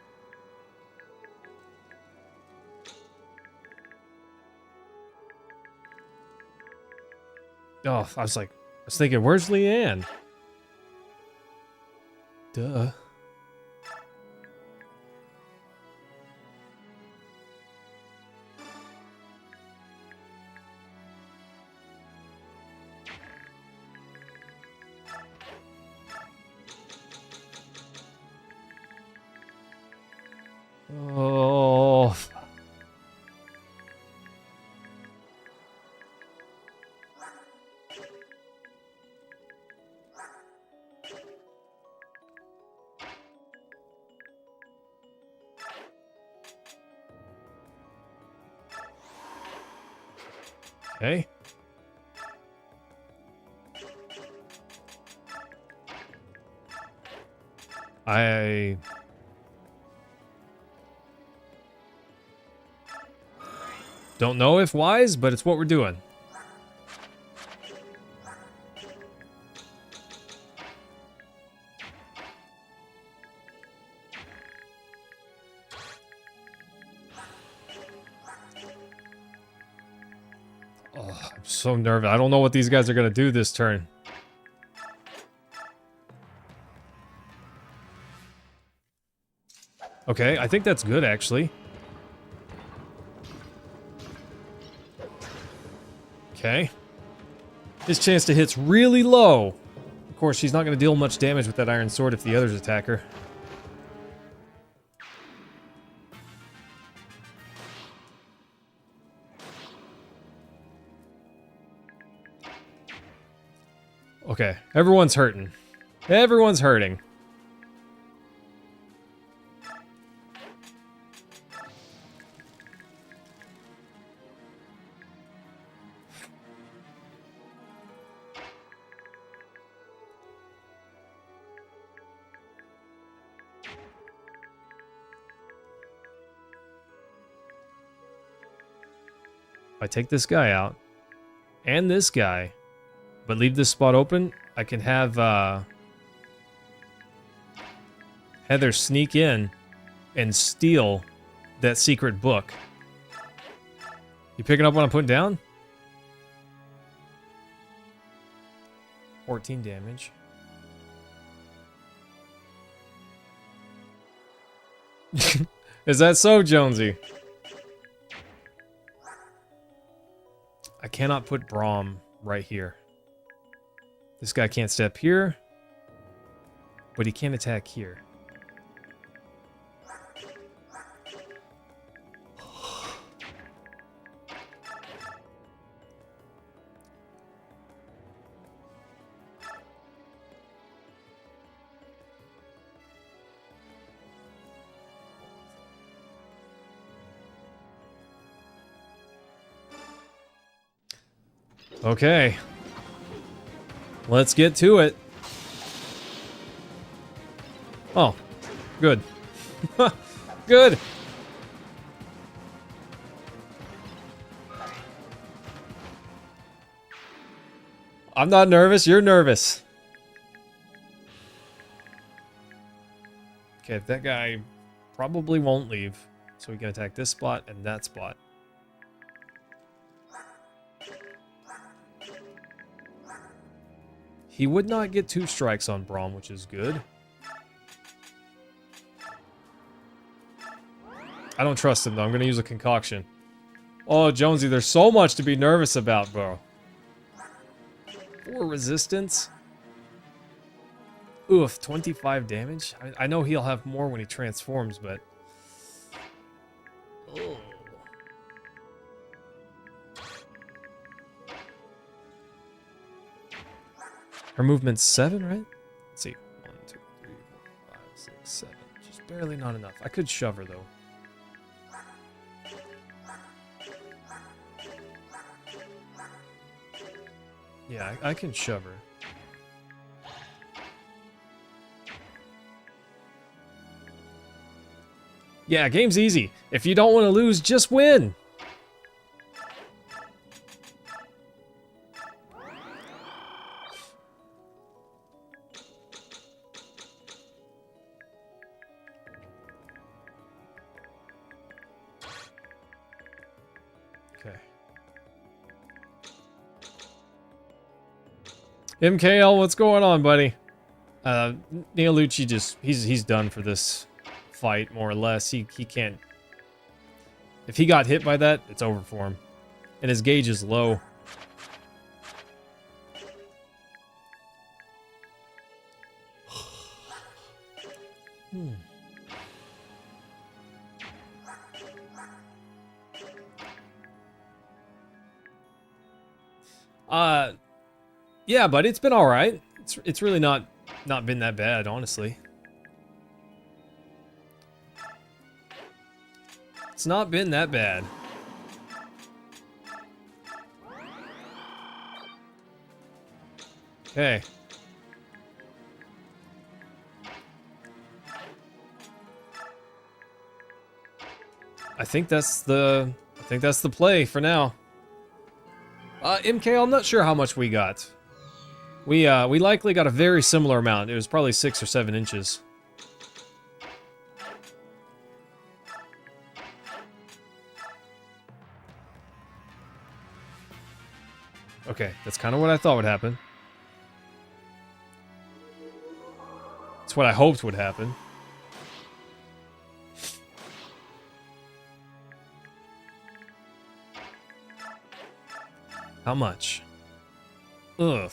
Oh, I was thinking, where's Leanne? Duh. Oh. Okay. I don't know if wise, but it's what we're doing. Oh, I'm so nervous. I don't know what these guys are going to do this turn. Okay, I think that's good, actually. Okay. His chance to hit's really low. Of course, she's not going to deal much damage with that iron sword if the others attack her. Okay, everyone's hurting. Everyone's hurting. If I take this guy out, and this guy, but leave this spot open, I can have Heather sneak in and steal that secret book. You picking up what I'm putting down? 14 damage. Is that so, Jonesy? I cannot put Braum right here. This guy can't step here, but he can attack here. Okay. Let's get to it. Oh, good. Good. I'm not nervous, you're nervous. Okay, that guy probably won't leave. So we can attack this spot and that spot. He would not get 2 strikes on Braum, which is good. I don't trust him, though. I'm going to use a concoction. Oh, Jonesy, there's so much to be nervous about, bro. 4 resistance. Oof, 25 damage. I know he'll have more when he transforms, but... Oh. Her movement's 7, right? Let's see. 1, 2, 3, 4, 5, 6, 7. Just barely not enough. I could shove her, though. Yeah, I can shove her. Yeah, game's easy. If you don't want to lose, just win. Okay. MKL, what's going on, buddy? Neolucci just he's done for this fight, more or less. He can't. If he got hit by that, it's over for him. And his gauge is low. Yeah, but it's been all right. It's really not been that bad, honestly. It's not been that bad. Okay. I think that's the play for now. MK, I'm not sure how much we got. We likely got a very similar amount. It was probably 6 or 7 inches. Okay, that's kind of what I thought would happen. It's what I hoped would happen. How much? Ugh.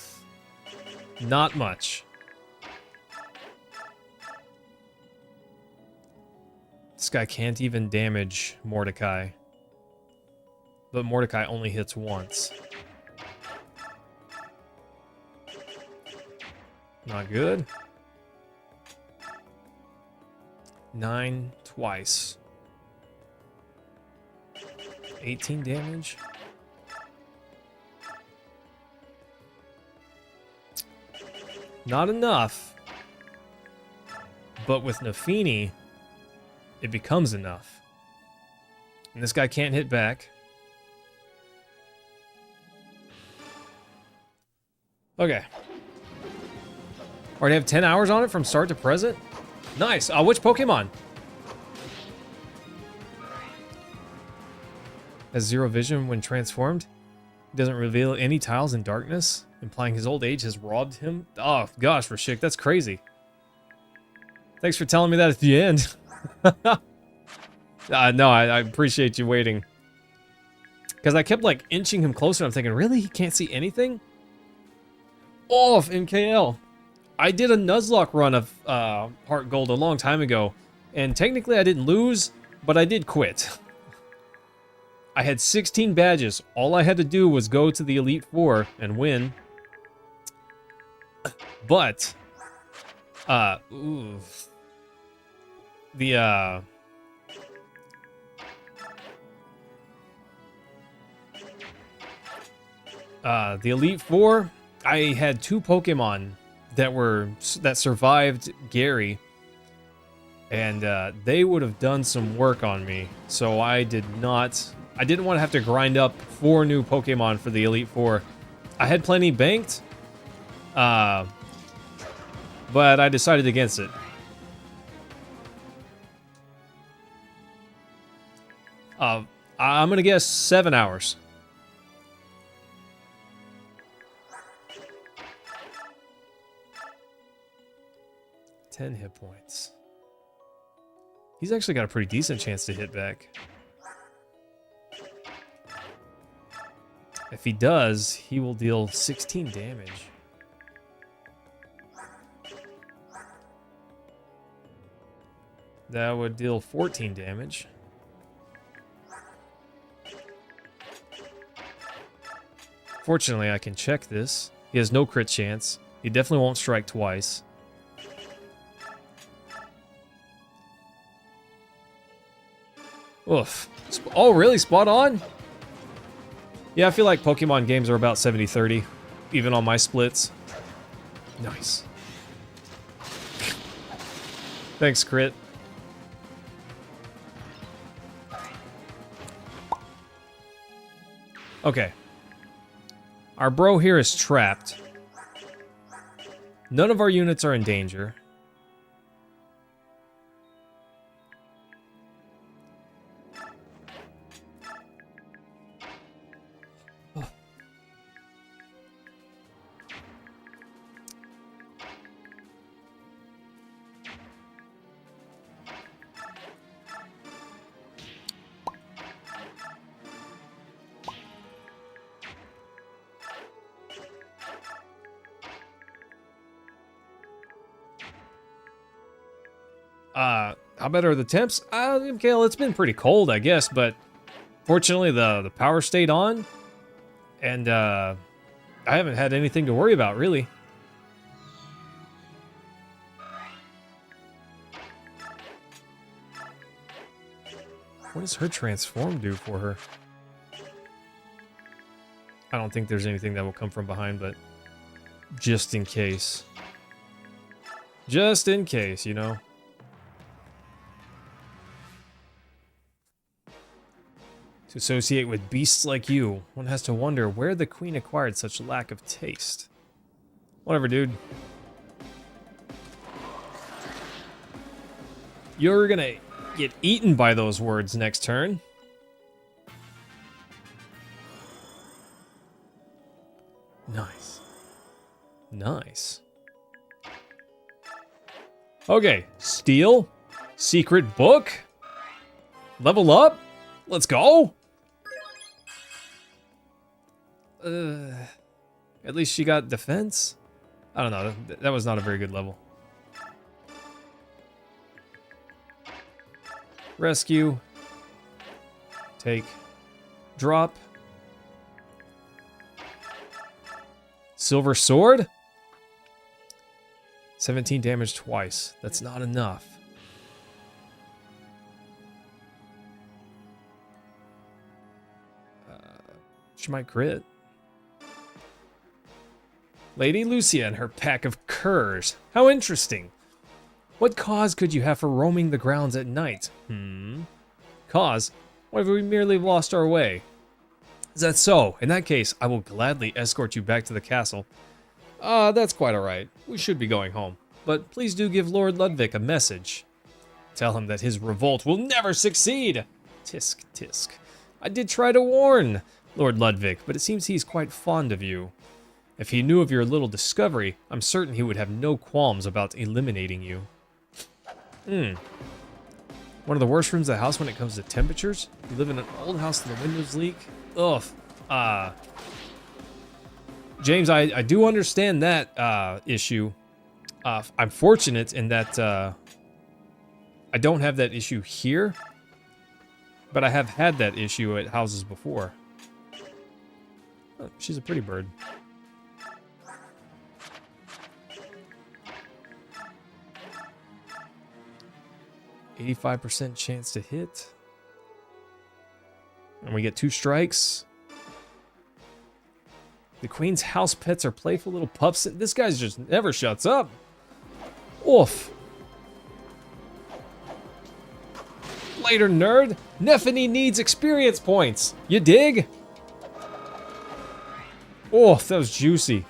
Not much. This guy can't even damage Mordecai. But Mordecai only hits once. Not good. 9 twice. 18 damage. Not enough. But with Nafini, it becomes enough. And this guy can't hit back. Okay. Already have 10 hours on it from start to present? Nice. Which Pokemon? Has zero vision when transformed? He doesn't reveal any tiles in darkness, implying his old age has robbed him. Oh, gosh, Rashik, that's crazy. Thanks for telling me that at the end. No, I appreciate you waiting. Because I kept, like, inching him closer. I'm thinking, really? He can't see anything? Off in KL. I did a Nuzlocke run of Heart Gold a long time ago. And technically I didn't lose, but I did quit. I had 16 badges. All I had to do was go to the Elite Four and win. But, the Elite Four, I had 2 Pokemon that survived Gary, and they would have done some work on me. So I didn't want to have to grind up 4 new Pokemon for the Elite Four. I had plenty banked, but I decided against it. I'm gonna guess 7 hours. Ten hit points. He's actually got a pretty decent chance to hit back. If he does, he will deal 16 damage. That would deal 14 damage. Fortunately, I can check this. He has no crit chance. He definitely won't strike twice. Oof. Oh, really? Spot on? Yeah, I feel like Pokemon games are about 70-30, even on my splits. Nice. Thanks, crit. Okay. Our bro here is trapped. None of our units are in danger. How bad are the temps? Okay, well, it's been pretty cold, I guess, but fortunately the power stayed on, and I haven't had anything to worry about, really. What does her transform do for her? I don't think there's anything that will come from behind, but just in case. Just in case, you know. To associate with beasts like you, one has to wonder where the queen acquired such lack of taste. Whatever, dude. You're gonna get eaten by those words next turn. Nice. Nice. Okay, steal. Secret book. Level up. Let's go. At least she got defense. I don't know. That was not a very good level. Rescue. Take. Drop. Silver sword. 17 damage twice. That's not enough. She might crit. Lady Lucia and her pack of curs. How interesting. What cause could you have for roaming the grounds at night? Cause? What if we merely lost our way? Is that so? In that case, I will gladly escort you back to the castle. That's quite alright. We should be going home. But please do give Lord Ludwig a message. Tell him that his revolt will never succeed! Tisk, tisk. I did try to warn Lord Ludwig, but it seems he's quite fond of you. If he knew of your little discovery, I'm certain he would have no qualms about eliminating you. One of the worst rooms of the house when it comes to temperatures? You live in an old house and the windows leak? Ugh. James, I do understand that issue. I'm fortunate in that I don't have that issue here, but I have had that issue at houses before. Oh, she's a pretty bird. %85 chance to hit. And we get 2 strikes. The queen's house pets are playful little pups. This guy just never shuts up. Oof. Later, nerd. Nephany needs experience points. You dig? Oh, that was juicy.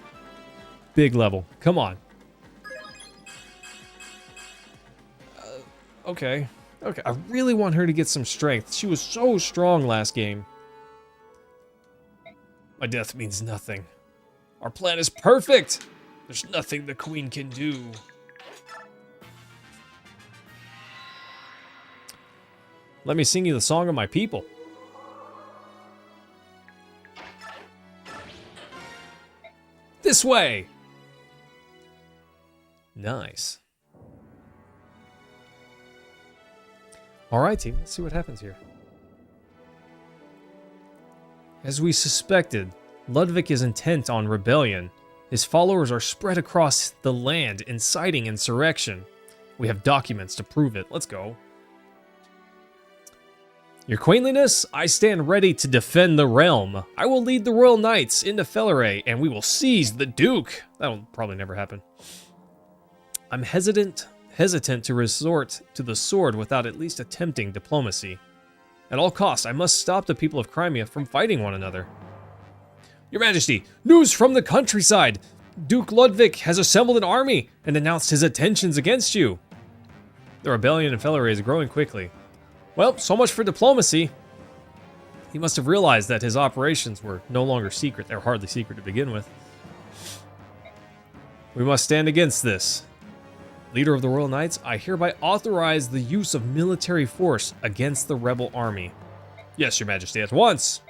Big level. Come on. Okay. Okay, I really want her to get some strength. She was so strong last game. My death means nothing. Our plan is perfect! There's nothing the queen can do. Let me sing you the song of my people. This way! Nice. Alright, team, let's see what happens here. As we suspected, Ludwig is intent on rebellion. His followers are spread across the land, inciting insurrection. We have documents to prove it. Let's go. Your queenliness, I stand ready to defend the realm. I will lead the royal knights into Felleray, and we will seize the Duke. That'll probably never happen. I'm hesitant to resort to the sword without at least attempting diplomacy. At all costs, I must stop the people of Crimea from fighting one another. Your Majesty, news from the countryside! Duke Ludwig has assembled an army and announced his intentions against you. The rebellion in Felleray is growing quickly. Well, so much for diplomacy. He must have realized that his operations were no longer secret. They were hardly secret to begin with. We must stand against this. Leader of the Royal Knights, I hereby authorize the use of military force against the rebel army. Yes, Your Majesty, at once.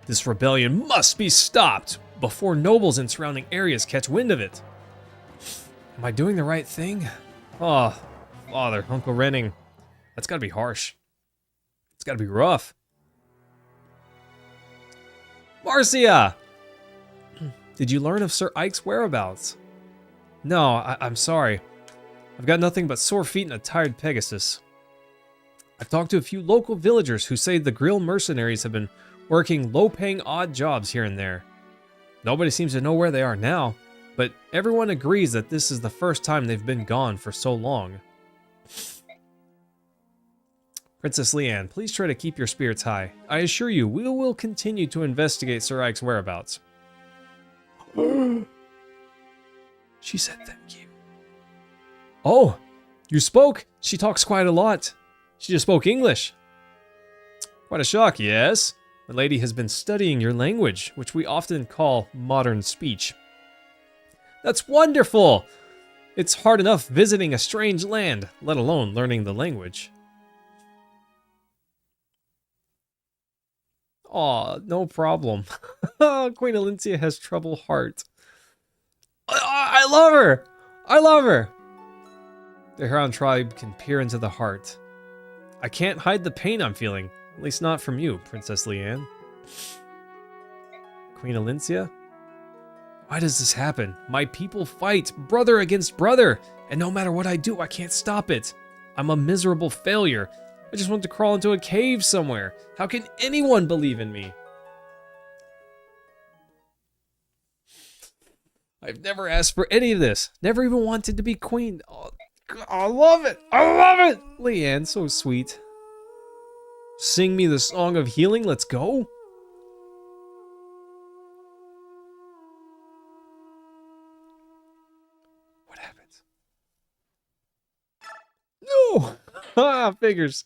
This rebellion must be stopped before nobles in surrounding areas catch wind of it. Am I doing the right thing? Oh, Father, Uncle Renning. That's gotta be harsh. It's gotta be rough. Marcia! Did you learn of Sir Ike's whereabouts? No, I'm sorry. I've got nothing but sore feet and a tired Pegasus. I've talked to a few local villagers who say the Grill mercenaries have been working low-paying odd jobs here and there. Nobody seems to know where they are now, but everyone agrees that this is the first time they've been gone for so long. Princess Leanne, please try to keep your spirits high. I assure you, we will continue to investigate Sir Ike's whereabouts. She said thank you. Oh, you spoke? She talks quite a lot. She just spoke English. Quite a shock, yes? The lady has been studying your language, which we often call modern speech. That's wonderful! It's hard enough visiting a strange land, let alone learning the language. Aw, no problem. Queen Elincia has trouble heart. I love her! I love her! The Huron tribe can peer into the heart. I can't hide the pain I'm feeling, at least not from you, Princess Leanne. Queen Elincia? Why does this happen? My people fight, brother against brother, and no matter what I do, I can't stop it. I'm a miserable failure. I just want to crawl into a cave somewhere. How can anyone believe in me? I've never asked for any of this. Never even wanted to be queen. Oh, I love it. I love it. Leanne, so sweet. Sing me the song of healing. Let's go. Figures.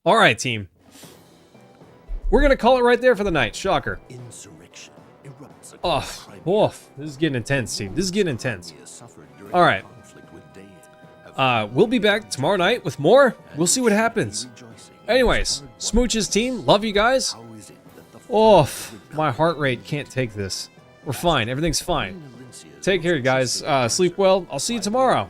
All right, team. We're gonna call it right there for the night. Shocker. Insurrection erupts Oh, across Crimea. woof. This is getting intense, team. This is getting intense. Crimea suffered during All right. the conflict with Daein. We'll be back tomorrow night with more. We'll see what happens. Anyways, Smooches team, love you guys. How is it that the Oh, fire of my heart rate can't take this. We're fine. Everything's fine. Elincia's Take care, guys. Sleep well. I'll see you tomorrow.